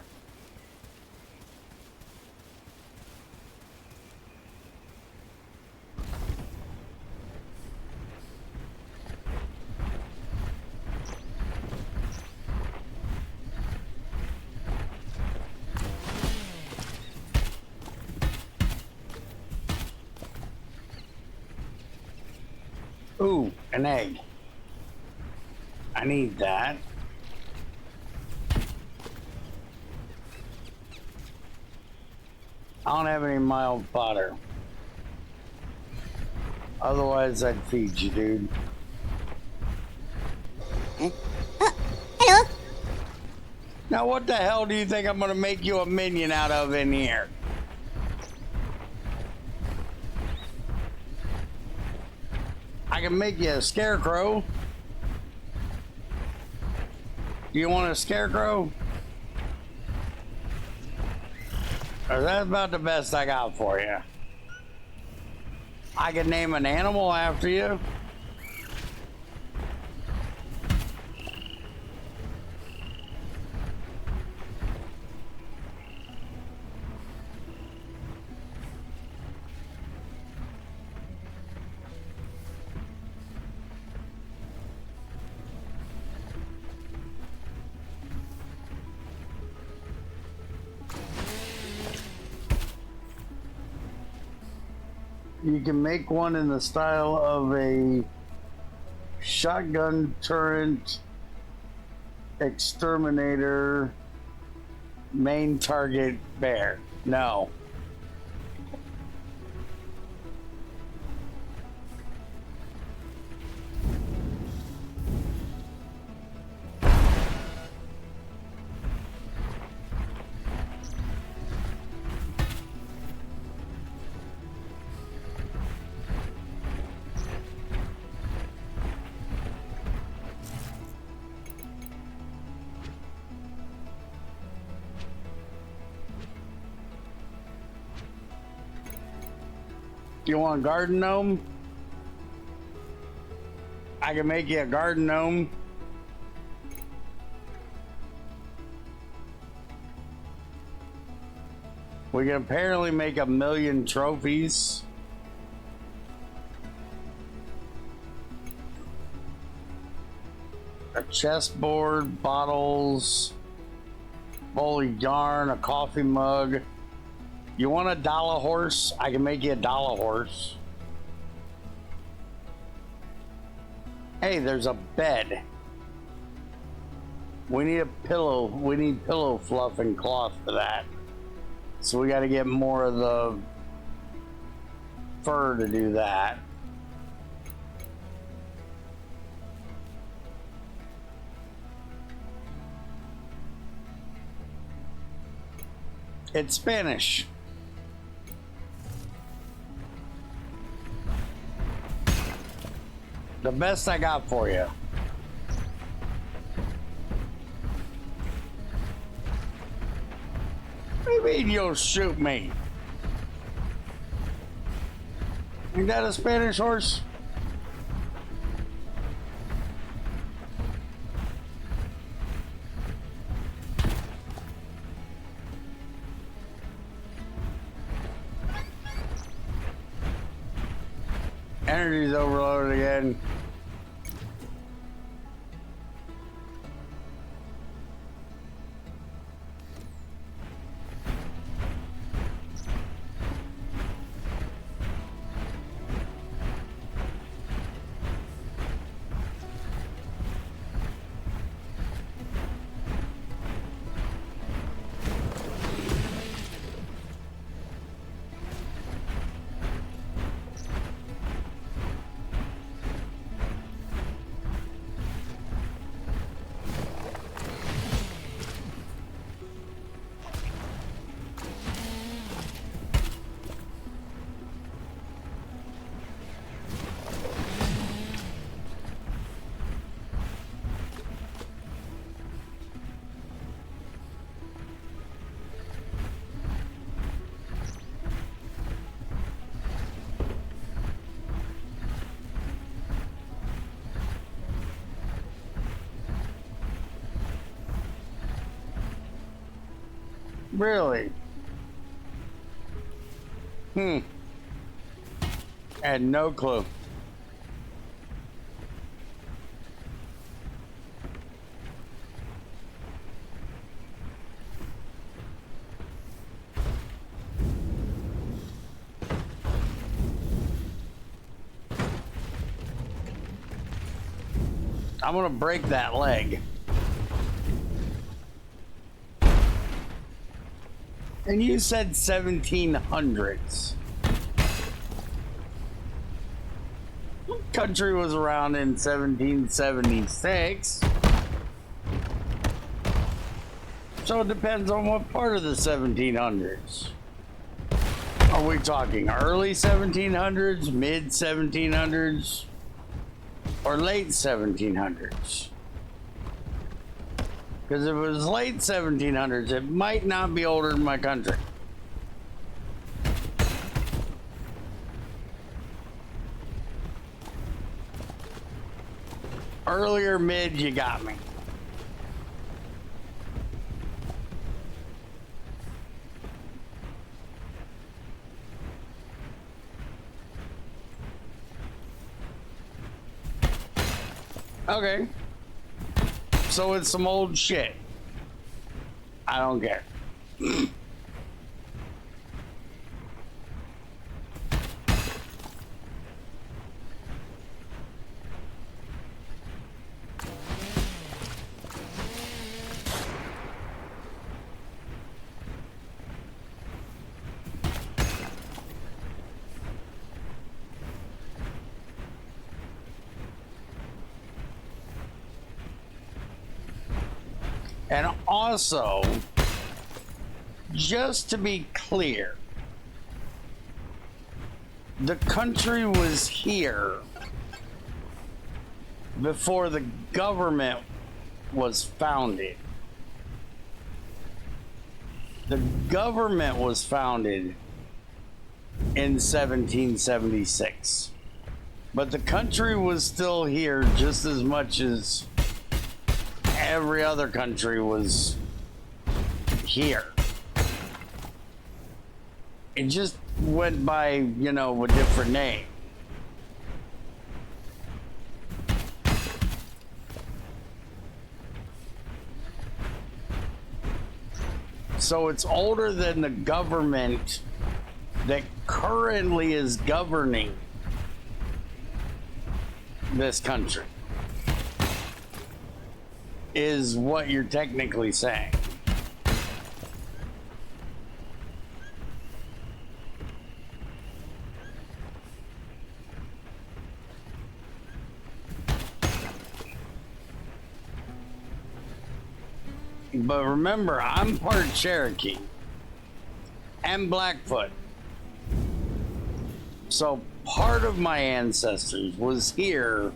Ooh, an egg. I need that. I don't have any mild fodder. Otherwise, I'd feed you, dude. Hello? Now, what the hell do you think I'm gonna make you a minion out of in here? I can make you a scarecrow. Do you want a scarecrow? Or that's about the best I got for you. I can name an animal after you. You can make one in the style of a shotgun turret exterminator main target bear. No. You want a garden gnome? I can make you a garden gnome. We can apparently make 1,000,000 trophies. A chessboard, bottles, bowl of yarn, a coffee mug. You want a dollar horse? I can make you a dollar horse. Hey, there's a bed. We need a pillow. We need pillow fluff and cloth for that. So we got to get more of the fur to do that. It's Spanish. The best I got for you. What do you mean you'll shoot me? Ain't that a Spanish horse? Energy's overloaded again. Really? I had no clue. I'm gonna break that leg. And you said 1700s. Country was around in 1776. So it depends on what part of the 1700s. Are we talking early 1700s, mid 1700s, or late 1700s? Because if it was late 1700s, it might not be older than my country. Earlier mid, you got me. Okay. So it's some old shit. I don't care. And also, just to be clear, the country was here before the government was founded. The government was founded in 1776. But the country was still here just as much as every other country was here. It just went by, you know, a different name. So it's older than the government that currently is governing this country, is what you're technically saying. But remember, I'm part Cherokee and Blackfoot. So part of my ancestors was here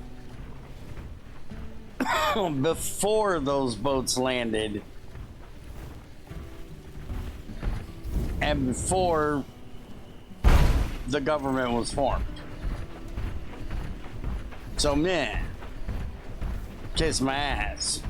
before those boats landed and before the government was formed. So man, kiss my ass.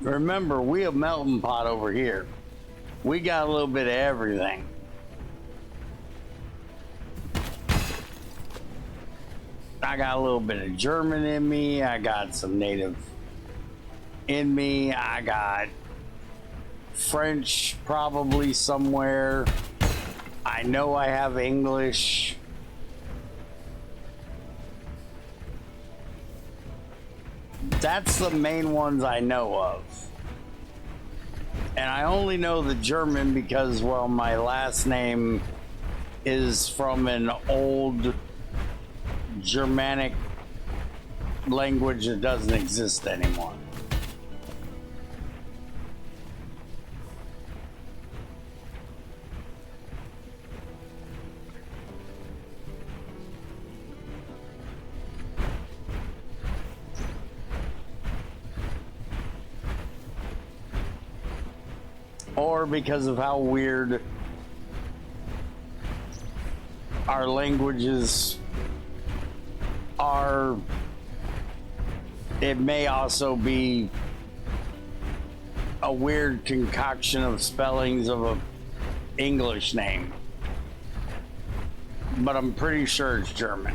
Remember, we a melting pot over here. We got a little bit of everything. I got a little bit of German in me. I got some native in me. I got French probably somewhere. I know I have English. That's the main ones I know of. And I only know the German because, well, my last name is from an old Germanic language that doesn't exist anymore. or because of how weird our languages are, it may also be a weird concoction of spellings of a English name. But I'm pretty sure it's German.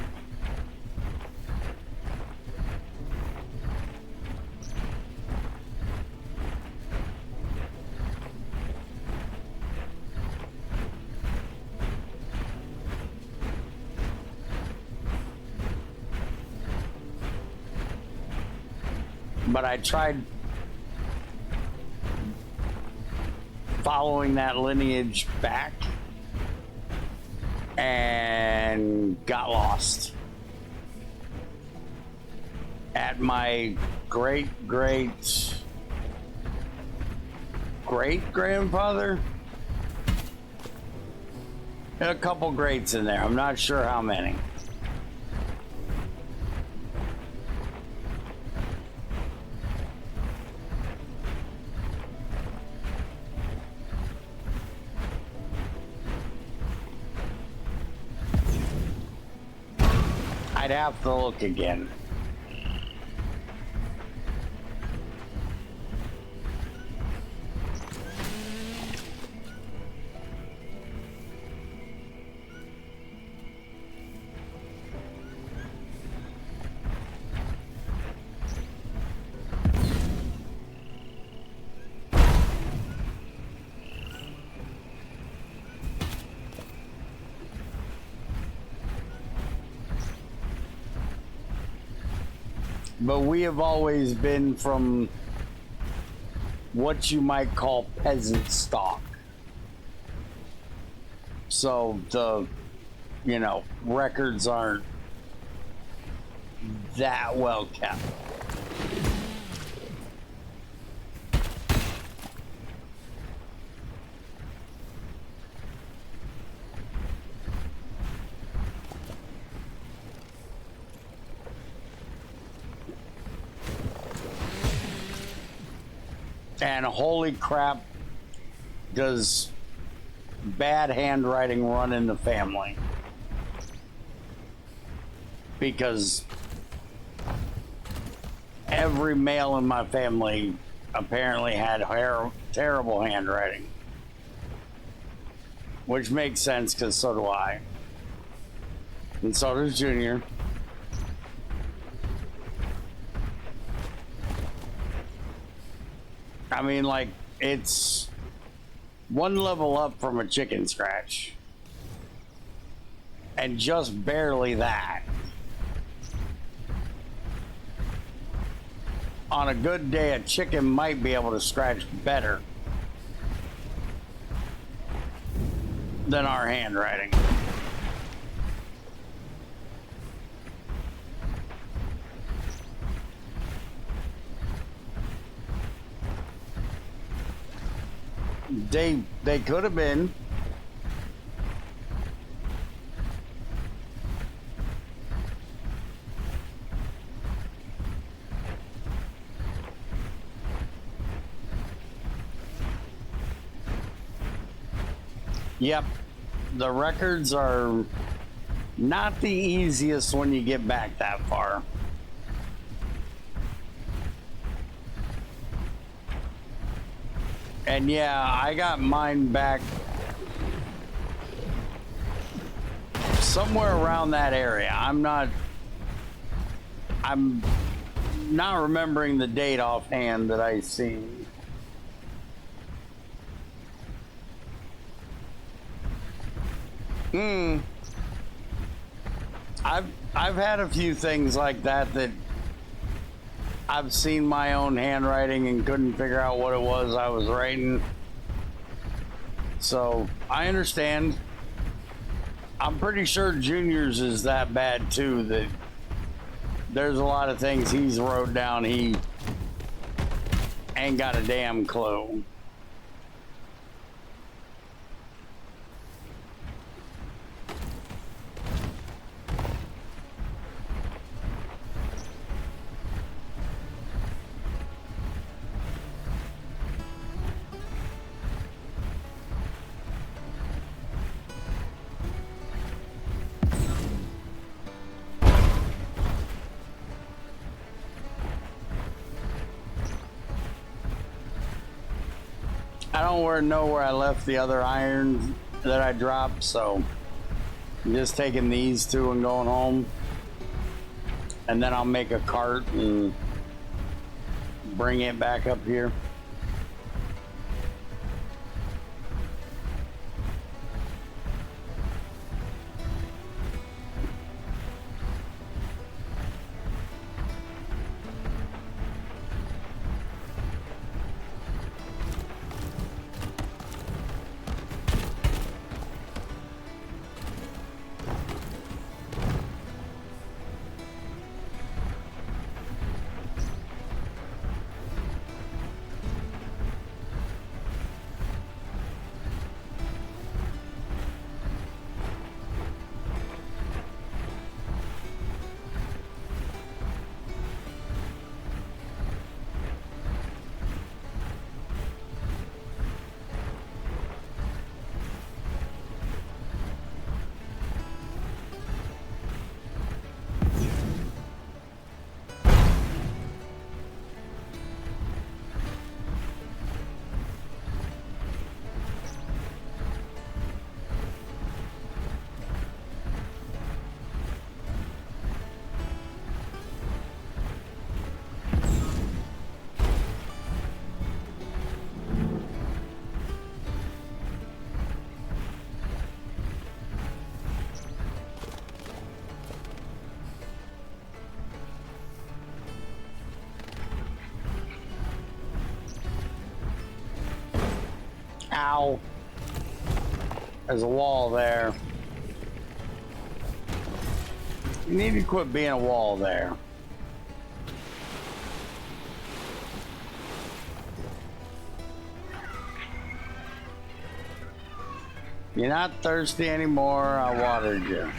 But I tried following that lineage back and got lost. At my great grandfather, and a couple greats in there. I'm not sure how many. I'd have to look again. But we have always been from what you might call peasant stock. So the, records aren't that well kept. And holy crap, does bad handwriting run in the family. Because every male in my family apparently had terrible handwriting. Which makes sense, because so do I. And so does Junior. I mean, like, it's one level up from a chicken scratch. And just barely that. On a good day, a chicken might be able to scratch better than our handwriting. They could have been. Yep, the records are not the easiest when you get back that far. And yeah, I got mine back somewhere around that area. I'm not remembering the date offhand that I seen. I've had a few things like that I've seen my own handwriting and couldn't figure out what it was I was writing. So I understand. I'm pretty sure Junior's is that bad too, that there's a lot of things he's wrote down he ain't got a damn clue. I don't know where I left the other irons that I dropped, so I'm just taking these two and going home. And then I'll make a cart and bring it back up here. Ow. There's a wall there. You need to quit being a wall there. You're not thirsty anymore. I watered you.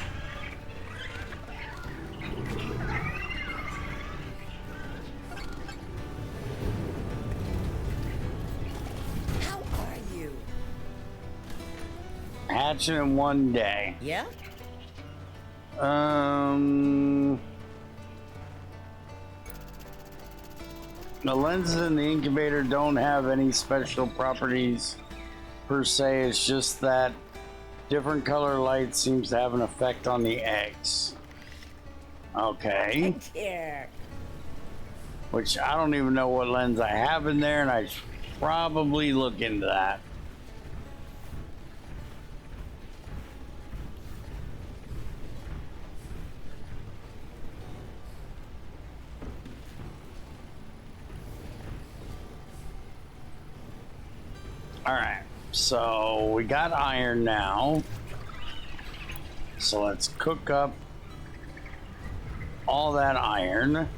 How are you? Hatching in one day. Yeah? The lenses in the incubator don't have any special properties per se. It's just that different color light seems to have an effect on the eggs. Okay. Here. Which I don't even know what lens I have in there, and I should probably look into that. All right, so we got iron now. So let's cook up all that iron.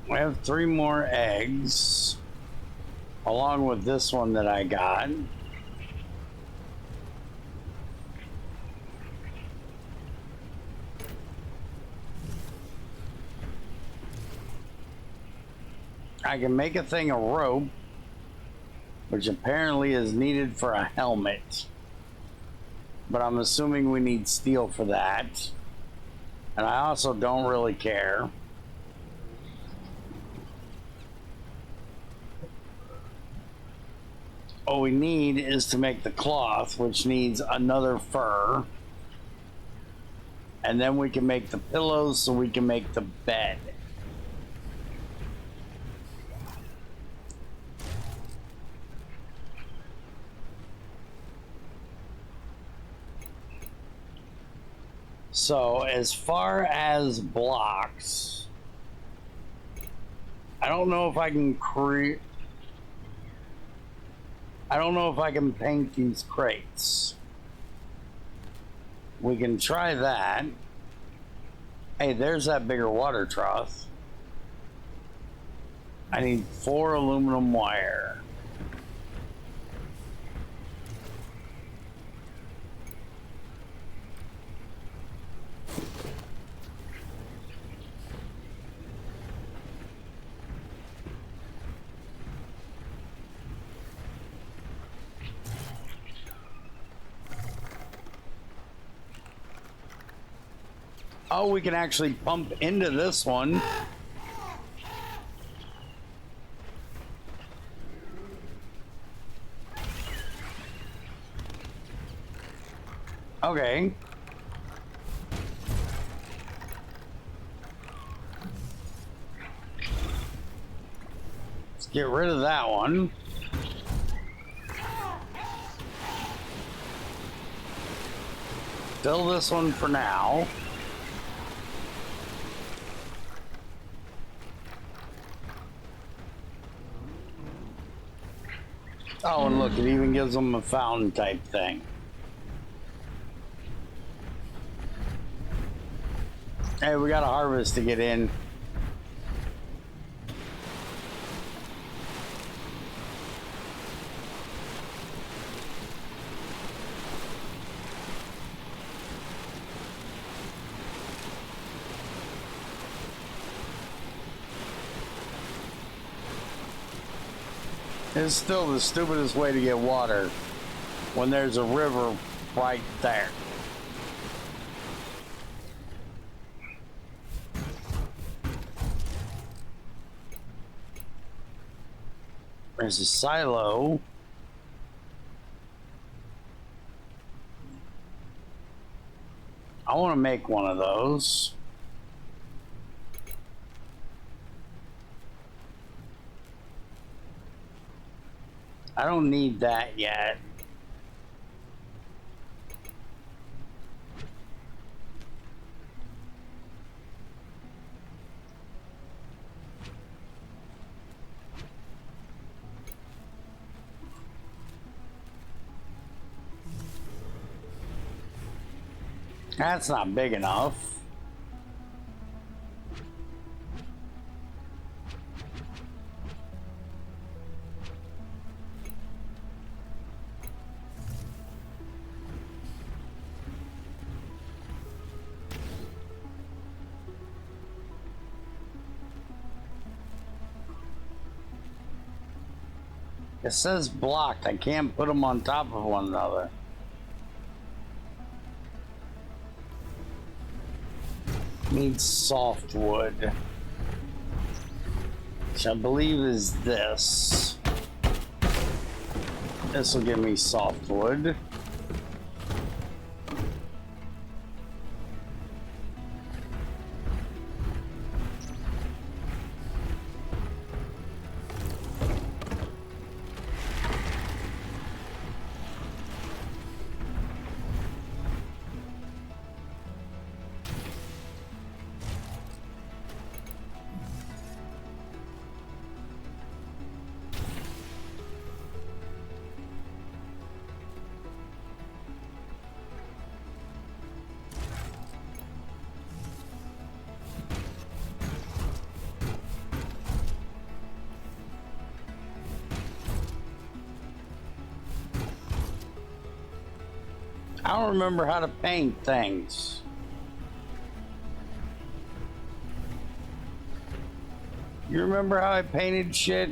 We have 3 more eggs, along with this one that I got. I can make a thing of rope, which apparently is needed for a helmet. But I'm assuming we need steel for that. And I also don't really care. All we need is to make the cloth, which needs another fur. And then we can make the pillows so we can make the bed. So as far as blocks, I don't know if I can create. I don't know if I can paint these crates. We can try that. Hey, there's that bigger water trough. I need 4 aluminum wire. Oh, we can actually pump into this one. Okay. Let's get rid of that one. Fill this one for now. Oh, and look, it even gives them a fountain type thing. Hey, we got a harvest to get in. It's still the stupidest way to get water when there's a river right there. There's a silo. I want to make one of those. I don't need that yet. That's not big enough. It says blocked. I can't put them on top of one another. Needs softwood, which I believe is this. This will give me softwood. I don't remember how to paint things. You remember how I painted shit?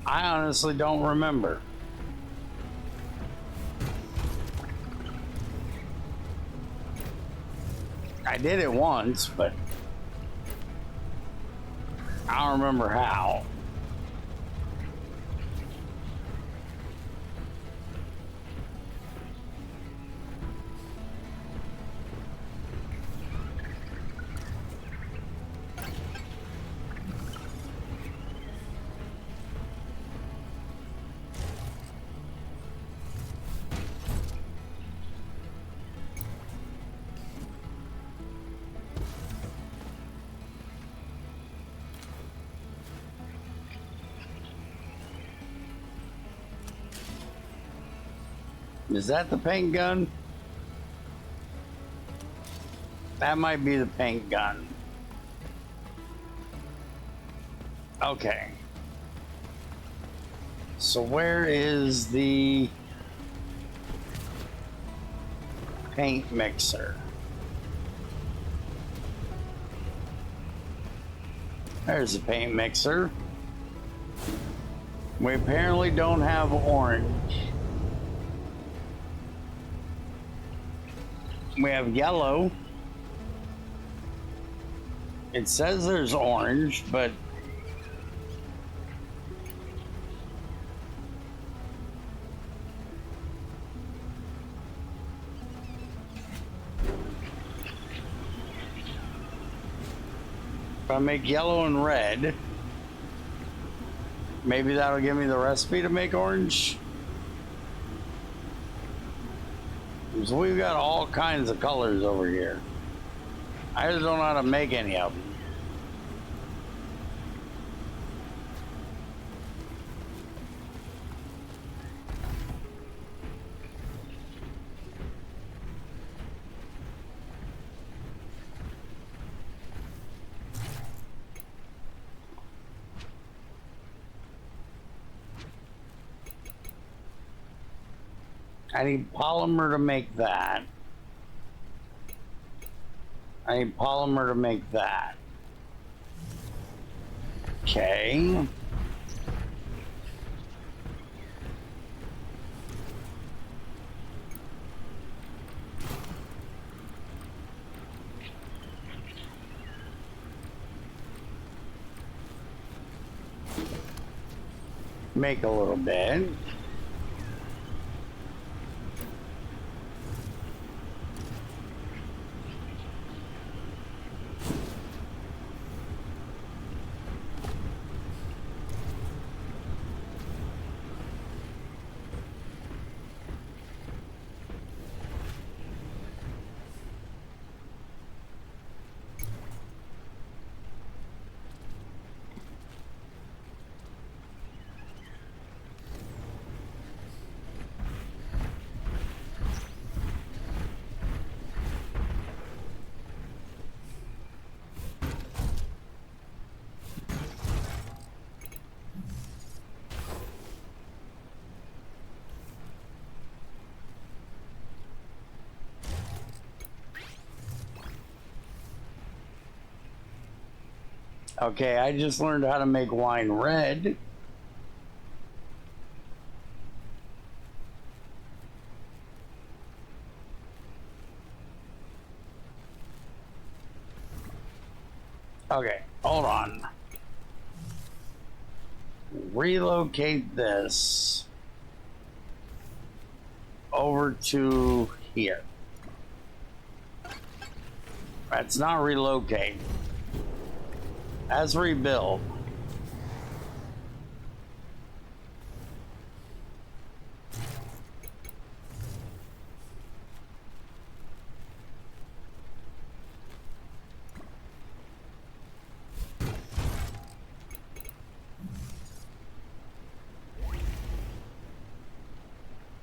I honestly don't remember. I did it once, but I don't remember how. Is that the paint gun? That might be the paint gun. Okay. So where is the paint mixer? There's the paint mixer. We apparently don't have orange. We have yellow. It says there's orange, but if I make yellow and red, maybe that'll give me the recipe to make orange. So we've got all kinds of colors over here. I just don't know how to make any of them. I need polymer to make that. I need polymer to make that. Okay. Make a little bit. Okay, I just learned how to make wine red. Okay, hold on. Relocate this over to here. That's not relocate. That's rebuild.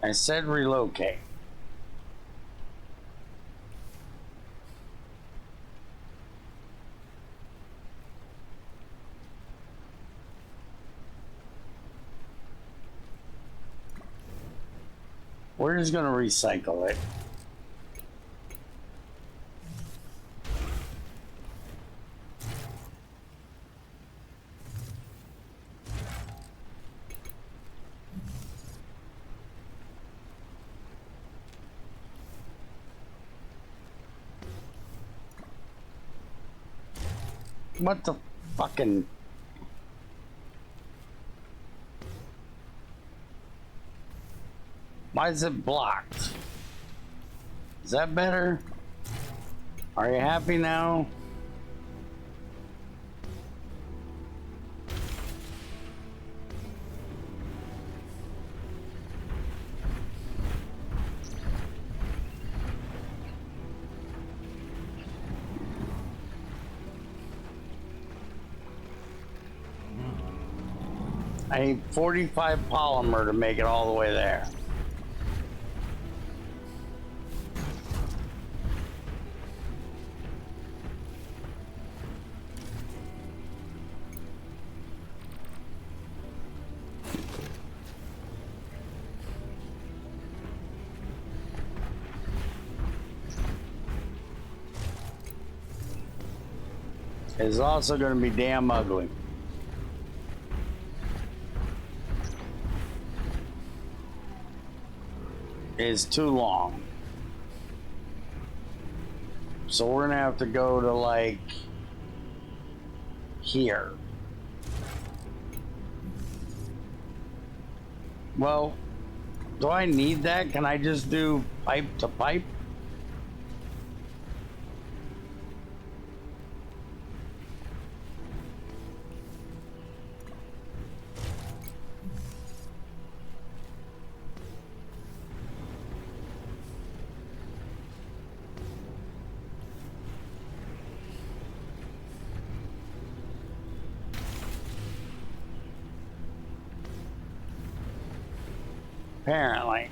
I said relocate. We're just going to recycle it. What the fucking... Why is it blocked? Is that better? Are you happy now? I need 45 polymer to make it all the way there. It's also going to be damn ugly. is too long. So we're gonna have to go to like here. Well, do I need that? Can I just do pipe to pipe? Apparently.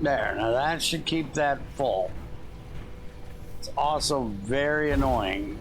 There, now that should keep that full. It's also very annoying.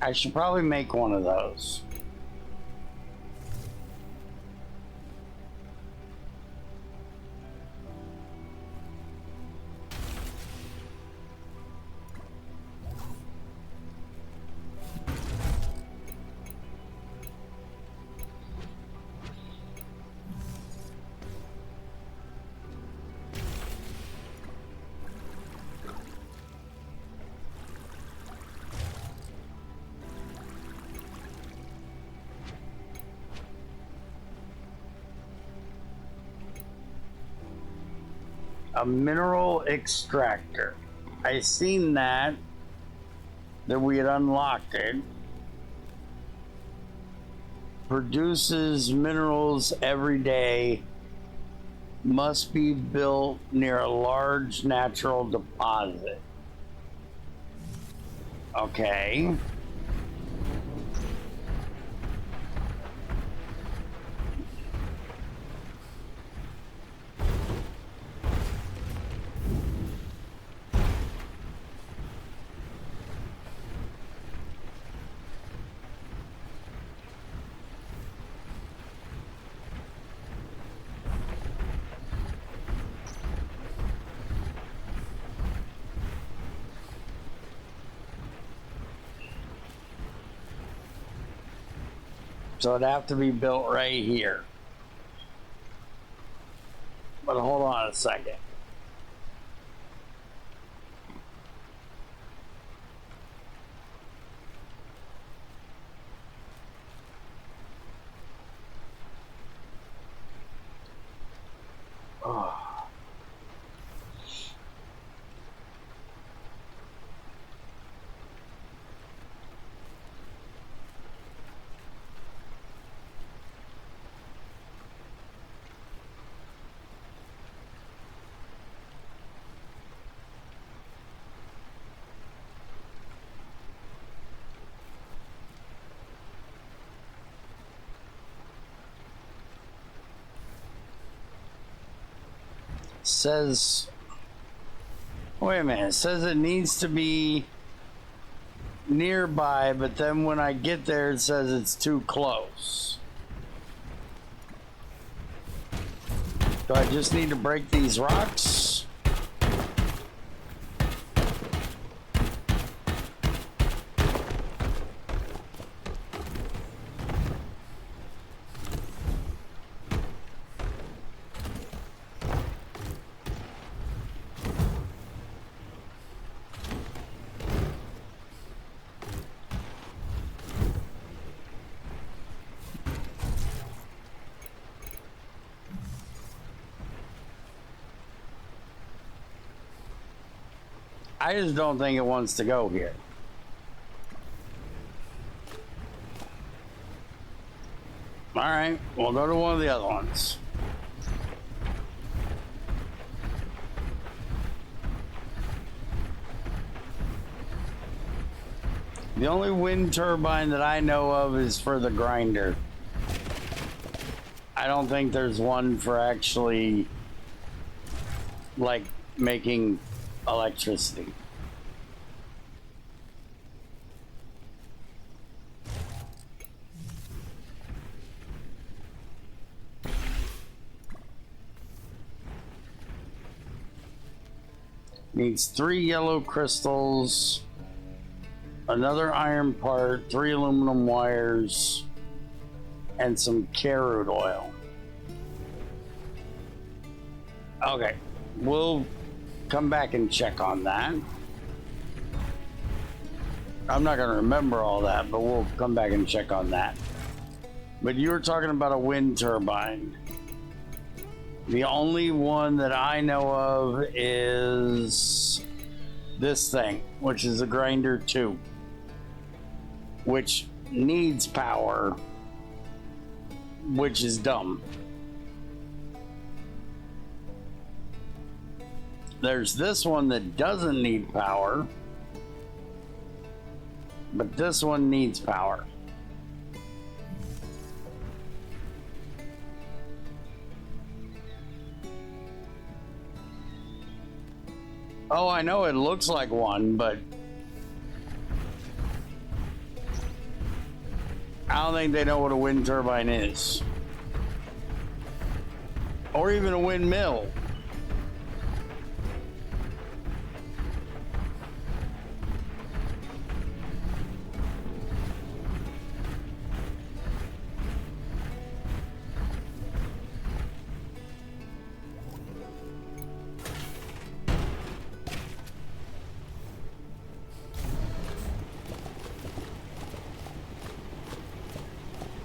I should probably make one of those. A mineral extractor. I seen that we had unlocked it. Produces minerals every day. Must be built near a large natural deposit. Okay. So it'd have to be built right here. But hold on a second. Oh. Says, wait a minute, it says it needs to be nearby, but then when I get there it says it's too close. Do I just need to break these rocks? I just don't think it wants to go here. All right, we'll go to one of the other ones. The only wind turbine that I know of is for the grinder. I don't think there's one for actually, like, making electricity. Needs 3 yellow crystals, another iron part, 3 aluminum wires, and some carrot oil. Okay, we'll come back and check on that. I'm not going to remember all that, but we'll come back and check on that. But you were talking about a wind turbine. The only one that I know of is this thing, which is a grinder 2, which needs power, which is dumb. There's this one that doesn't need power, but this one needs power. Oh, I know it looks like one, but I don't think they know what a wind turbine is. Or even a windmill.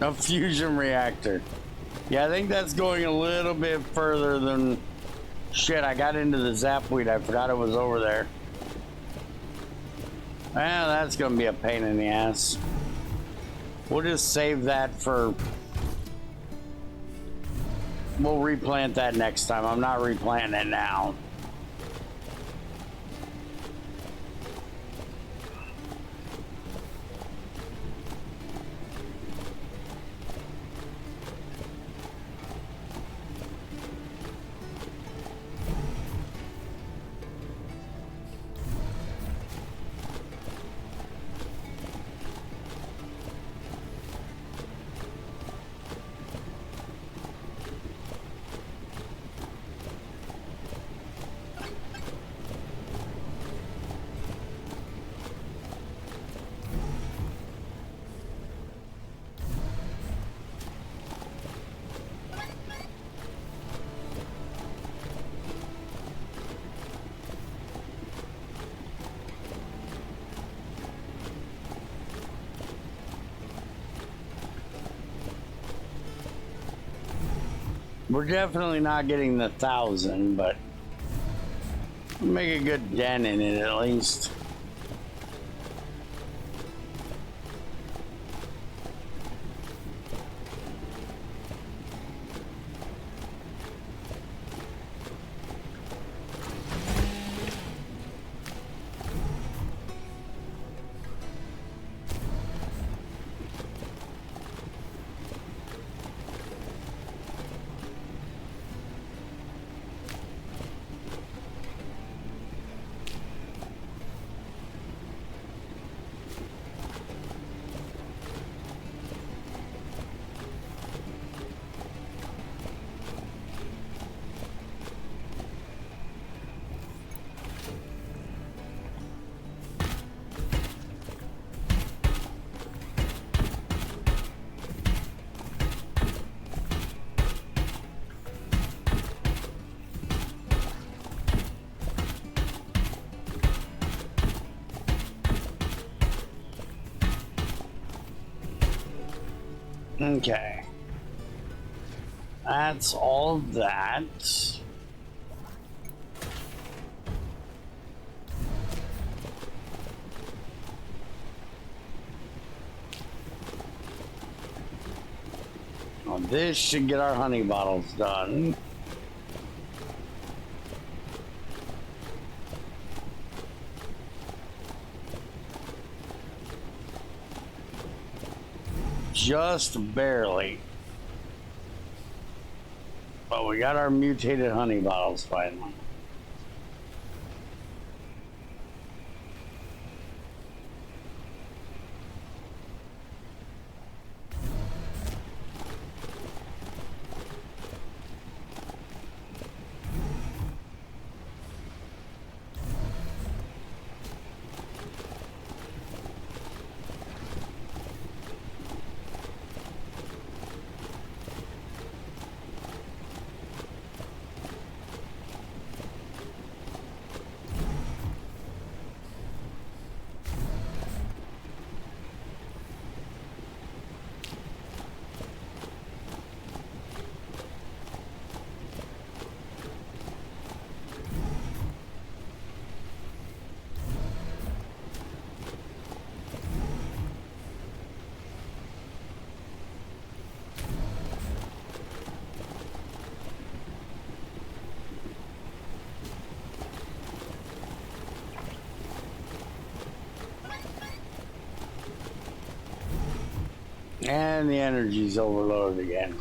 A fusion reactor. Yeah, I think that's going a little bit further than... Shit, I got into the zapweed. I forgot it was over there. Well, that's going to be a pain in the ass. We'll just save that for... We'll replant that next time. I'm not replanting it now. We're definitely not getting the 1,000, but we'll make a good dent in it at least. Okay. That's all that. Well, this should get our honey bottles done. Just barely. But we got our mutated honey bottles finally. And the energy's overloaded again.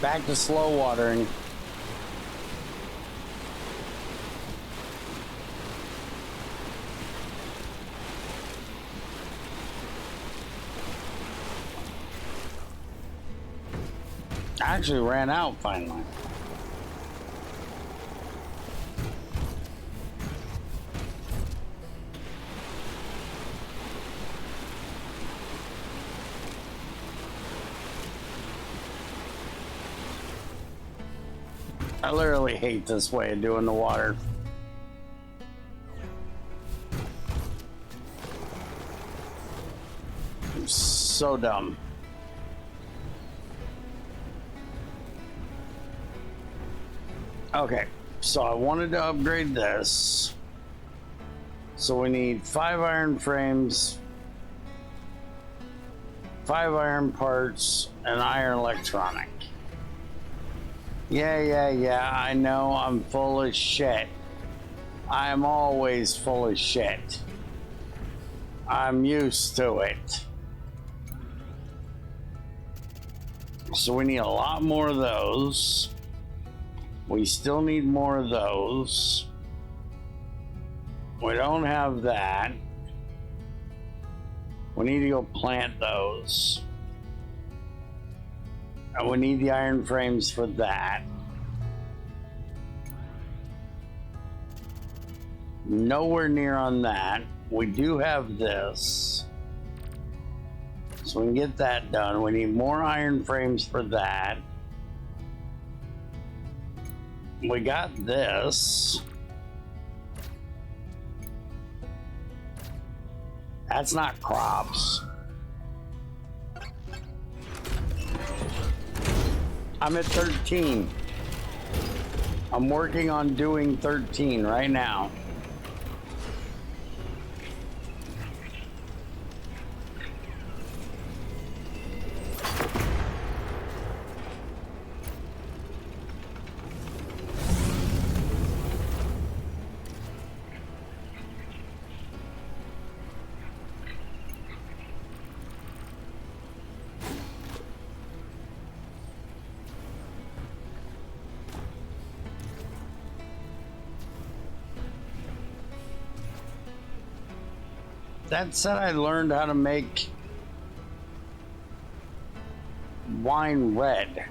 Back to slow watering. Actually ran out finally. I literally hate this way of doing the water. I'm so dumb. Okay, so I wanted to upgrade this. So we need 5 iron frames, 5 iron parts, and iron electronic. Yeah, I know I'm full of shit. I'm always full of shit. I'm used to it. So we need a lot more of those. We still need more of those. We don't have that. We need to go plant those. And we need the iron frames for that. Nowhere near on that. We do have this. So we can get that done. We need more iron frames for that. We got this. That's not crops. I'm at 13. I'm working on doing 13 right now. That said, I learned how to make wine red,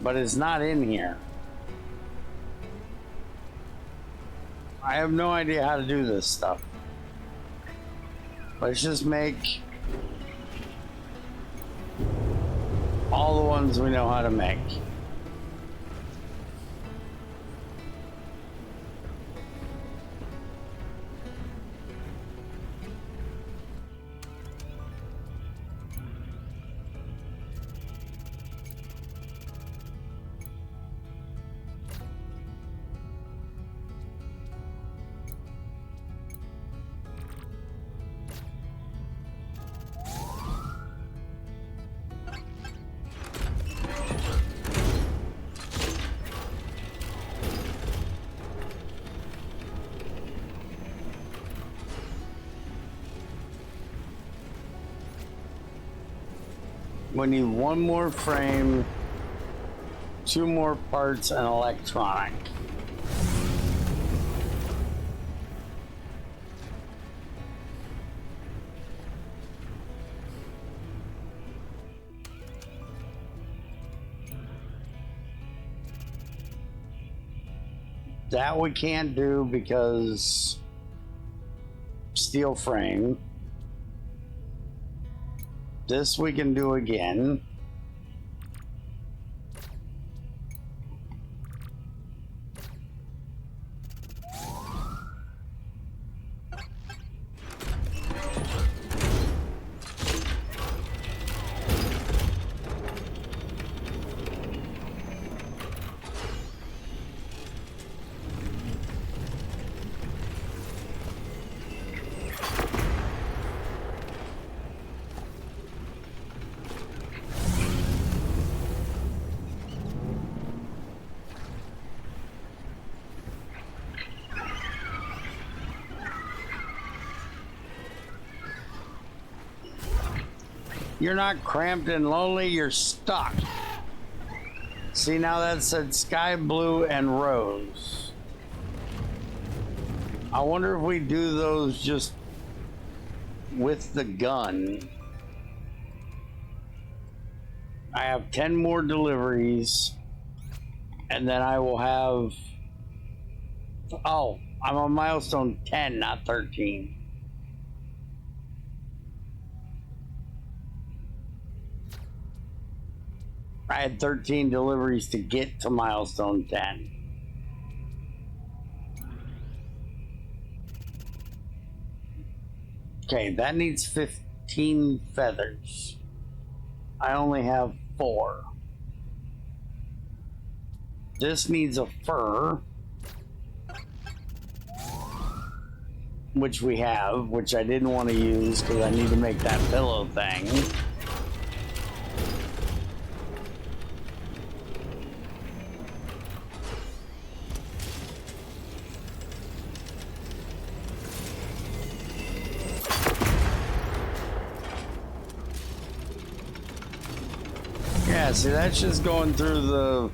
but it's not in here. I have no idea how to do this stuff. Let's just make all the ones we know how to make. We need one more frame, 2 more parts, and electronic. That we can't do because steel frame. This we can do again. You're not cramped and lonely, you're stuck. See, now that said sky blue and rose. I wonder if we do those just with the gun. I have 10 more deliveries, and then I will have... Oh, I'm on milestone 10, not 13. I had 13 deliveries to get to milestone 10. Okay, that needs 15 feathers. I only have 4. This needs a fur, which we have, which I didn't want to use because I need to make that pillow thing. Yeah, see, that's just going through the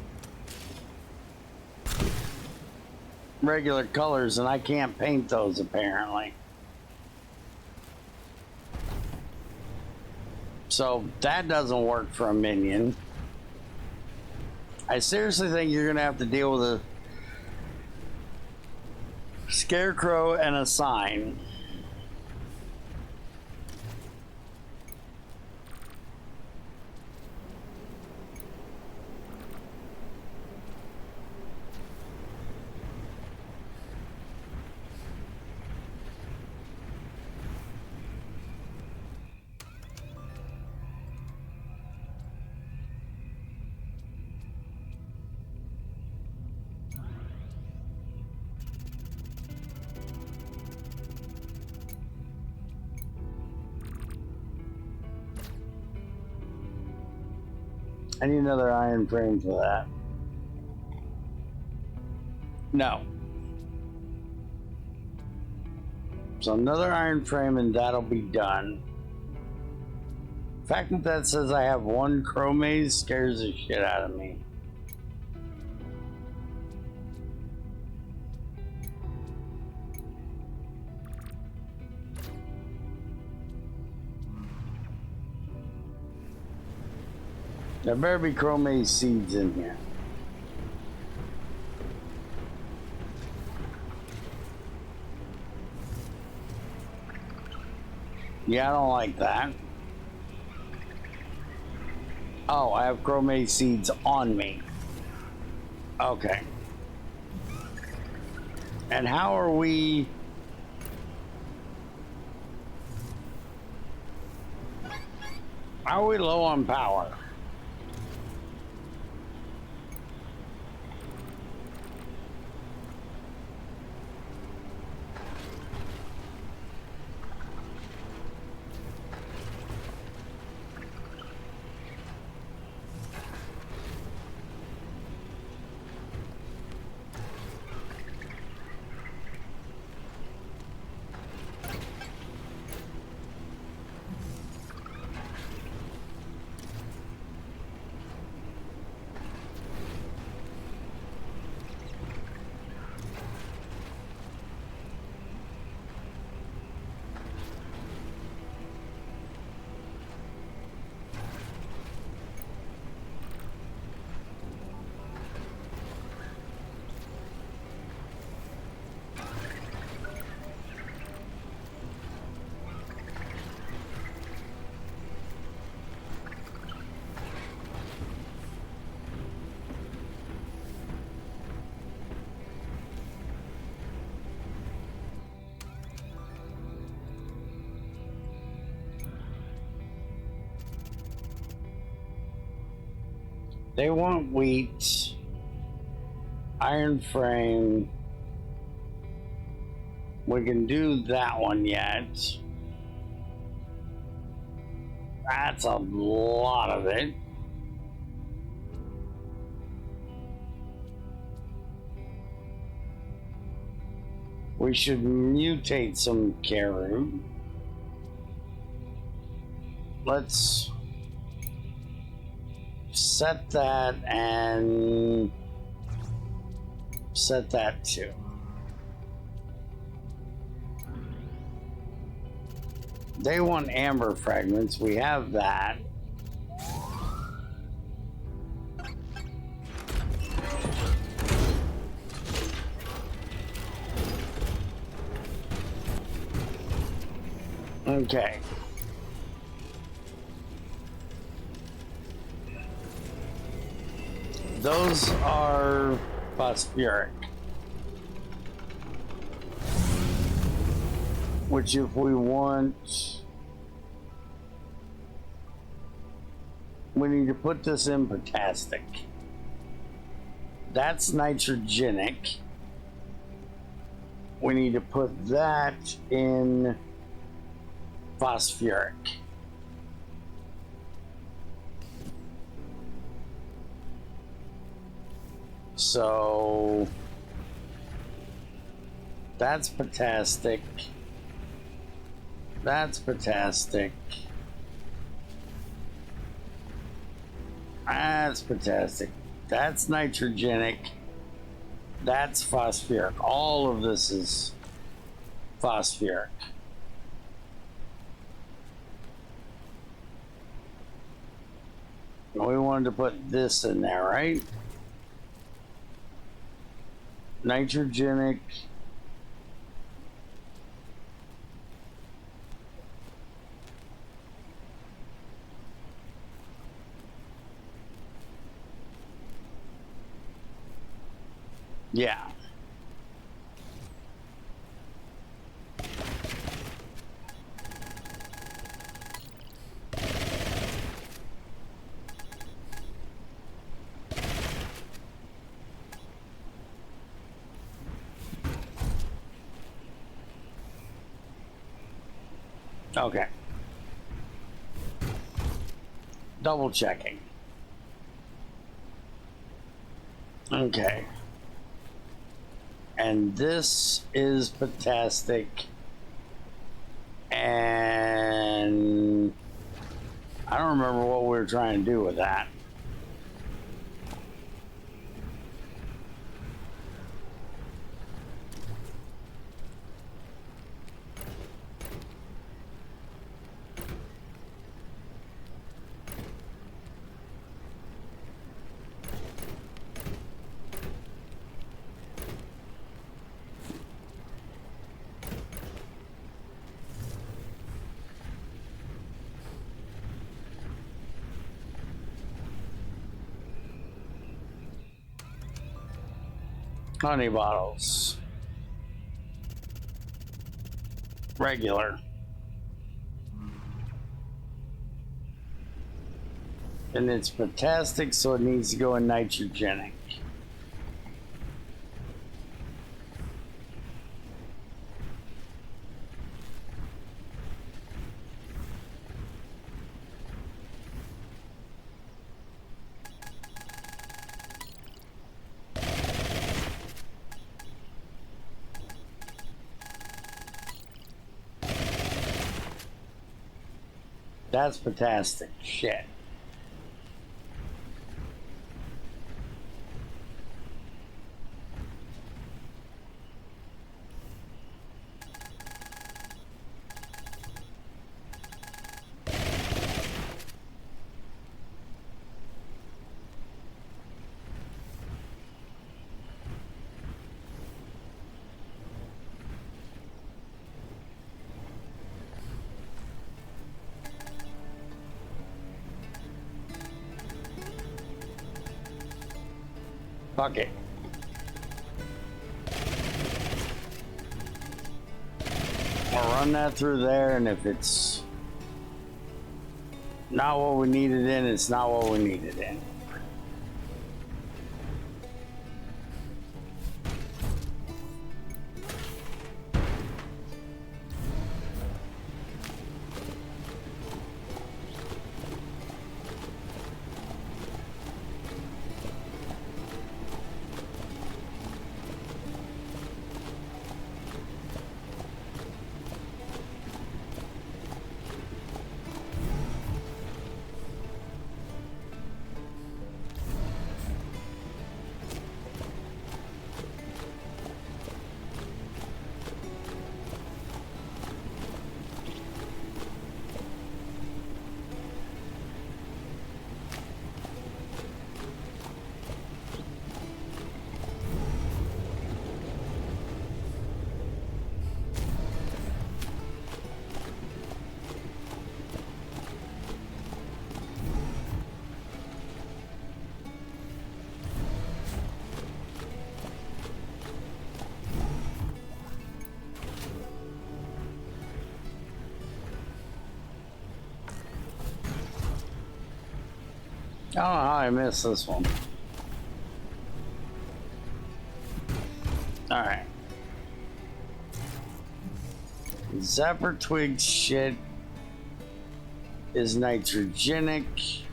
regular colors, and I can't paint those apparently. So that doesn't work for a minion. I seriously think you're gonna have to deal with a scarecrow and a sign. I need another iron frame for that. No. So another iron frame and that'll be done. The fact that that says I have one chromate scares the shit out of me. There better be chromate seeds in here. Yeah, I don't like that. Oh, I have chromate seeds on me. Okay. And how are we... How are we low on power? They want wheat, iron frame. We can do that one yet. That's a lot of it. We should mutate some carrot. Let's set that and set that too. They want amber fragments. We have that. Okay. Those are phosphoric. Which if we want, we need to put this in potassic. That's nitrogenic. We need to put that in phosphoric. So that's potassic. That's potassic. That's potassic. That's nitrogenic. That's phosphoric. All of this is phosphoric. We wanted to put this in there, right? Nitrogenic. Yeah. Okay. Double checking. Okay. And this is Fantastic. And I don't remember what we were trying to do with that. Honey bottles. Regular. And it's Fantastic, so it needs to go in nitrogenic. That's Fantastic. Shit. Fuck it. I'll run that through there, and if it's not what we need it in, it's not what we need it in. I don't know how I missed this one. Alright. Zapper twig shit is nitrogenic.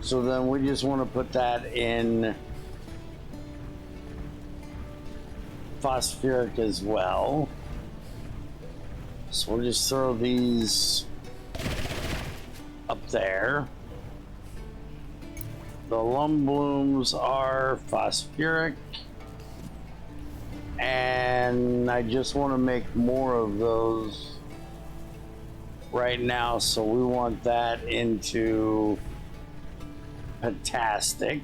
So then we just want to put that in phosphoric as well. So we'll just throw these up there. The lum blooms are phosphoric, and I just want to make more of those right now, so we want that into Fantastic.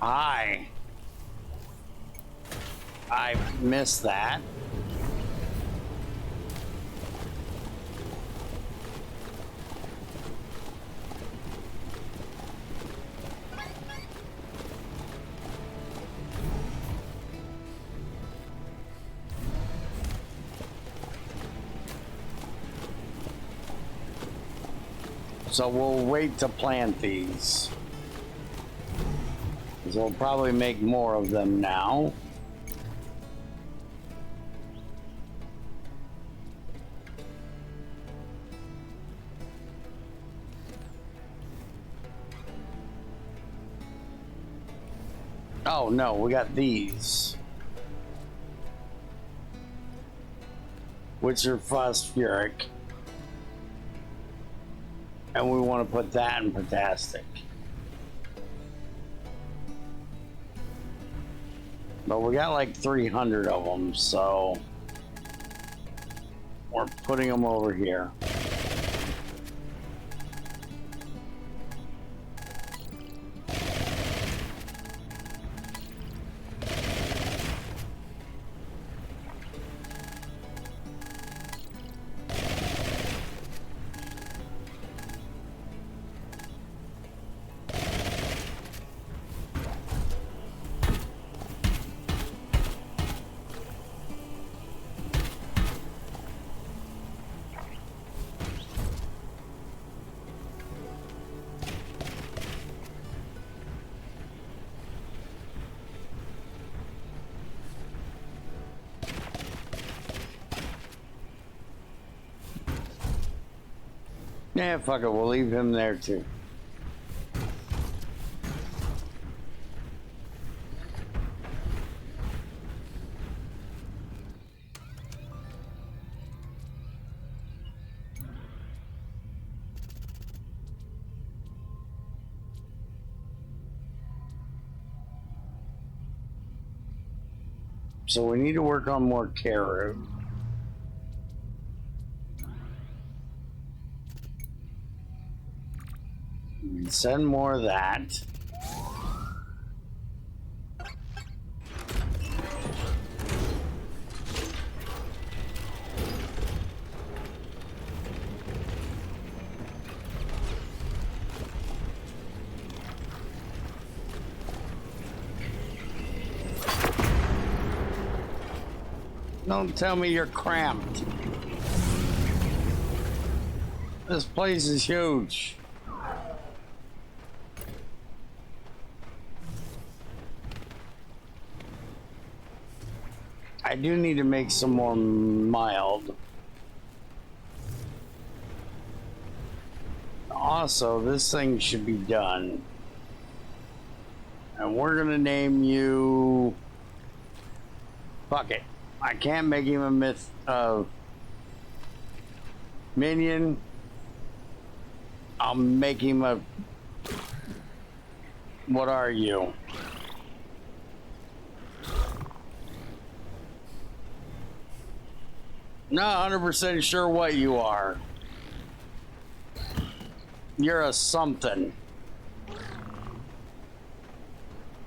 I missed that. So we'll wait to plant these. 'Cause we'll probably make more of them now. Oh no, we got these, which are phosphoric, and we want to put that in potastic. But we got like 300 of them, so we're putting them over here. Yeah, fuck it, we'll leave him there too. So we need to work on more carrot. Send more of that. Don't tell me you're cramped. This place is huge. I do need to make some more mild. Also, this thing should be done. And we're gonna name you... Fuck it. I can't make him a myth of minion. I'll make him a... What are you? Not 100% sure what you are. You're a something.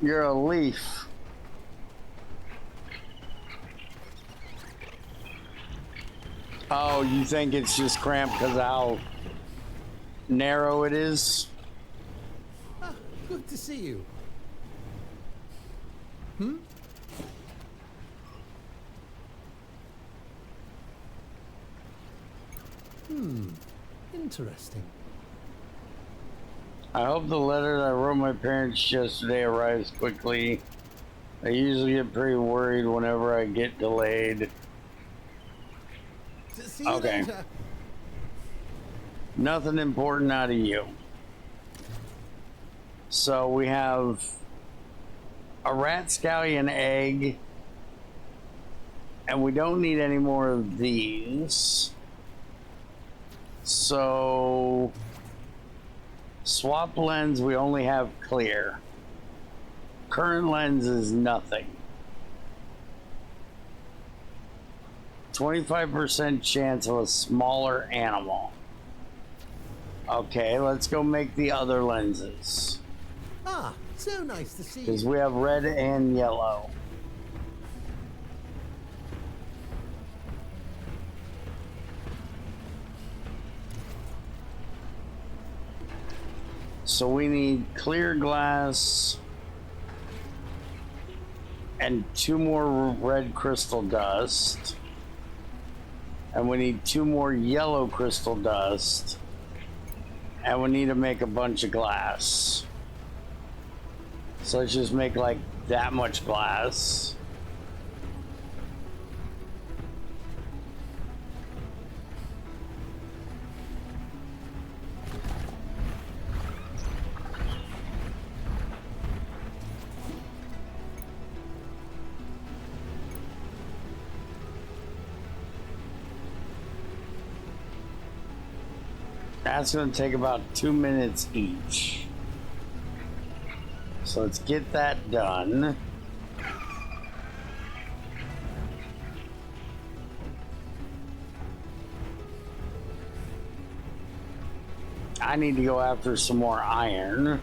You're a leaf. Oh, you think it's just cramped because of how narrow it is? Ah, good to see you. Interesting. I hope the letter that I wrote my parents yesterday arrives quickly. I usually get pretty worried whenever I get delayed. See you Okay. later. Nothing important out of you. So we have a rat scallion egg, and we don't need any more of these. So swap lens, we only have clear. Current lens is nothing. 25% chance of a smaller animal. Okay, let's go make the other lenses. Ah, so nice to see Because you. we have red and yellow. So we need clear glass and 2 more red crystal dust. And we need 2 more yellow crystal dust. And we need to make a bunch of glass. So let's just make like that much glass. That's going to take about 2 minutes each. So let's get that done. I need to go after some more iron.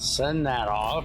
Send that off.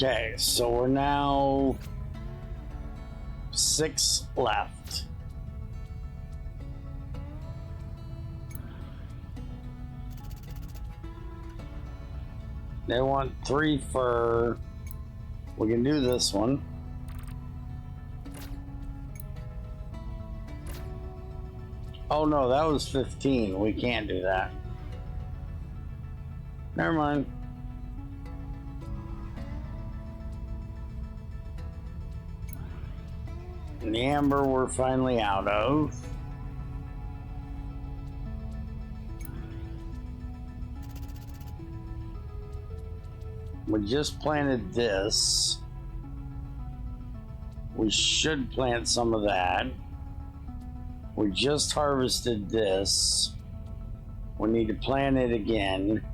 Okay, so we're now 6 left. They want 3 fur. We can do this one. Oh no, that was 15. We can't do that. Never mind. And the amber we're finally out of. We just planted this. We should plant some of that. We just harvested this. We need to plant it again.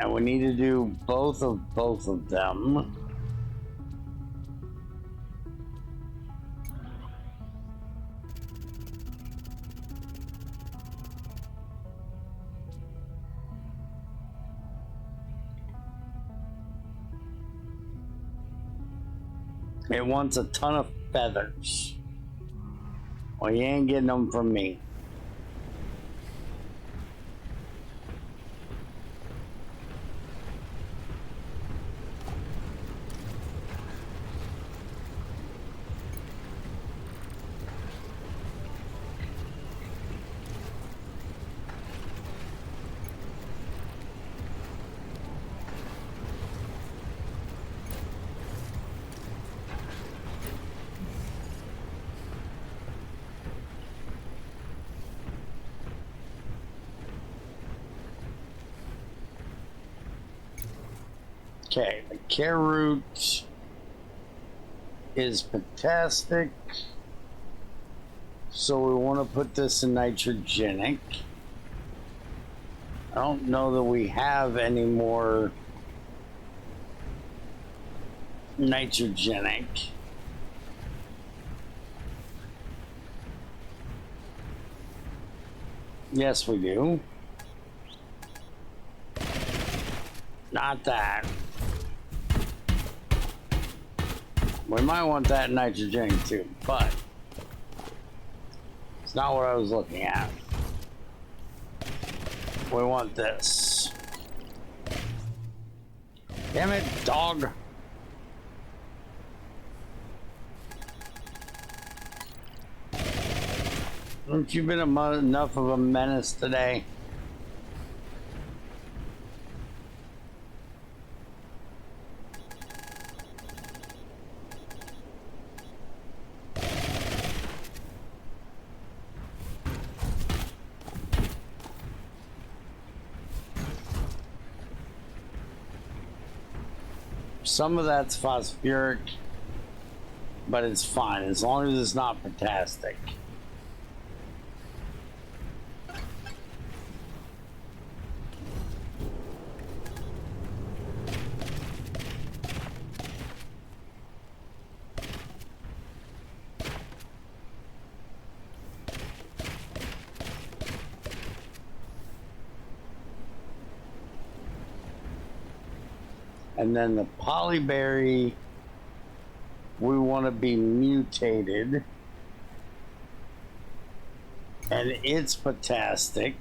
And we need to do both of them. It wants a ton of feathers. Well, you ain't getting them from me. Okay, the care root is fantastic. So we want to put this in nitrogenic. I don't know that we have any more nitrogenic. Yes, we do. Not that. We might want that nitrogen too, but it's not what I was looking at. We want this. Damn it, dog. Haven't you been enough of a menace today? Some of that's phosphoric, but it's fine as long as it's not fantastic. And then the polyberry, we want to be mutated. And it's potastic.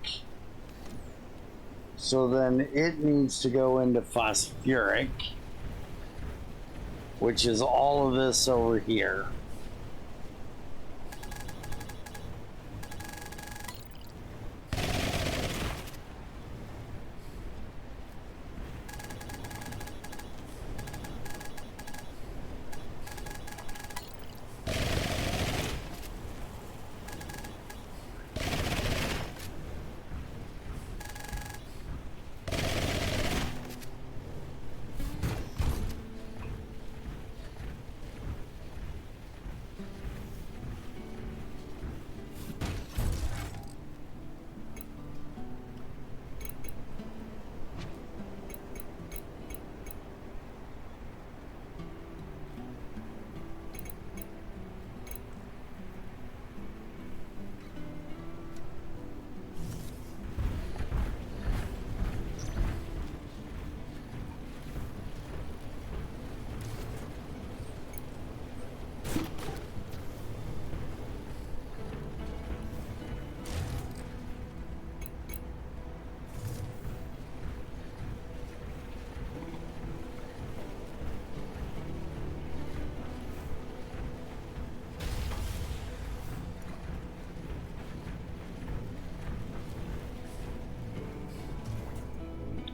So then it needs to go into phosphoric, which is all of this over here.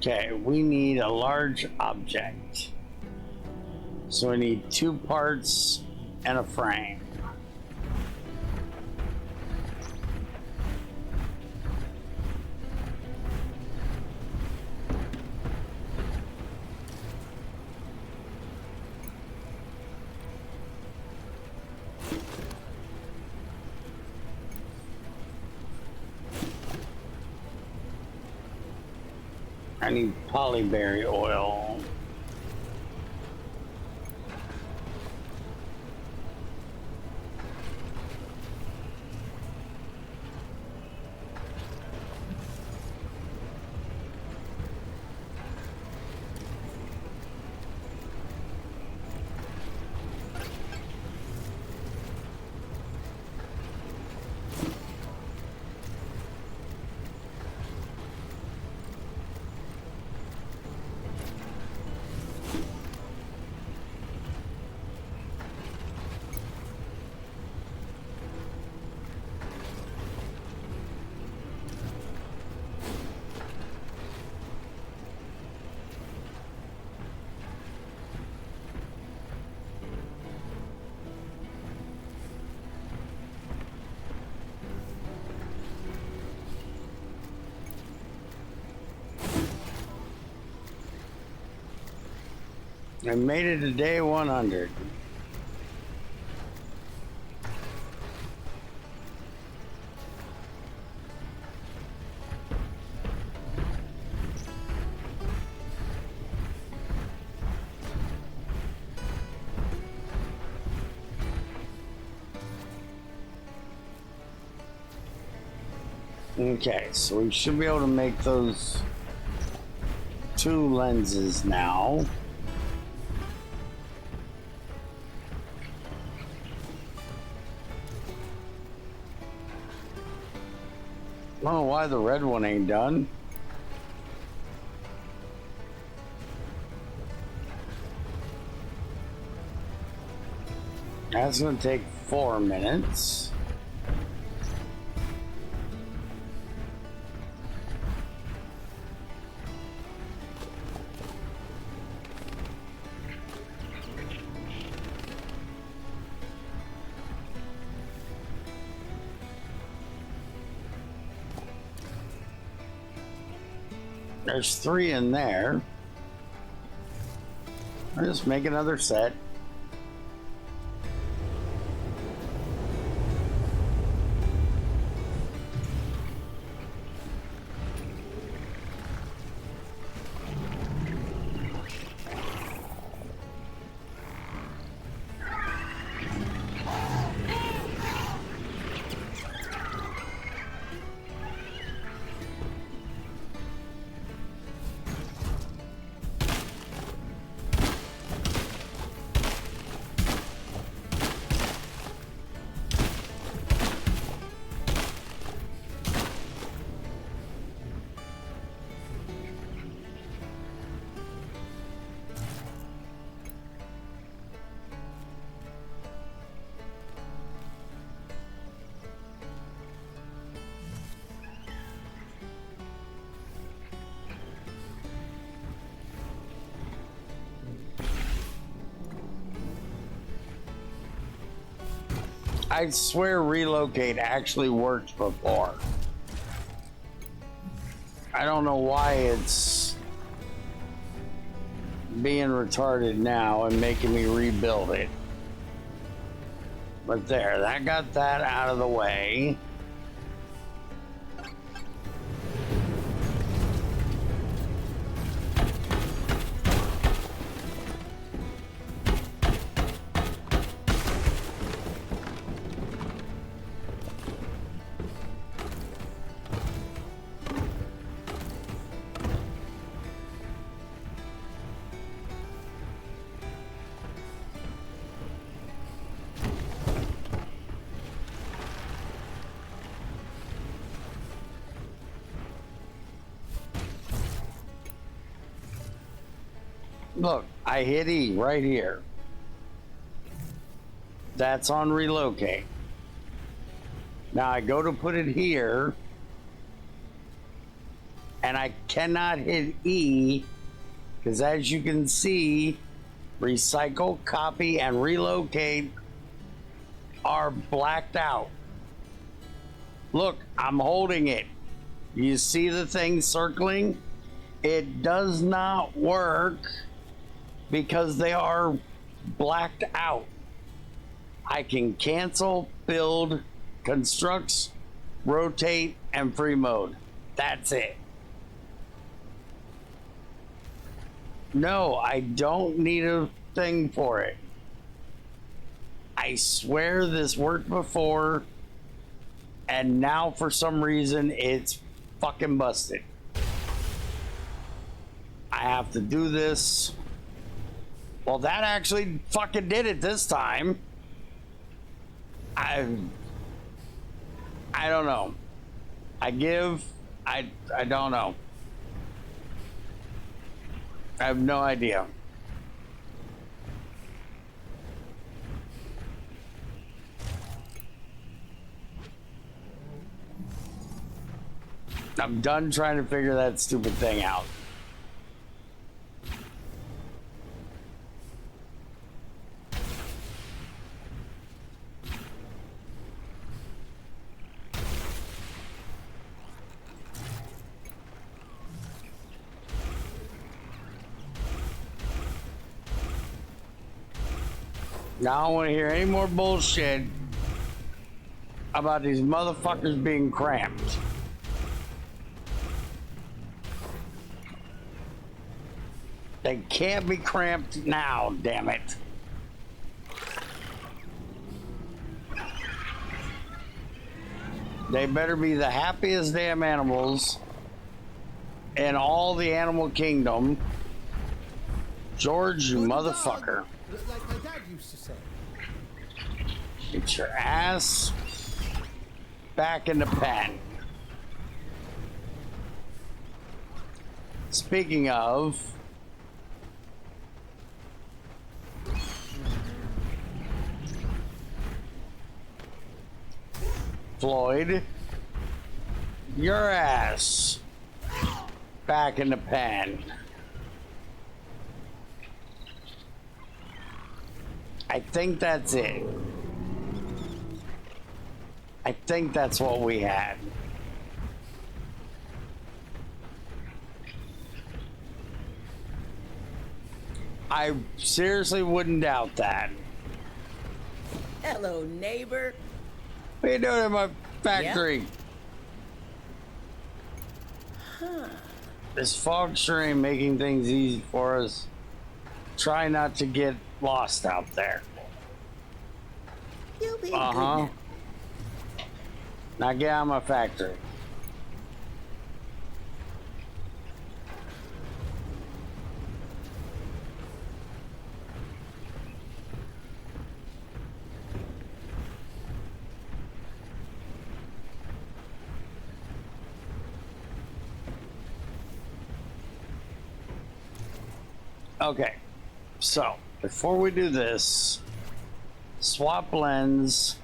Okay, we need a large object. So we need 2 parts and a frame. I need polyberry oil. I made it to day 100. Okay, so we should be able to make those 2 lenses now. I don't know why the red one ain't done. That's gonna take 4 minutes. There's 3 in there. I'll just make another set. I swear relocate actually worked before. I don't know why it's being retarded now and making me rebuild it. But there, that got that out of the way. Look, I hit E right here. That's on relocate. Now I go to put it here, and I cannot hit E, because as you can see, recycle, copy, and relocate are blacked out. Look, I'm holding it. You see the thing circling? It does not work because they are blacked out. I can cancel, build, constructs, rotate, and free mode. That's it. No, I don't need a thing for it. I swear this worked before, and now for some reason it's fucking busted. I have to do this. Well, that actually fucking did it this time. I don't know. I don't know. I have no idea. I'm done trying to figure that stupid thing out. Now I don't want to hear any more bullshit about these motherfuckers being cramped. They can't be cramped now, damn it. They better be the happiest damn animals in all the animal kingdom. George, you motherfucker. Like my dad used to say. Get your ass back in the pen. Speaking of, Floyd, your ass back in the pen. I think that's it. I think that's what we had. I seriously wouldn't doubt that. Hello, neighbor. What are you doing in my factory? Huh. This fog sure ain't making things easy for us. Try not to get lost out there. You'll be good Uh-huh. now. Now get out of my factory. Okay, so before we do this, swap lens,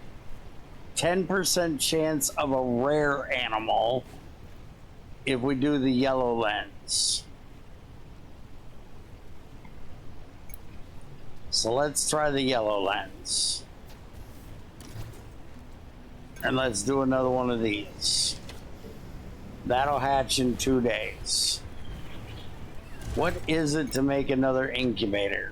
10% chance of a rare animal if we do the yellow lens. So let's try the yellow lens. And let's do another one of these. That'll hatch in 2 days. What is it to make another incubator?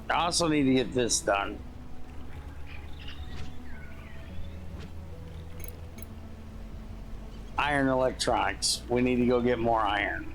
I also need to get this done. Iron electronics. We need to go get more iron.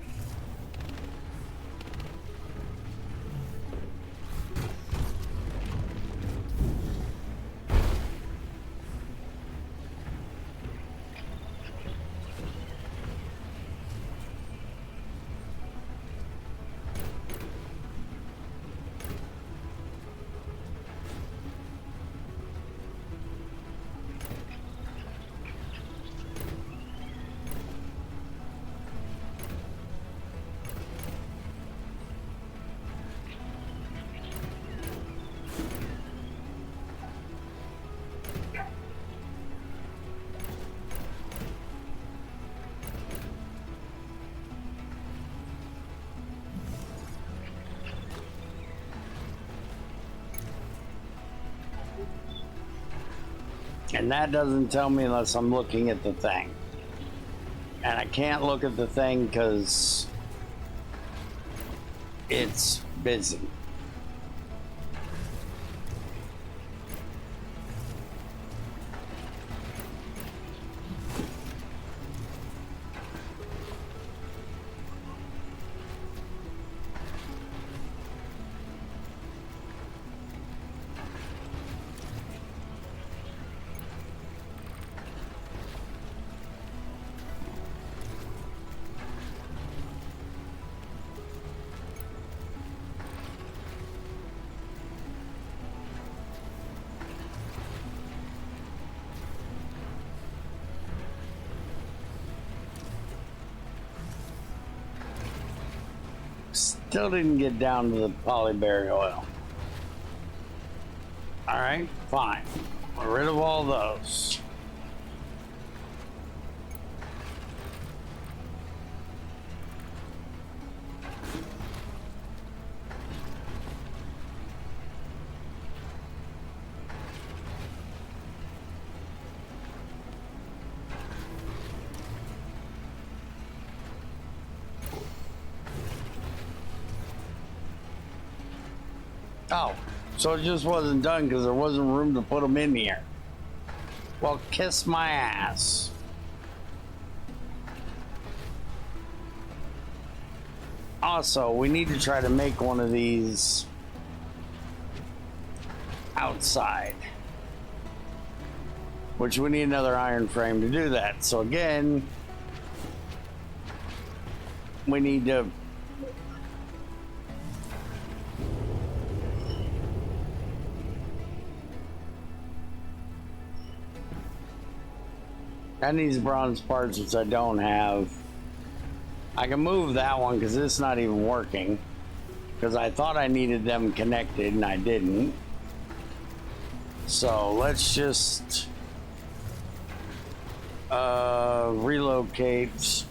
And that doesn't tell me unless I'm looking at the thing. And I can't look at the thing because it's busy. Still didn't get down to the polyberry oil. Alright, fine. We're rid of all those. Oh, so it just wasn't done because there wasn't room to put them in here. Well, kiss my ass. Also, we need to try to make one of these outside, which we need another iron frame to do that. So again, we need to and these bronze parts, which I don't have. I can move that one because it's not even working, because I thought I needed them connected and I didn't. So let's just relocate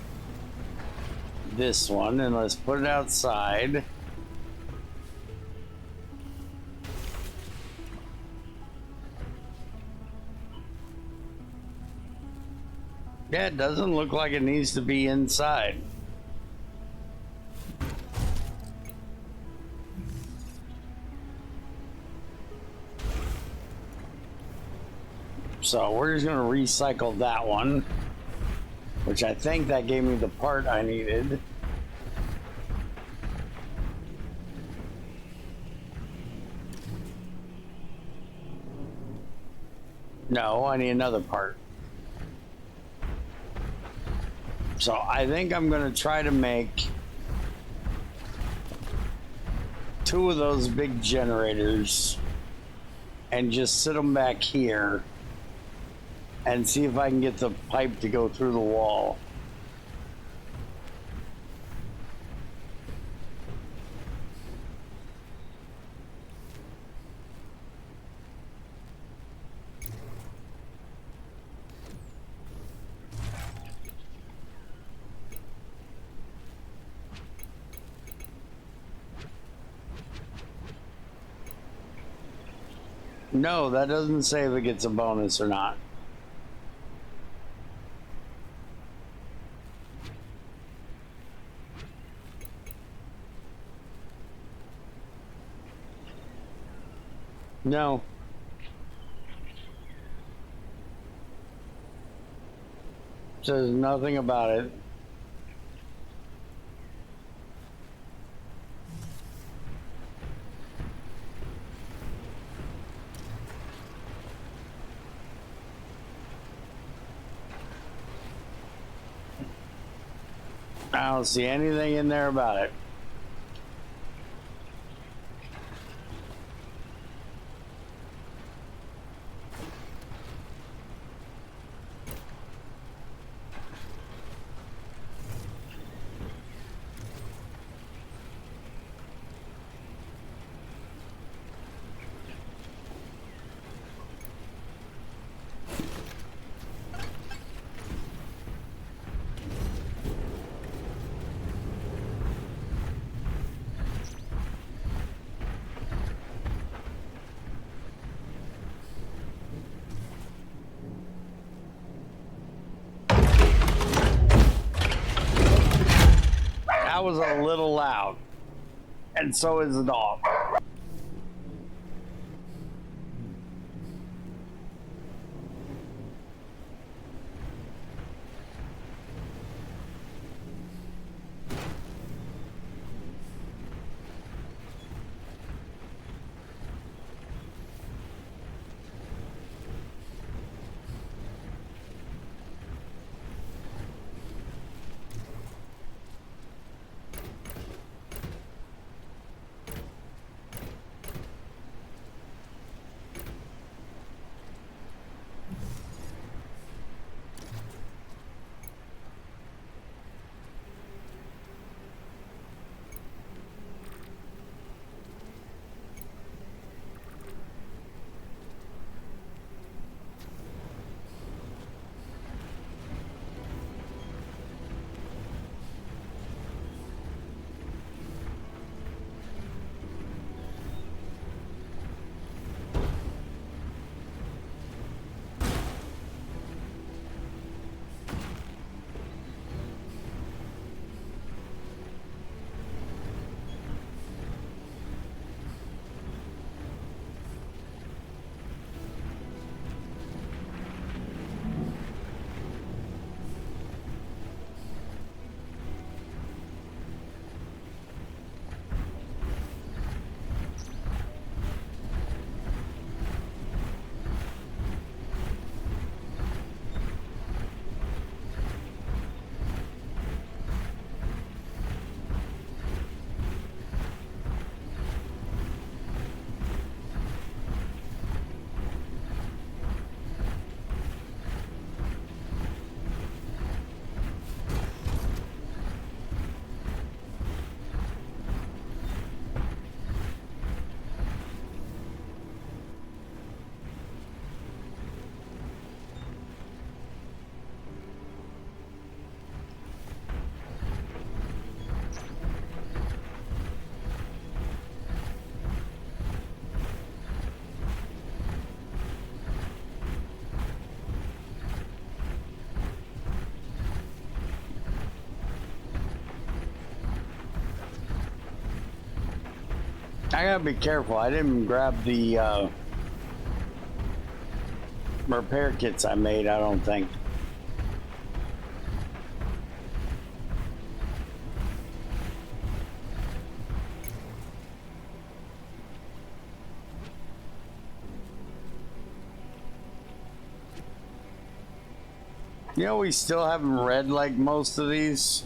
this one and let's put it outside. Yeah, it doesn't look like it needs to be inside. So we're just gonna recycle that one, which I think that gave me the part I needed. No, I need another part. So I think I'm gonna try to make 2 of those big generators and just sit them back here and see if I can get the pipe to go through the wall. No, that doesn't say if it gets a bonus or not. No. Says nothing about it. I don't see anything in there about it. That was a little loud. And so is the dog. I gotta be careful. I didn't grab the repair kits I made, I don't think. You know, we still haven't read like most of these.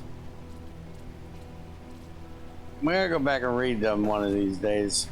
I'm gonna go back and read them one of these days.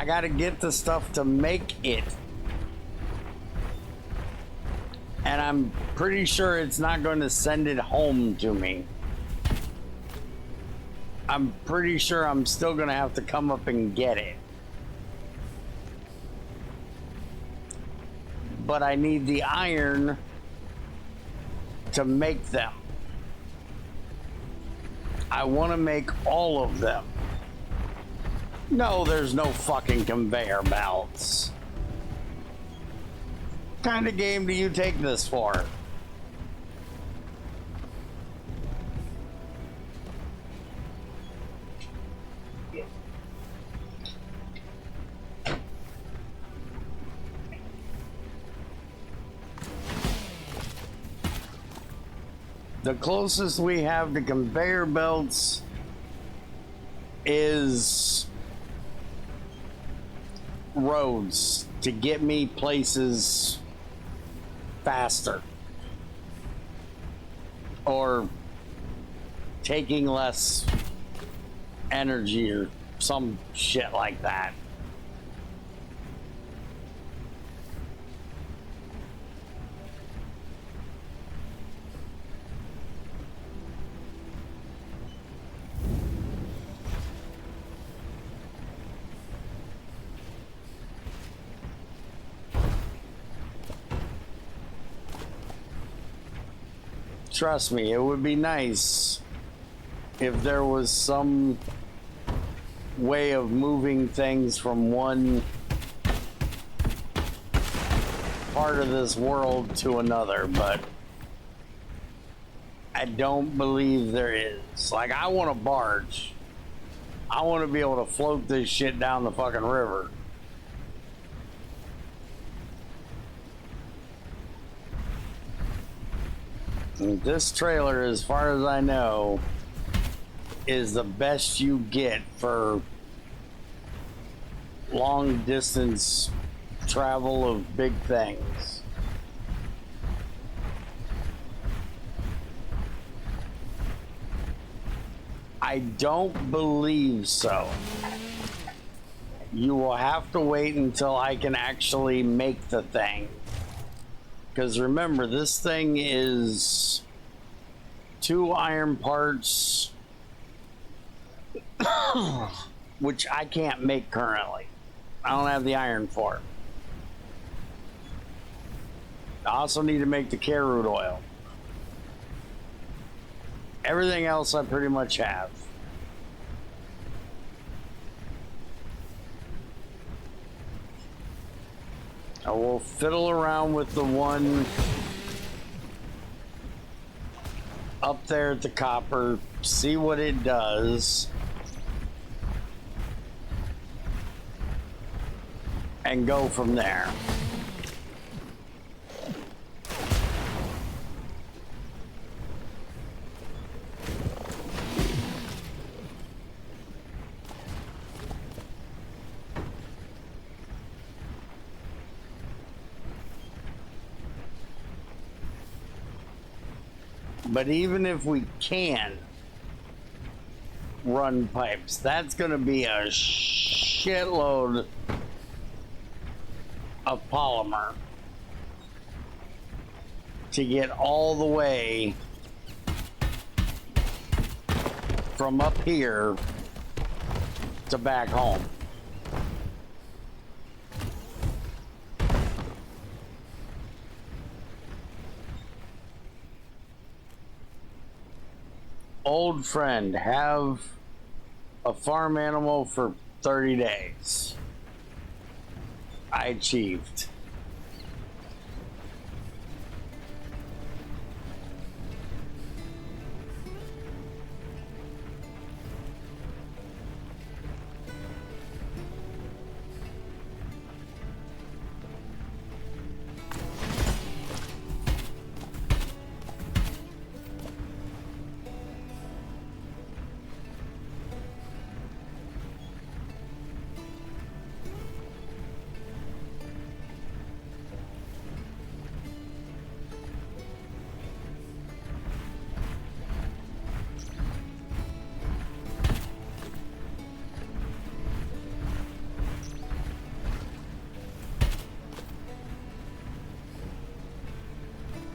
I gotta get the stuff to make it. And I'm pretty sure it's not going to send it home to me. I'm pretty sure I'm still going to have to come up and get it. But I need the iron to make them. I want to make all of them. No, there's no fucking conveyor belts. What kind of game do you take this for? The closest we have to conveyor belts is roads to get me places faster, or taking less energy or some shit like that. Trust me, it would be nice if there was some way of moving things from one part of this world to another, but I don't believe there is. Like, I want a barge. I want to be able to float this shit down the fucking river. And this trailer, as far as I know, is the best you get for long distance travel of big things. I don't believe so. You will have to wait until I can actually make the thing. Because remember, this thing is 2 iron parts, which I can't make currently. I don't have the iron for it. I also need to make the carrot oil. Everything else I pretty much have. I will fiddle around with the one up there at the copper, see what it does, and go from there. But even if we can run pipes, that's going to be a shitload of polymer to get all the way from up here to back home. Old friend, have a farm animal for 30 days. I achieved.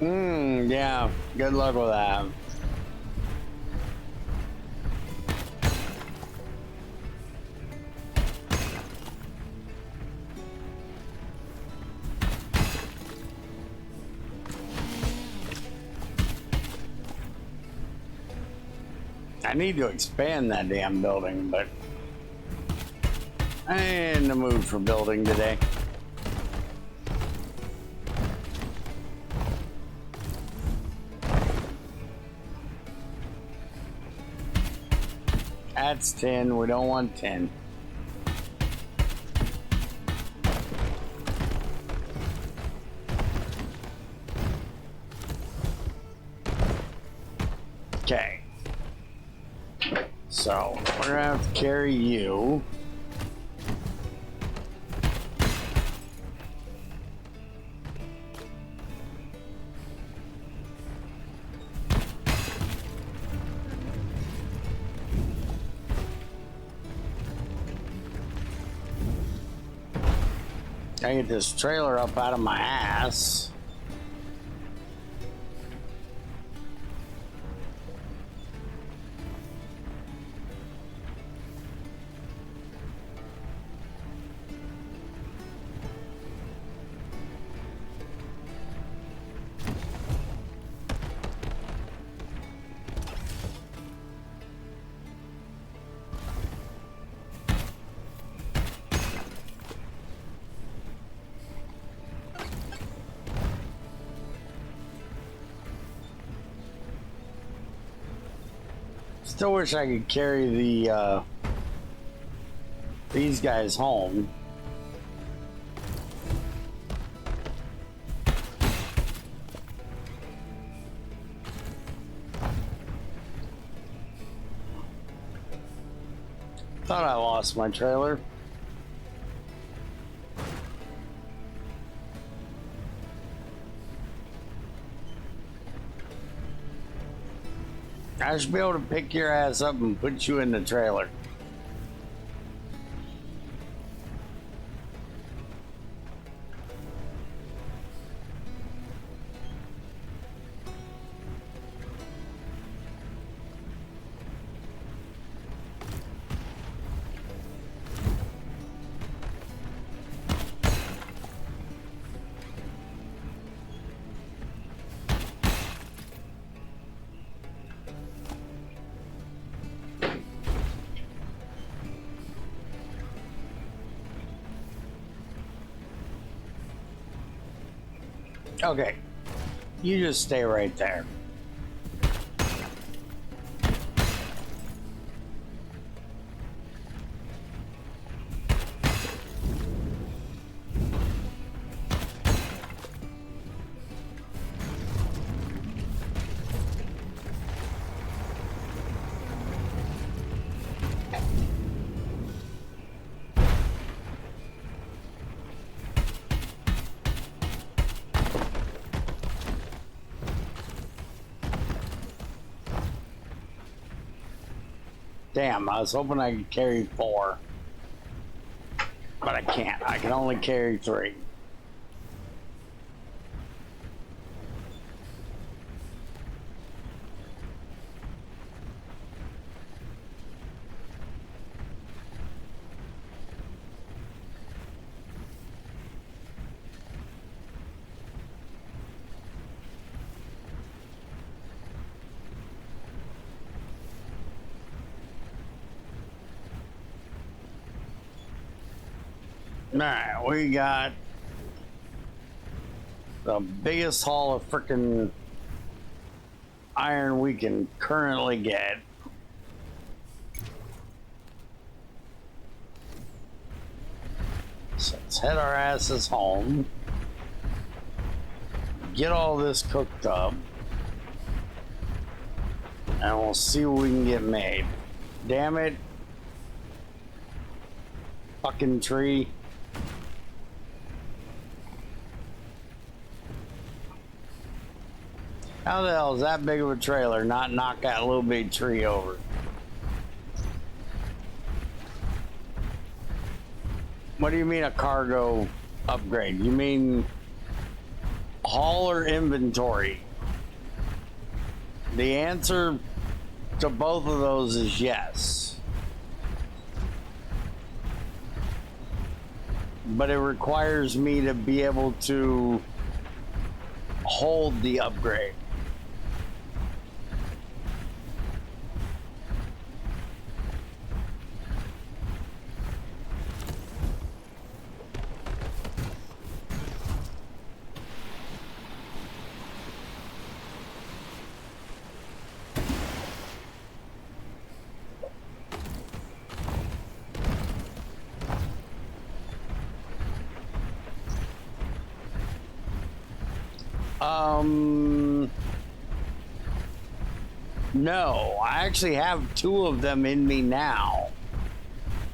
Yeah. Good luck with that. I need to expand that damn building, but I ain't in the mood for building today. That's 10. We don't want 10. Okay. So, we're gonna have to carry you. I get this trailer up out of my ass. Still wish I could carry these guys home. Thought I lost my trailer. I should be able to pick your ass up and put you in the trailer. Okay, you just stay right there. Damn, I was hoping I could carry 4. But I can't. I can only carry 3. Alright, we got the biggest haul of frickin' iron we can currently get. So let's head our asses home. Get all this cooked up. And we'll see what we can get made. Damn it. Fucking tree. How the hell is that big of a trailer not knock that little big tree over? What do you mean a cargo upgrade? You mean haul or inventory? The answer to both of those is yes. But it requires me to be able to hold the upgrade. No, I actually have two of them in me now.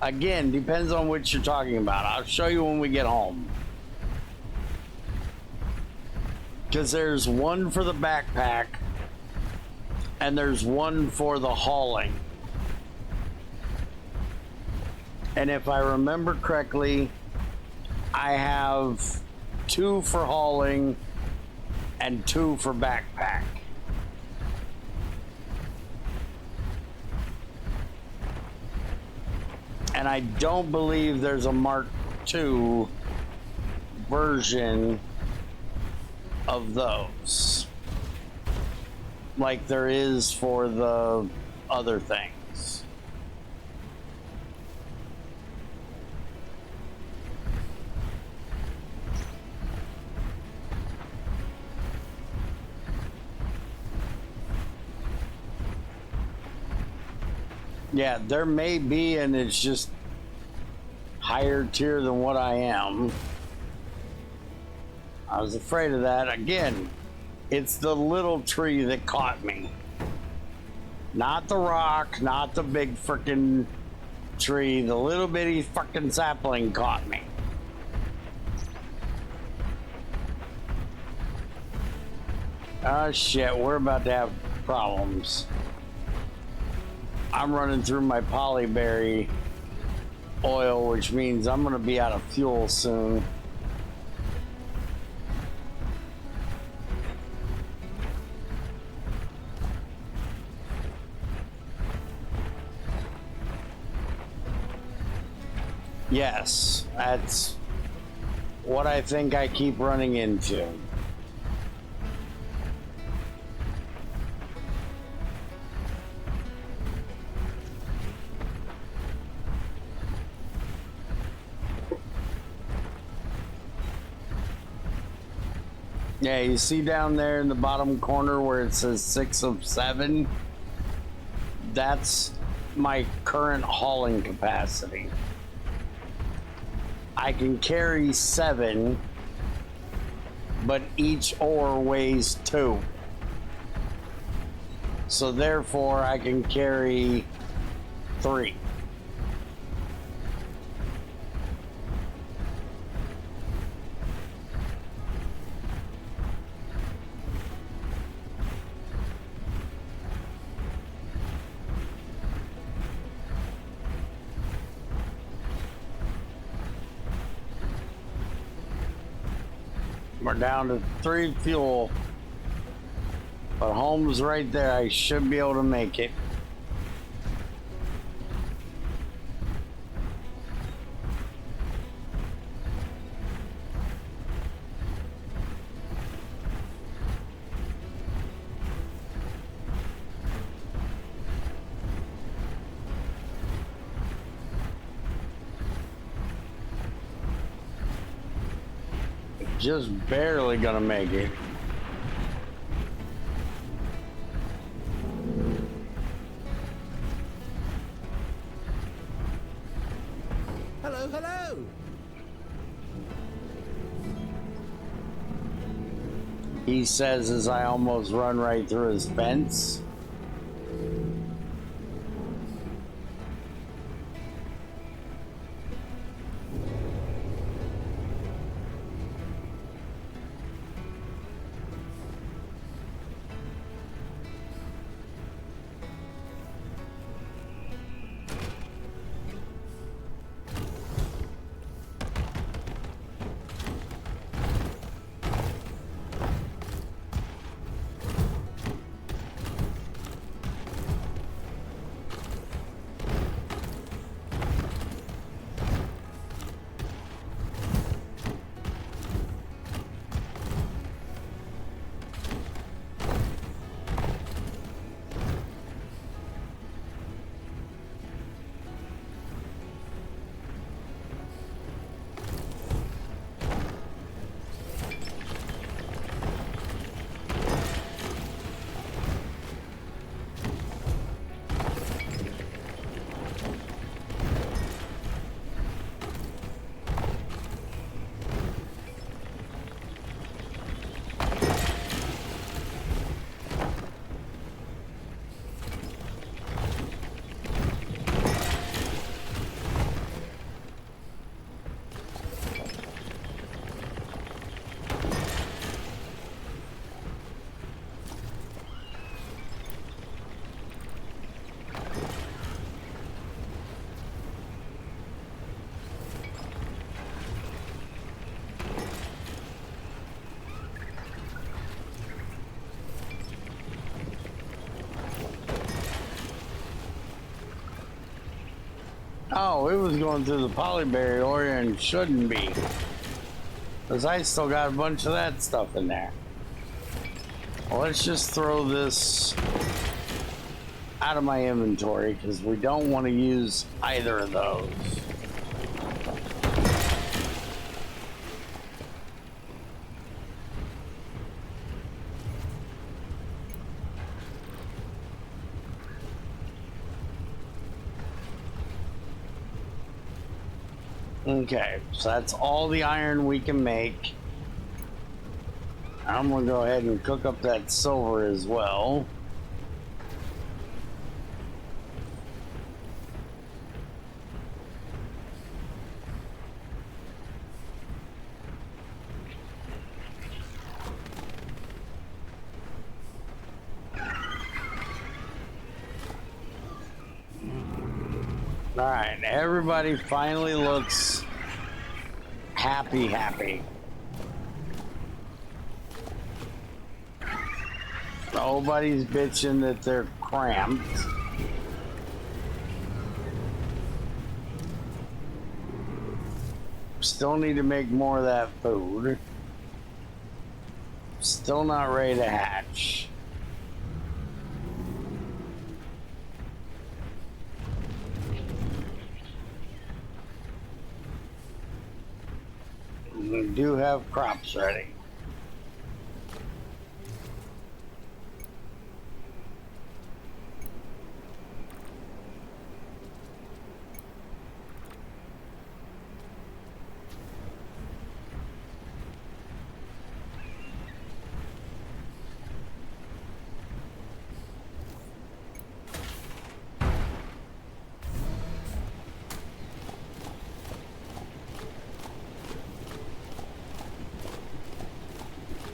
Again, depends on what you're talking about. I'll show you when we get home. Because there's one for the backpack and there's one for the hauling. And if I remember correctly, I have two for hauling and two for backpack. And I don't believe there's a Mark II version of those like there is for the other things. Yeah, there may be, and it's just higher tier than what I am. I was afraid of that. Again, it's the little tree that caught me. Not the rock, not the big frickin' tree. The little bitty fucking sapling caught me. Oh shit, we're about to have problems. I'm running through my polyberry oil, which means I'm gonna be out of fuel soon. Yes, that's what I think I keep running into. Yeah, you see down there in the bottom corner where it says 6 of 7? That's my current hauling capacity. I can carry 7, but each ore weighs 2. So therefore I can carry 3. We're down to 3 fuel, but home's right there. I should be able to make it. Just barely gonna make it. Hello, hello. He says as I almost run right through his fence. Oh, it was going through the poly barrier and shouldn't be. Because I still got a bunch of that stuff in there. Well, let's just throw this out of my inventory because we don't want to use either of those. Okay, so that's all the iron we can make. I'm gonna go ahead and cook up that silver as well. All right, everybody finally looks happy. Nobody's bitching that they're cramped. Still need to make more of that food. Still not ready to hatch. We do have crops ready.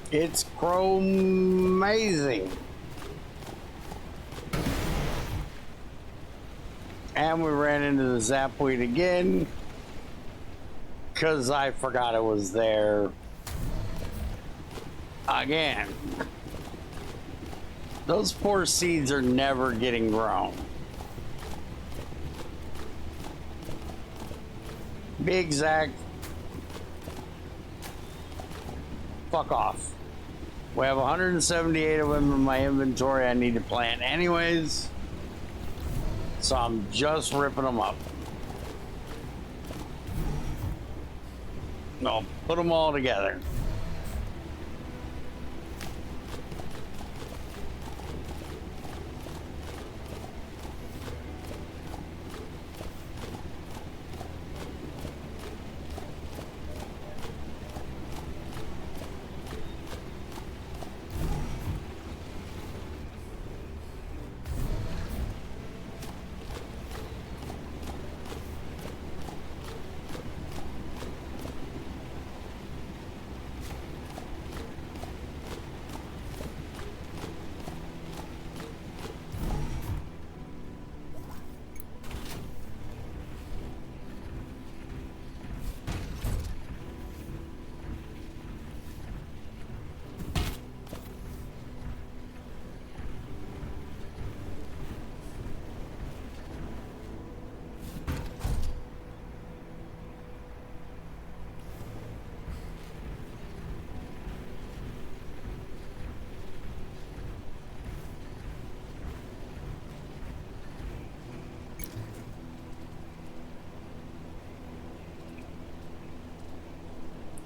It's amazing. And we ran into the zapweed again because I forgot it was there again. Those poor seeds are never getting grown. Be exact. Fuck off. We have 178 of them in my inventory I need to plant anyways. So I'm just ripping them up. No, put them all together.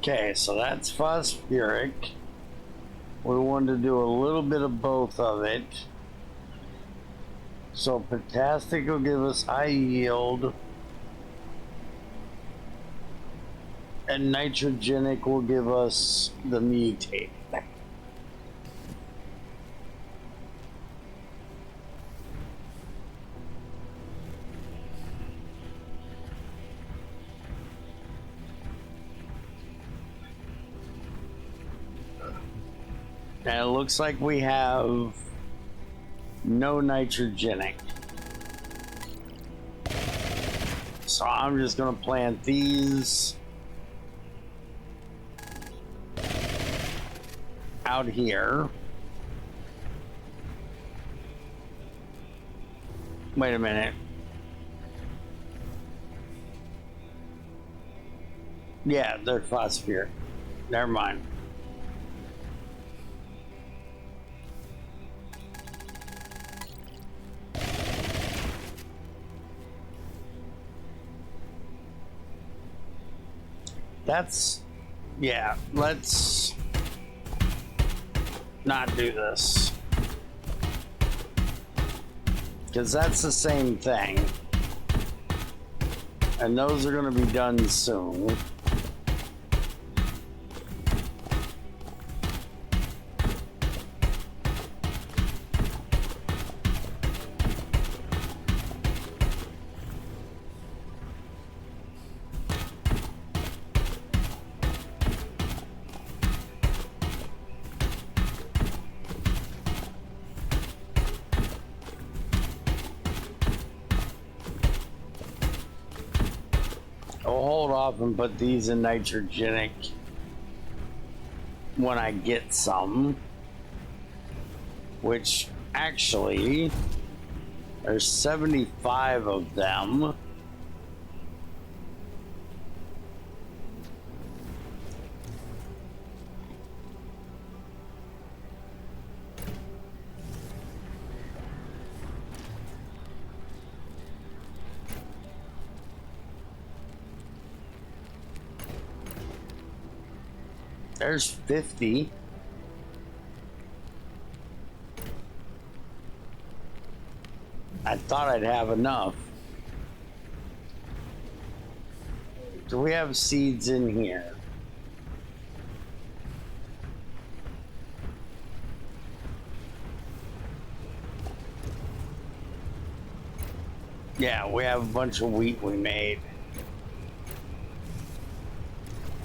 Okay, so that's phosphoric. We wanted to do a little bit of both of it. So potassic will give us high yield. And nitrogenic will give us the mutate. And it looks like we have no nitrogenic. So I'm just gonna plant these out here. Wait a minute. Yeah, they're phosphoric. Never mind. That's... Yeah, let's not do this. Because that's the same thing. And those are going to be done soon. I'll hold off and put these in nitrogenic when I get some. Which actually, there's 75 of them. There's 50. I thought I'd have enough. Do we have seeds in here? Yeah, we have a bunch of wheat we made.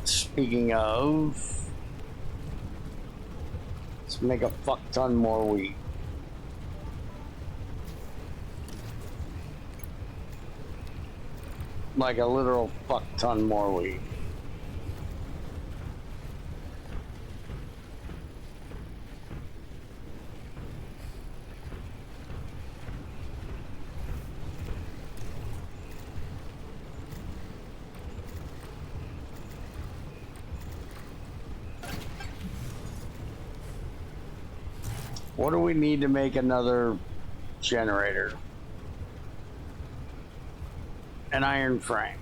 Speaking of, let's make a fuck ton more wheat. Like a literal fuck ton more wheat. What do we need to make another generator? An iron frame.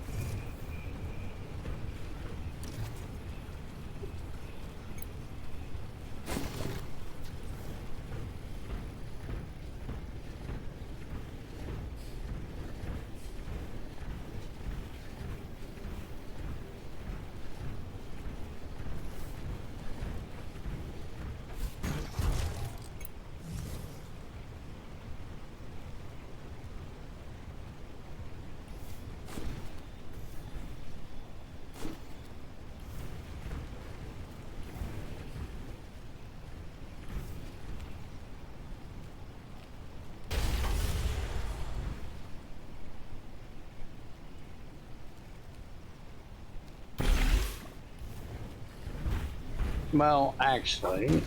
Well, actually,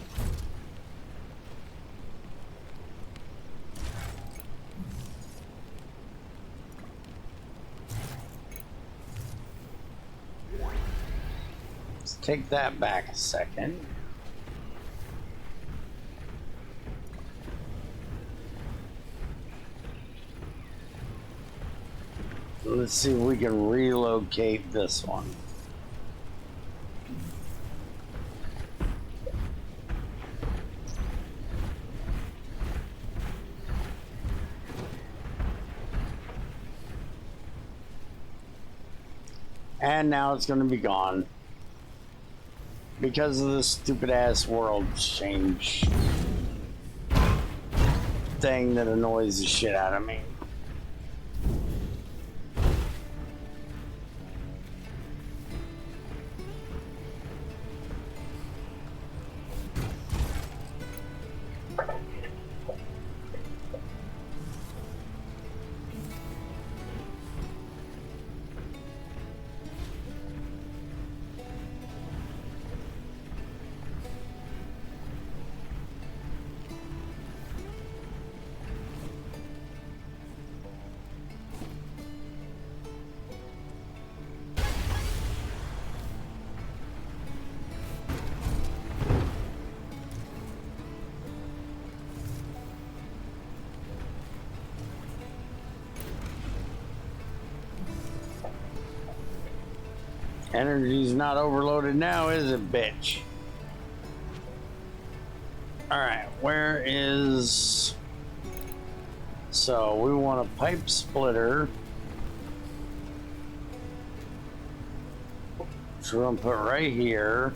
let's take that back a second. Let's see if we can relocate this one. And now it's going to be gone because of this stupid ass world change thing that annoys the shit out of me. Energy's not overloaded now, is it, bitch? Alright, where is... So, we want a pipe splitter. Which we're gonna put right here.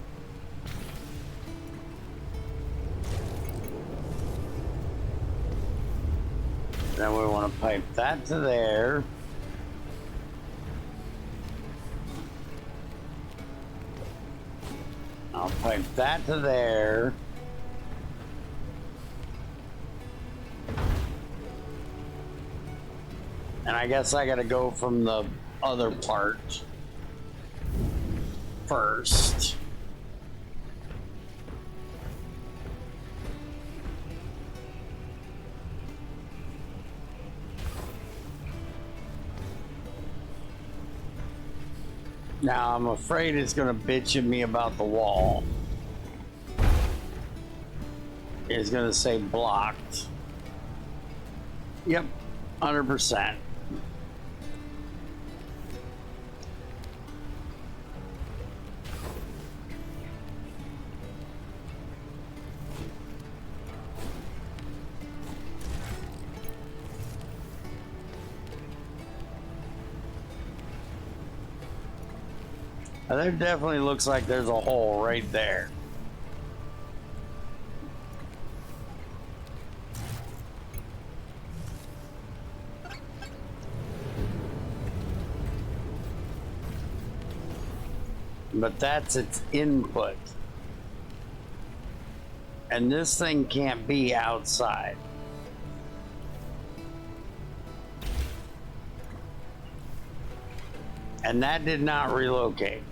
Then we want to pipe that to there. I'll pipe that to there. And I guess I gotta go from the other part first. Now I'm afraid it's gonna bitch at me about the wall. It's gonna say blocked. Yep, 100%. There definitely looks like there's a hole right there. But that's its input. And this thing can't be outside. And that did not relocate.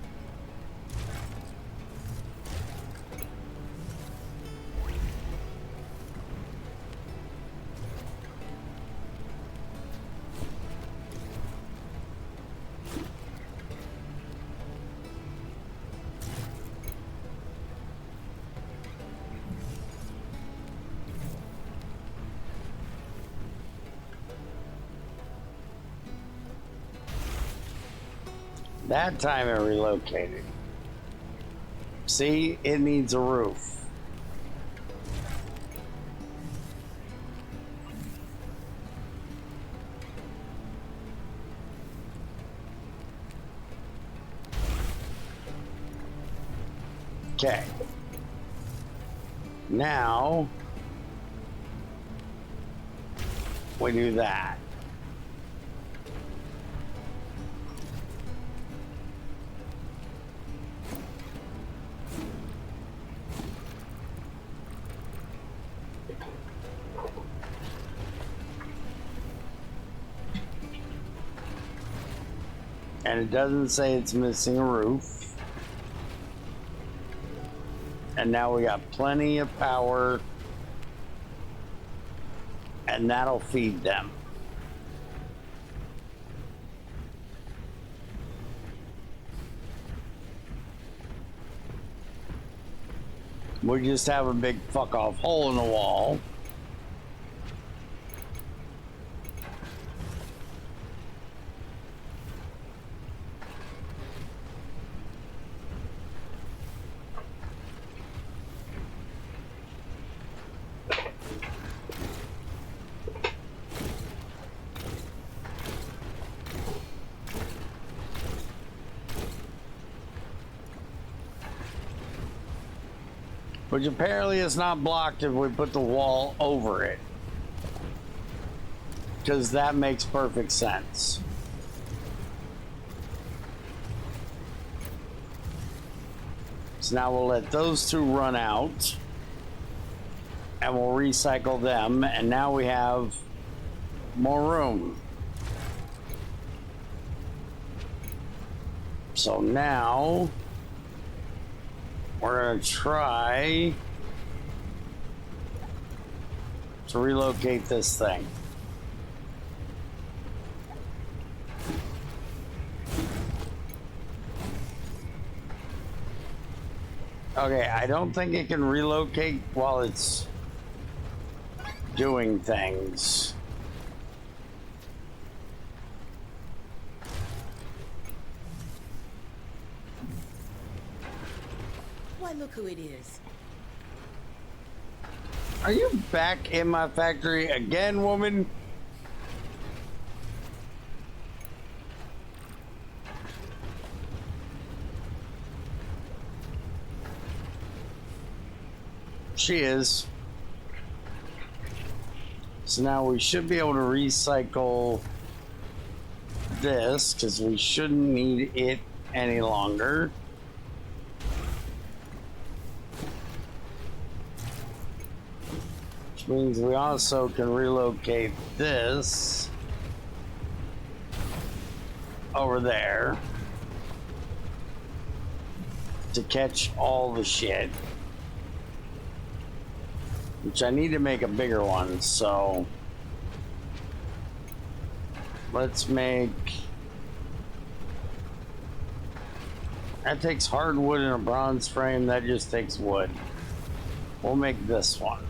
That time it relocated. See, it needs a roof. Okay. Now we do that. And it doesn't say it's missing a roof. And now we got plenty of power. And that'll feed them. We just have a big fuck off hole in the wall. Which apparently is not blocked if we put the wall over it. Because that makes perfect sense. So now we'll let those two run out. And we'll recycle them. And now we have more room. So now we're going to try to relocate this thing. Okay, I don't think it can relocate while it's doing things. Why, look who it is. Are you back in my factory again, woman? She is. So now we should be able to recycle this because we shouldn't need it any longer. Which means we also can relocate this over there to catch all the shit. Which I need to make a bigger one, so let's make. That takes hardwood and a bronze frame, that just takes wood. We'll make this one.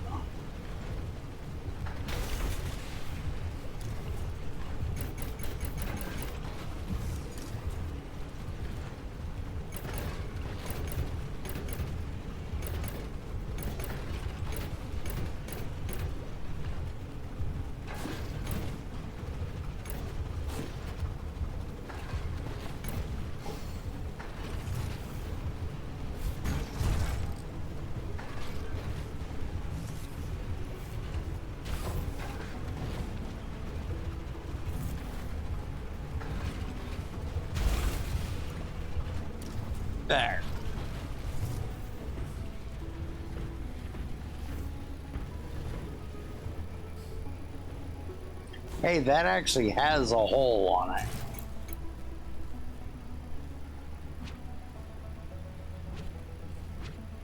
There. Hey, that actually has a hole on it.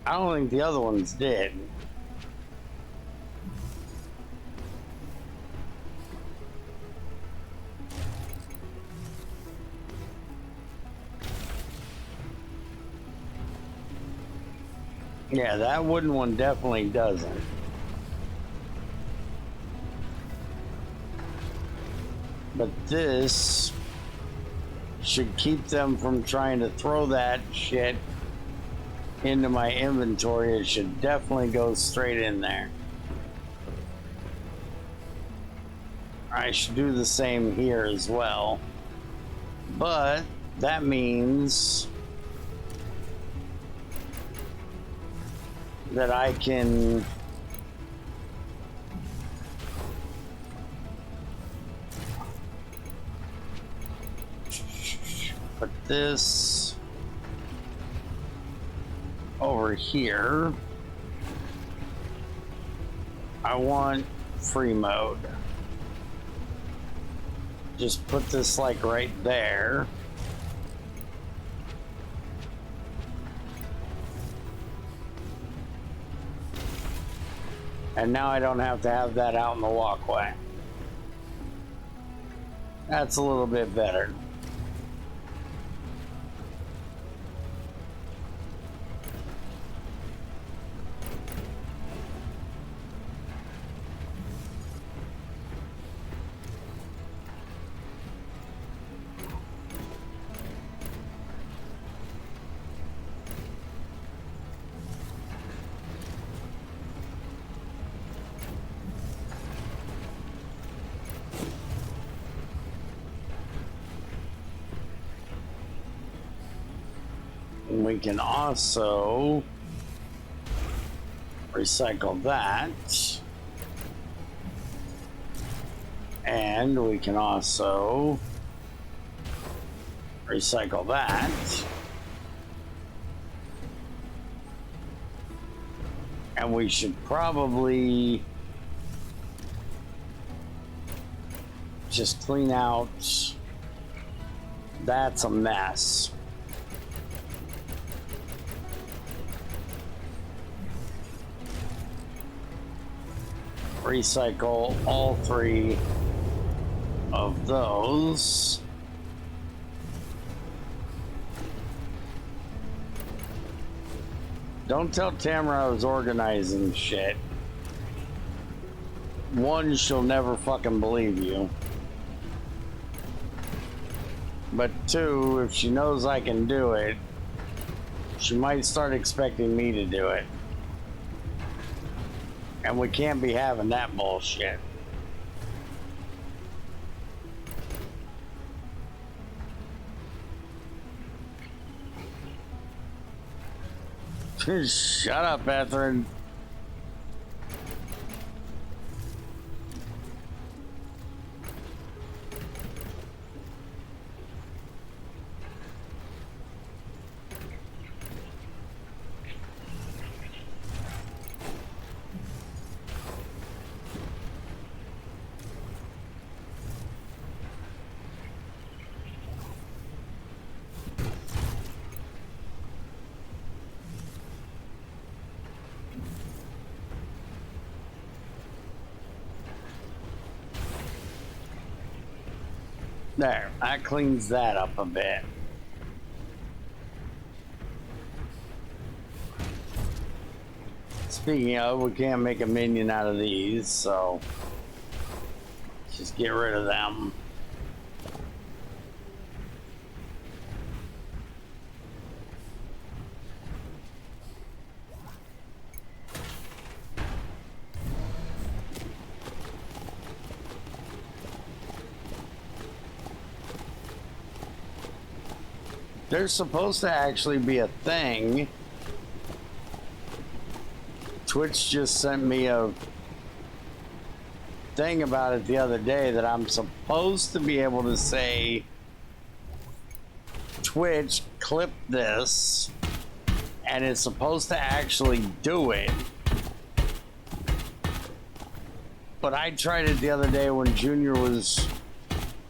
I don't think the other ones did. Yeah, that wooden one definitely doesn't. But this should keep them from trying to throw that shit into my inventory. It should definitely go straight in there. I should do the same here as well. But that means that I can put this over here. I want free mode. Just put this like right there. And now I don't have to have that out in the walkway. That's a little bit better. We can also recycle that, and we can also recycle that, and we should probably just clean out. That's a mess. Recycle all three of those. Don't tell Tamara I was organizing shit. One, she'll never fucking believe you. But two, if she knows I can do it, She might start expecting me to do it. And we can't be having that bullshit. Shut up, Catherine. There, that cleans that up a bit. Speaking of, we can't make a minion out of these, so just get rid of them. There's supposed to actually be a thing. Twitch just sent me a thing about it the other day that I'm supposed to be able to say, Twitch, clip this, and it's supposed to actually do it. But I tried it the other day when Junior was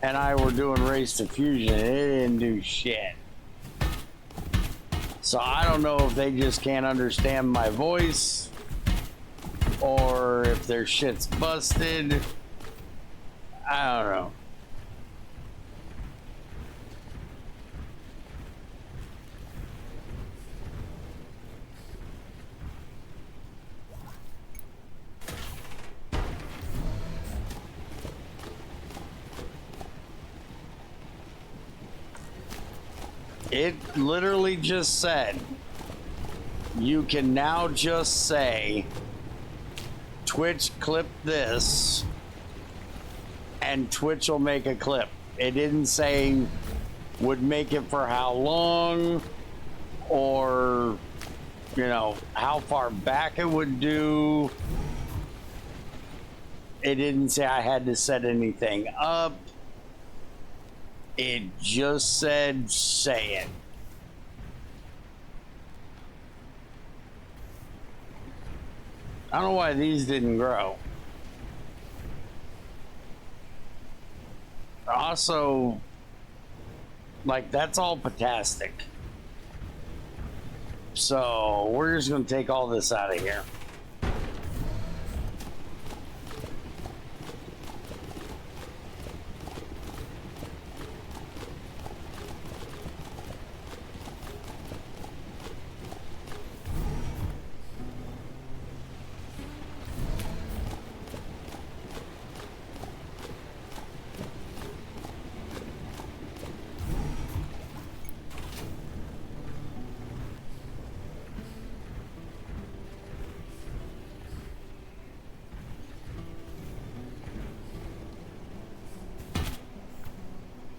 and I were doing Race to Fusion, and it didn't do shit. So I don't know if they just can't understand my voice or if their shit's busted. I don't know. It literally just said, you can now just say, Twitch clip this, and Twitch will make a clip. It didn't say would make it for how long, or, you know, how far back it would do. It didn't say I had to set anything up. It just said, say it. I don't know why these didn't grow. Also, like, that's all potastic. So, we're just going to take all this out of here.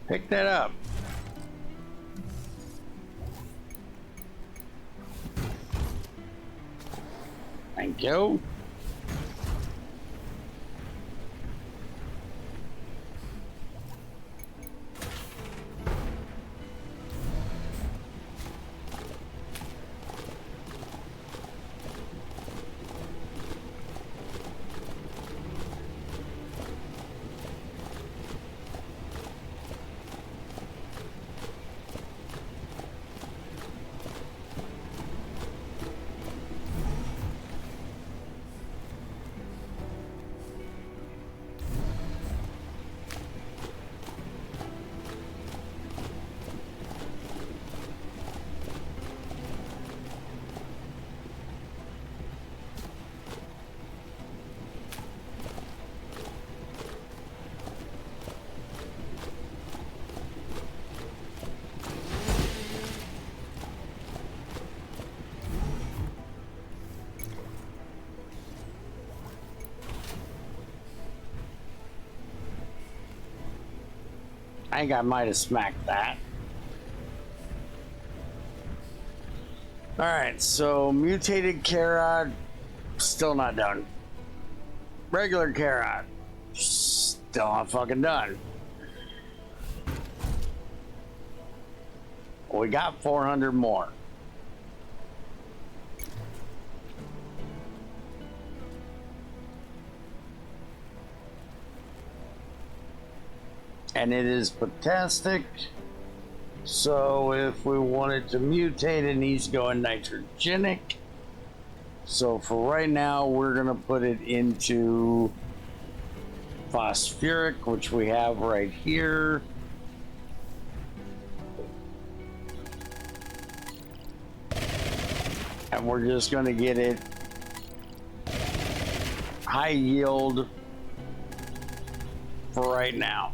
Pick that up. Thank you. I think I might have smacked that. Alright, so mutated carrot, still not done. Regular carrot, still not fucking done. We got 400 more. And it is potastic. So if we wanted to mutate, it needs to go in nitrogenic. So for right now, we're gonna put it into phosphoric, which we have right here. And we're just gonna get it high yield for right now.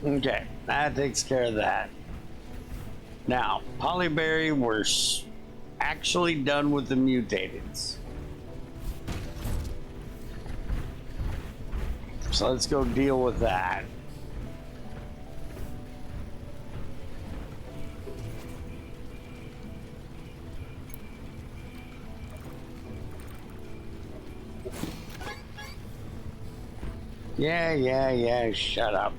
Okay, that takes care of that. Now, polyberry, we're actually done with the mutateds. So let's go deal with that. Yeah, shut up.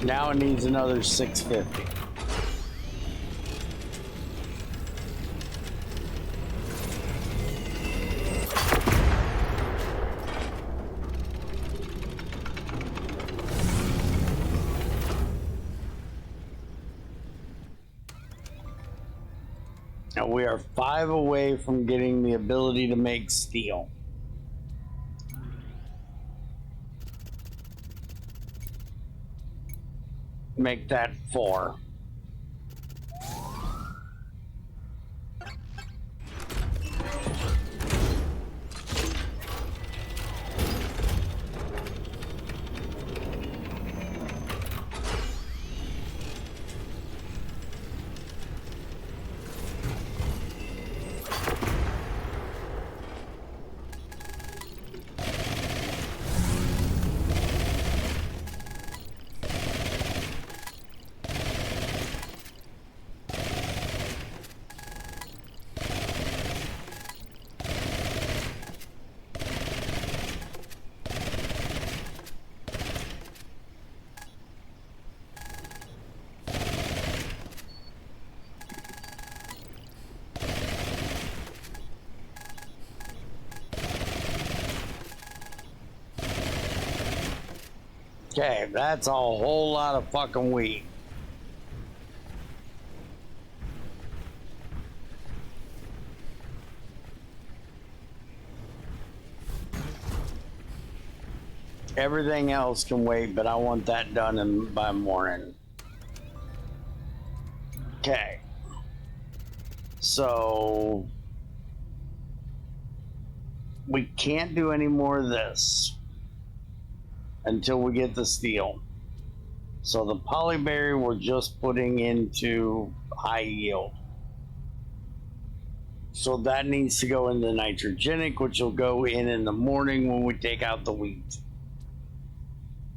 Now it needs another 650. Now we are 5 away from getting the ability to make steel. Make that 4. Okay, that's a whole lot of fucking wheat. Everything else can wait, but I want that done by morning. Okay. So we can't do any more of this until we get the steel. So the polyberry we're just putting into high yield. So that needs to go into nitrogenic, which will go in the morning when we take out the wheat.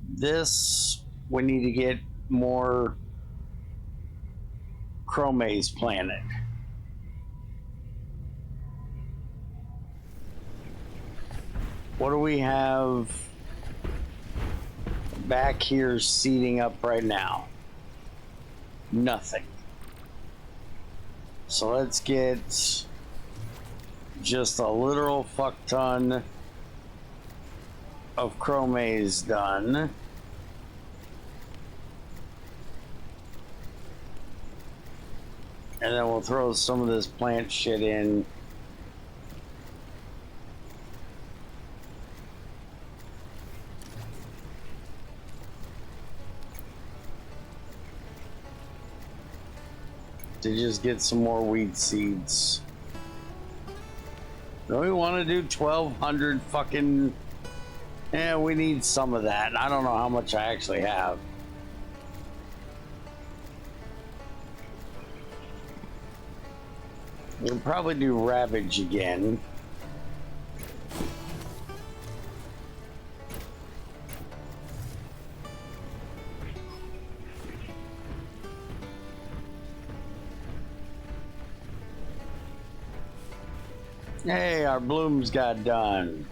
This, we need to get more chromase planted. What do we have back here seating up right now? Nothing. So let's get just a literal fuck ton of chromaze done. And then we'll throw some of this plant shit in. To just get some more weed seeds. Do we want to do 1,200 fucking... Yeah, we need some of that. I don't know how much I actually have. We'll probably do Ravage again. Hey, our blooms got done.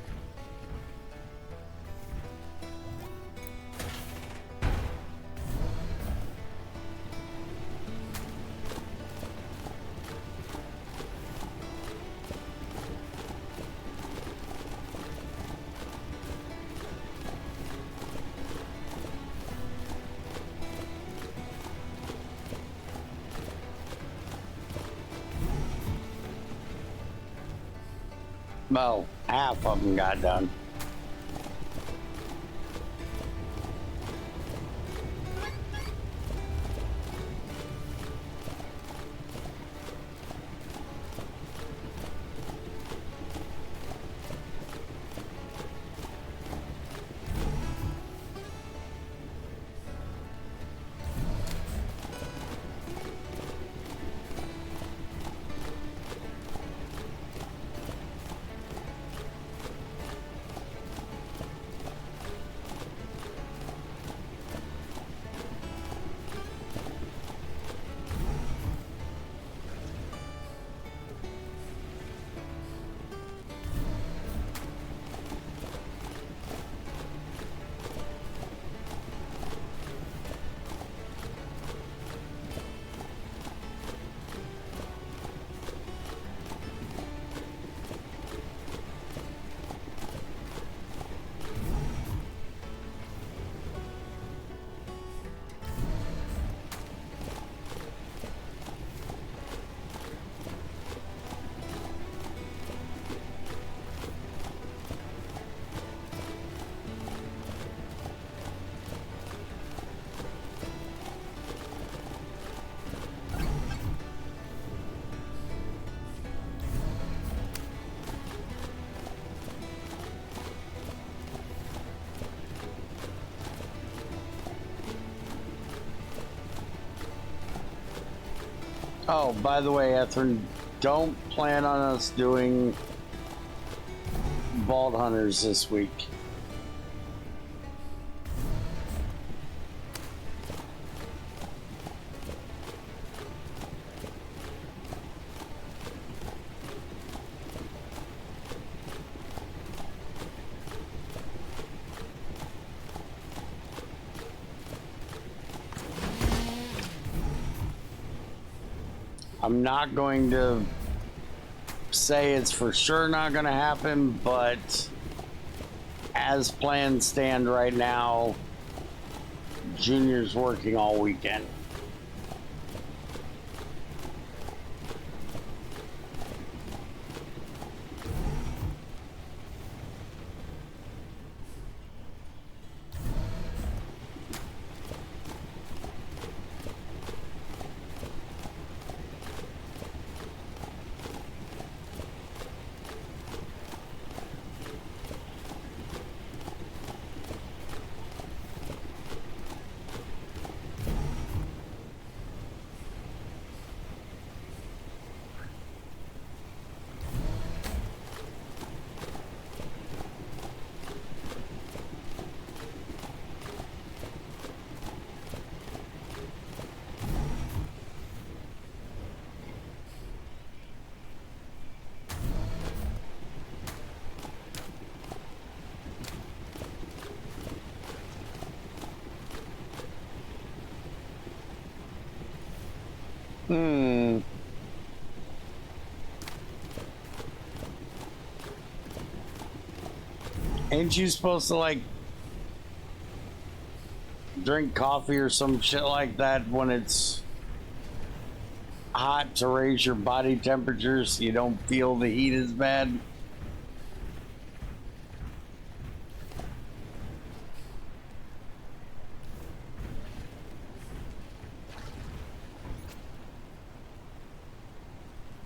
Well, half of them got done. Oh, by the way, Ethrin, don't plan on us doing Vault Hunters this week. I'm not going to say it's for sure not going to happen, but as plans stand right now, Junior's working all weekend. Hmm. Ain't you supposed to like drink coffee or some shit like that when it's hot to raise your body temperature so you don't feel the heat as bad?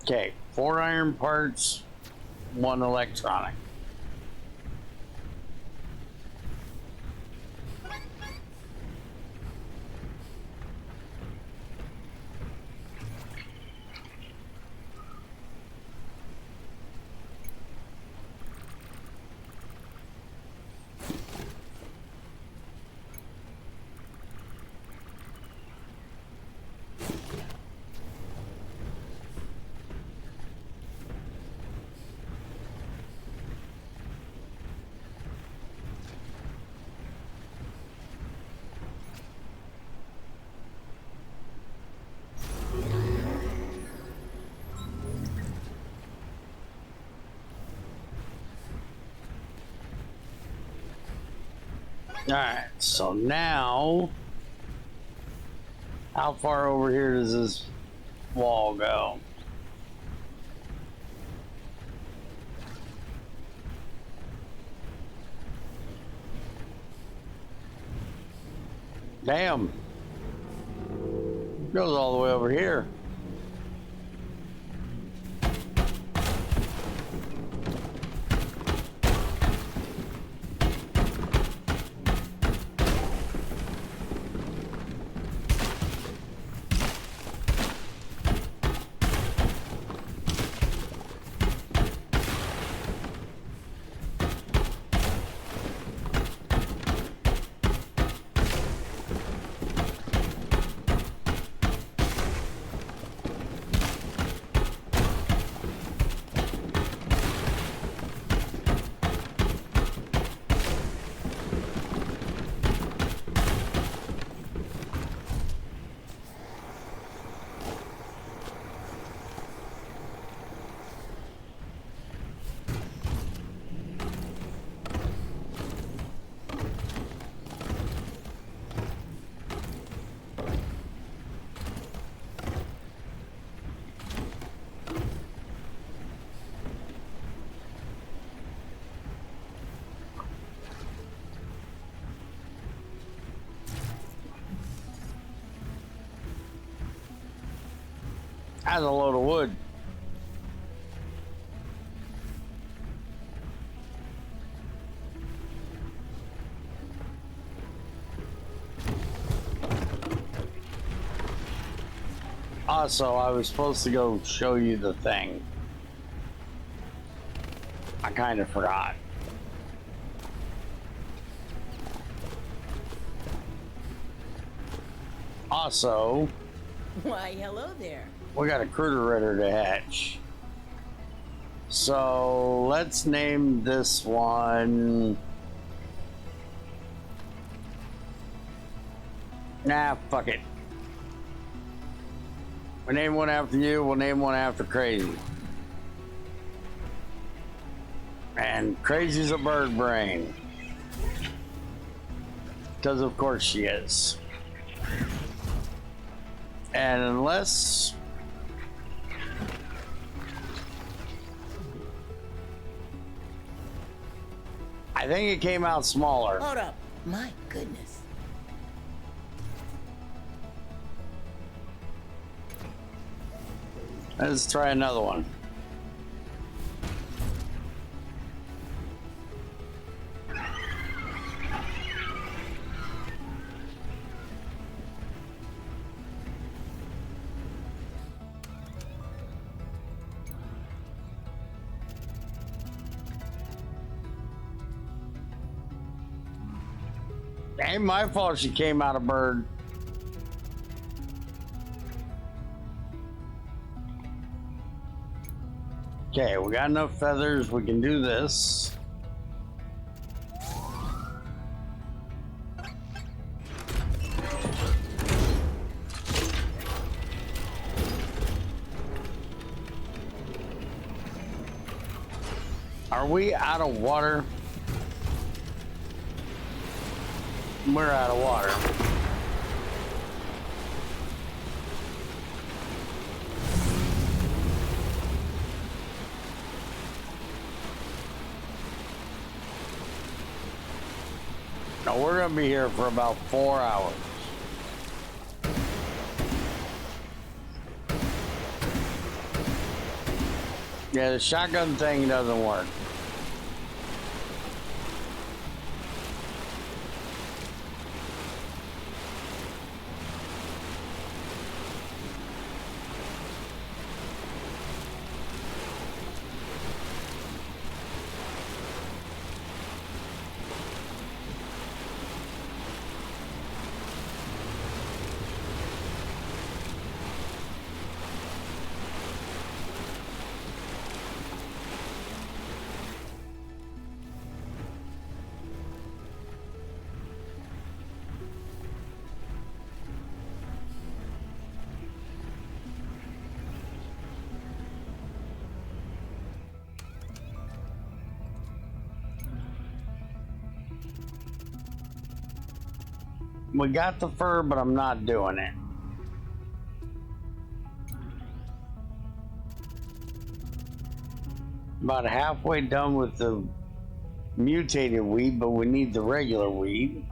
Okay, 4 iron parts, 1 electronic. Alright, so now, how far over here does this wall go? Damn. It goes all the way over here. That's a load of wood. Also, I was supposed to go show you the thing. I kind of forgot. Also, Why, hello there. we got a critter ready to hatch. So let's name this one. Nah, fuck it. We name one after you, we'll name one after Crazy. And Crazy's a bird brain. Because of course she is. And unless I think it came out smaller. Hold up. My goodness. Let's try another one. Ain't my fault she came out a bird. Okay, we got enough feathers. We can do this. Are we out of water? We're out of water. Now we're gonna be here for about 4 hours. Yeah, the shotgun thing doesn't work. We got the fur, but I'm not doing it. About halfway done with the mutated weed, but we need the regular weed.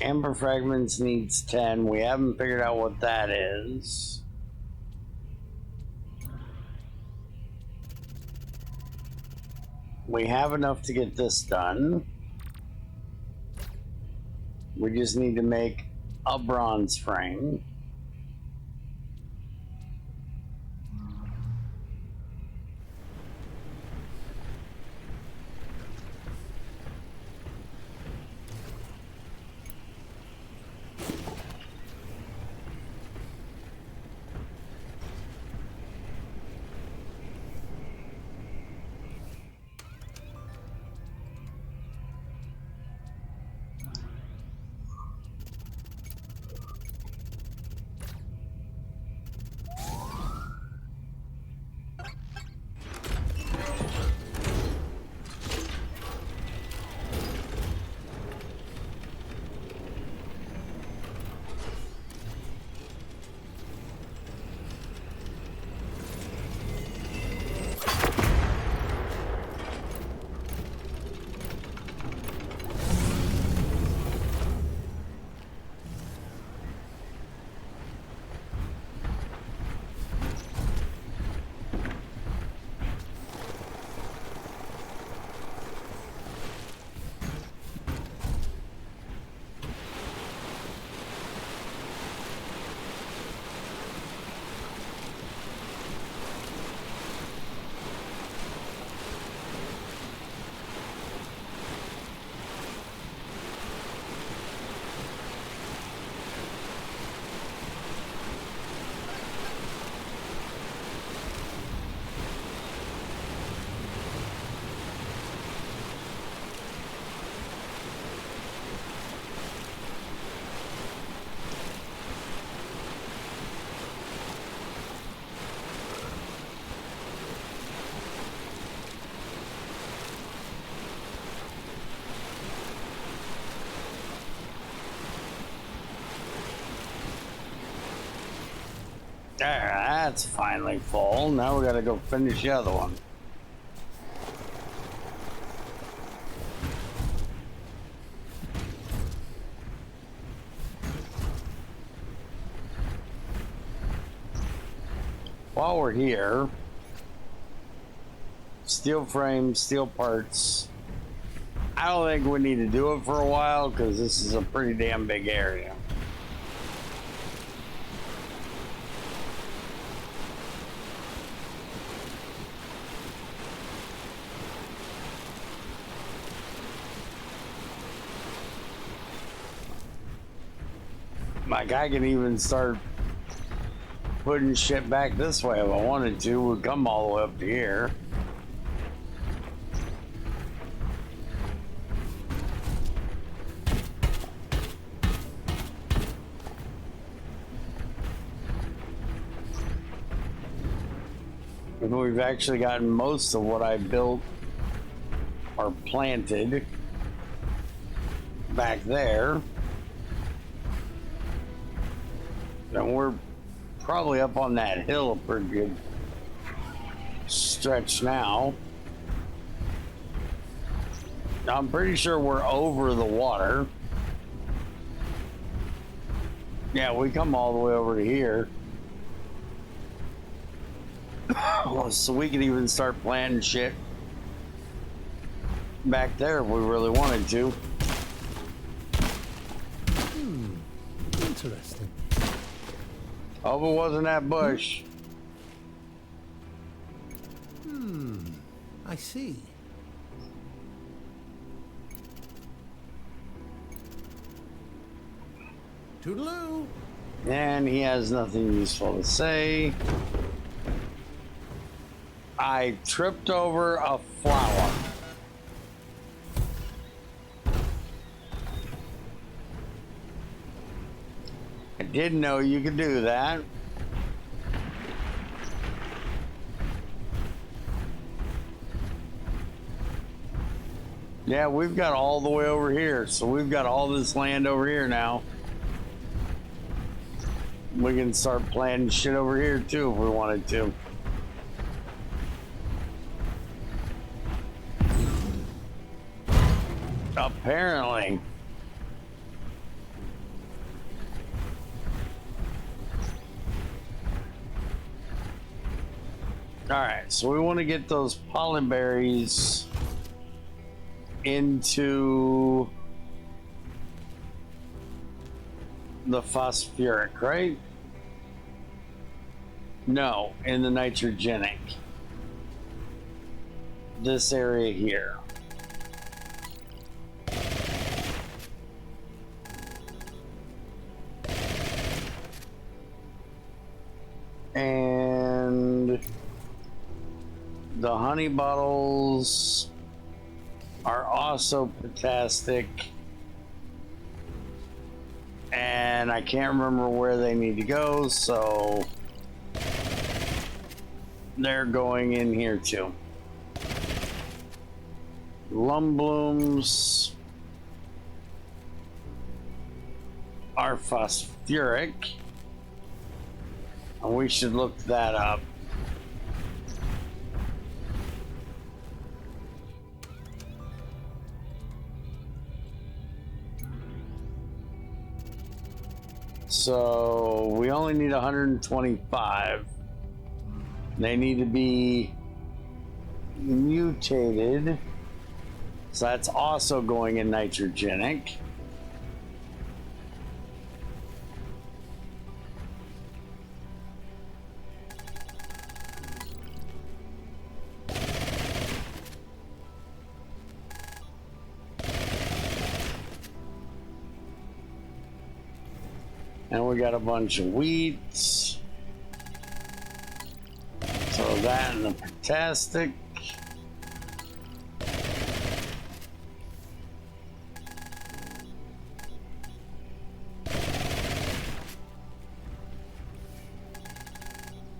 Amber fragments needs 10. We haven't figured out what that is. We have enough to get this done. We just need to make a bronze frame. There, that's finally full. Now we gotta go finish the other one. While we're here, steel frames, steel parts. I don't think we need to do it for a while because this is a pretty damn big area. Like I can even start putting shit back this way if I wanted to. We'd come all the way up to here. And we've actually gotten most of what I built or planted back there. And we're probably up on that hill a pretty good stretch now. I'm pretty sure we're over the water. Yeah, we come all the way over to here. So we could even start planting shit back there if we really wanted to. Interesting. Hope it wasn't that bush. I see. Toodaloo. And he has nothing useful to say. I tripped over a flower. I didn't know you could do that. Yeah, we've got all the way over here, so we've got all this land over here now. We can start planting shit over here too if we wanted to. Apparently. Alright, so we want to get those pollen berries into the phosphoric, right? No, in the nitrogenic. This area here. And the honey bottles are also potastic, and I can't remember where they need to go, so they're going in here too. Lum blooms are phosphoric, and we should look that up. So we only need 125. They need to be mutated. So that's also going in nitrogenic. And we got a bunch of wheat. So that and the potastic.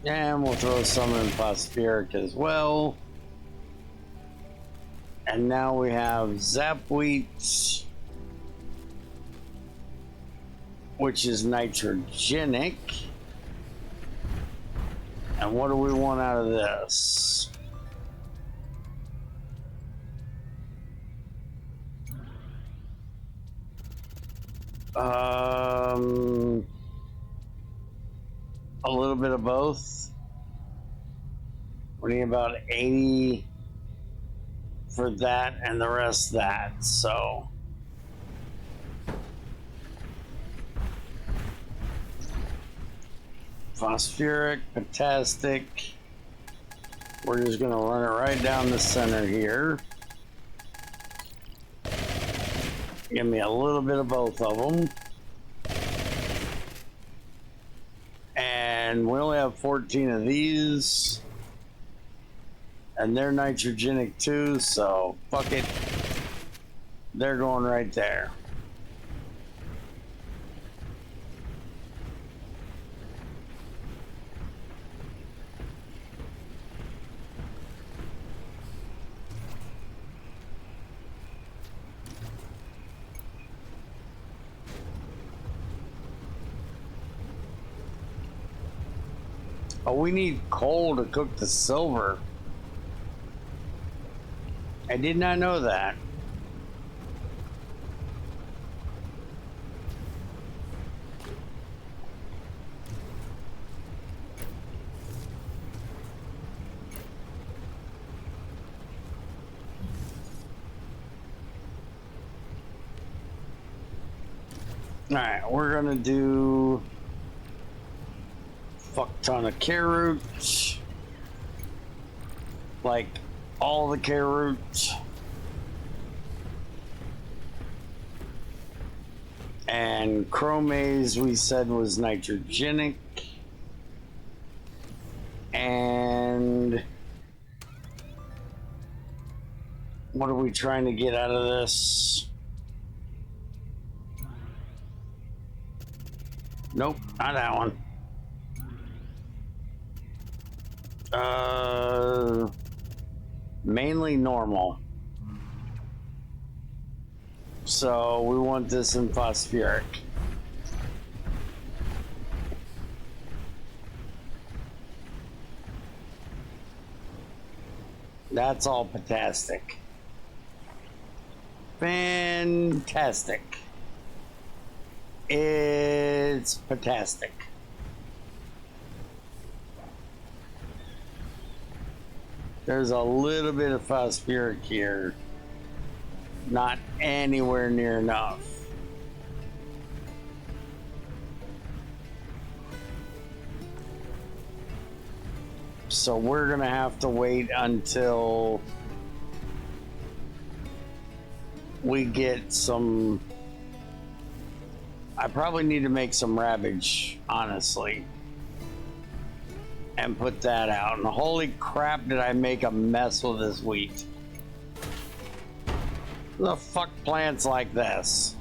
And we'll throw some in phosphoric as well. And now we have zap wheat, which is nitrogenic. And what do we want out of this? A little bit of both. We need about 80 for that and the rest that, so. Phosphoric, potastic. We're just gonna run it right down the center here. Give me a little bit of both of them. And And we only have 14 of these. And they're nitrogenic too, so fuck it. They're going right there. Oh, we need coal to cook the silver. I did not know that. Alright, we're gonna do fuck ton of carrots. Like all the carrots. And chromase we said was nitrogenic. And what are we trying to get out of this? Nope, not that one. Mainly normal. So we want this in phosphoric. That's all potastic. Fantastic. It's potastic. There's a little bit of phosphoric here. Not anywhere near enough. So we're gonna have to wait until we get some. I probably need to make some rabbage, honestly, and put that out. And holy crap, did I make a mess with this wheat? Who the fuck plants like this?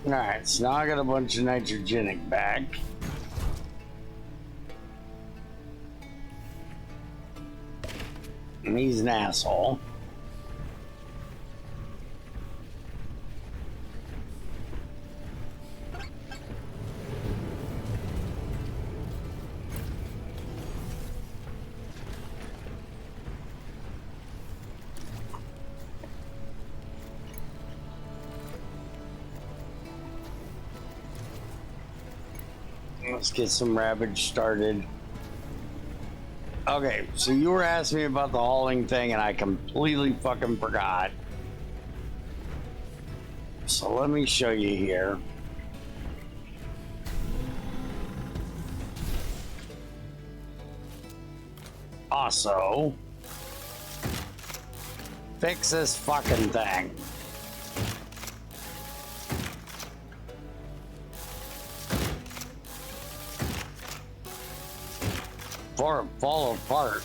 Alright, so now I got a bunch of nitrogenic back. And he's an asshole. Let's get some ravage started. Okay, so you were asking me about the hauling thing and I completely fucking forgot. So let me show you here. Also, fix this fucking thing. Before it fall apart.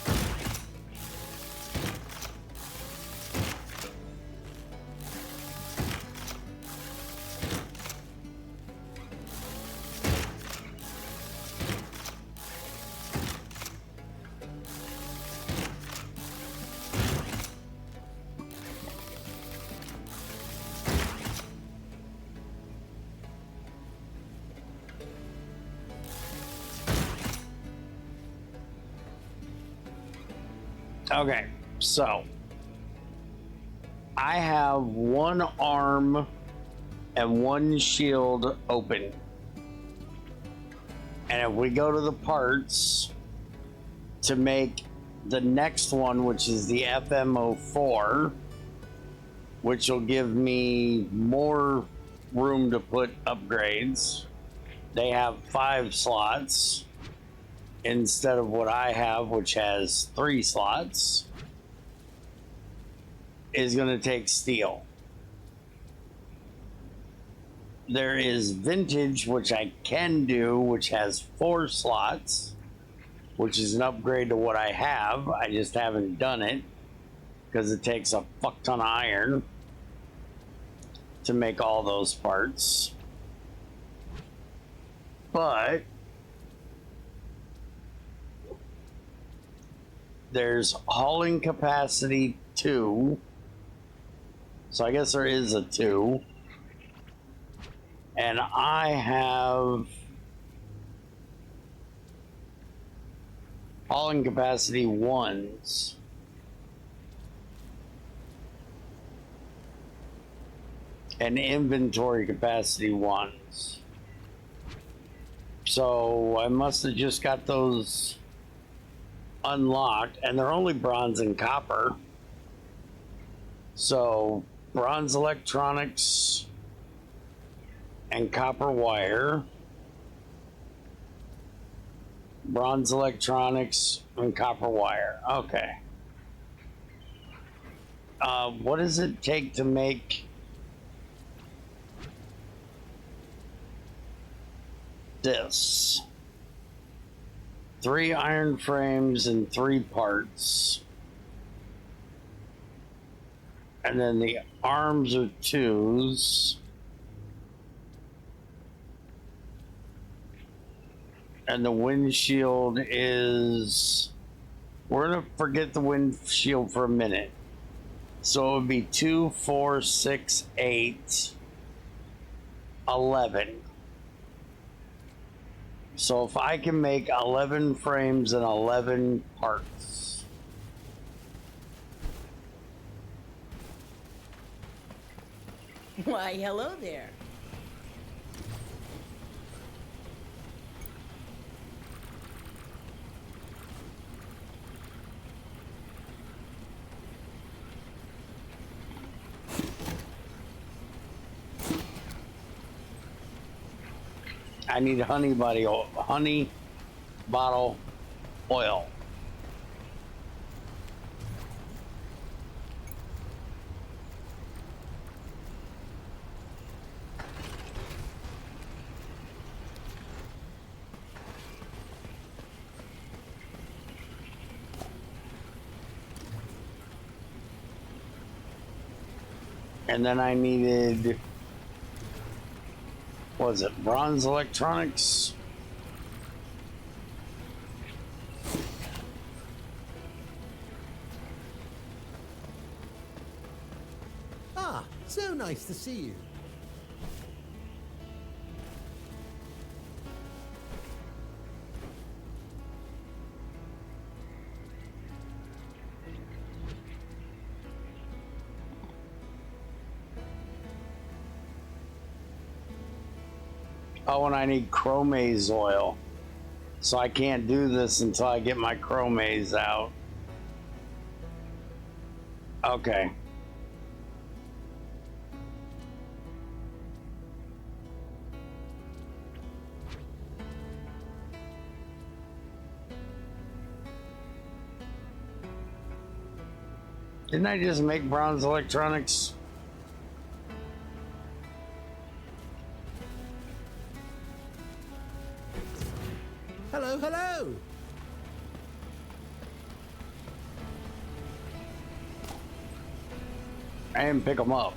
Okay, so I have one arm and one shield open. And if we go to the parts to make the next one, which is the FMO4, which will give me more room to put upgrades, they have 5 slots. Instead of what I have, which has 3 slots, is going to take steel. There is vintage, which I can do, which has 4 slots, which is an upgrade to what I have. I just haven't done it because it takes a fuck ton of iron to make all those parts. But there's hauling capacity 2. So I guess there is a 2. And I have hauling capacity 1s. And inventory capacity 1s. So I must have just got those unlocked, and they're only bronze and copper. So bronze electronics and copper wire, bronze electronics and copper wire. Okay. What does it take to make this? 3 iron frames and 3 parts. And then the arms are 2s. And the windshield is... We're going to forget the windshield for a minute. So it would be 2, 4, 6, 8, 11. So if I can make 11 frames and 11 parts. Why, hello there. I need honey bottle oil. And then I needed, what was it, bronze electronics? Ah, so nice to see you. Oh, and I need chromase oil. So I can't do this until I get my chromase out. Okay. Didn't I just make bronze electronics? Hello, hello. I didn't pick them up.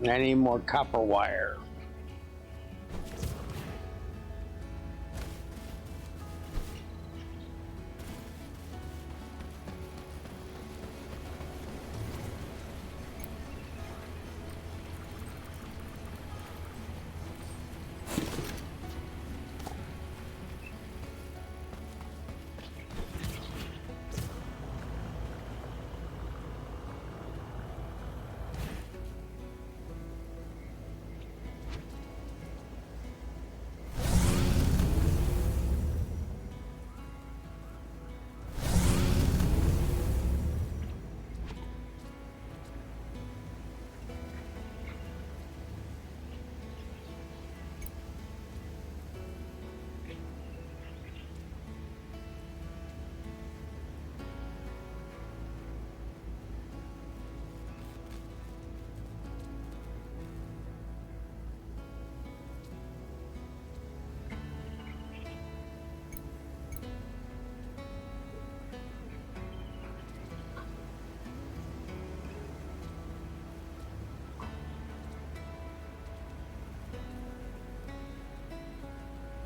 I need more copper wire.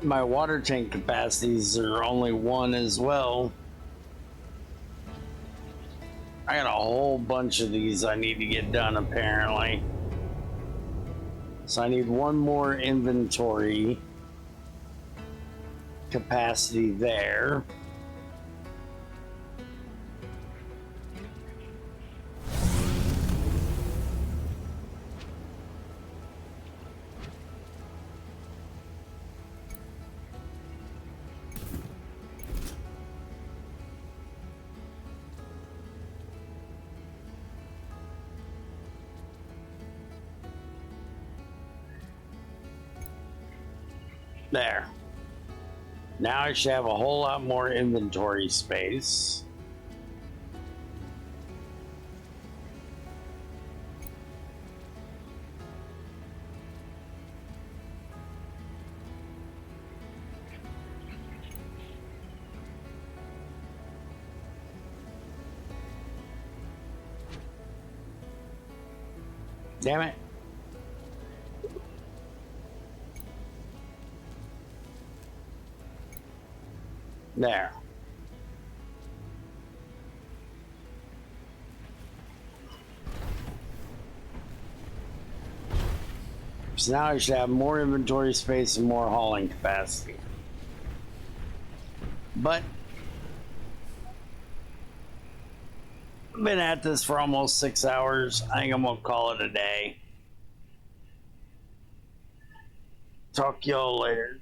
My water tank capacities are only one as well. I got a whole bunch of these I need to get done apparently. So I need one more inventory capacity there. There. Now I should have a whole lot more inventory space. Damn it. There. So now I should have more inventory space and more hauling capacity. But I've been at this for almost 6 hours. I think I'm gonna call it a day. Talk to y'all later.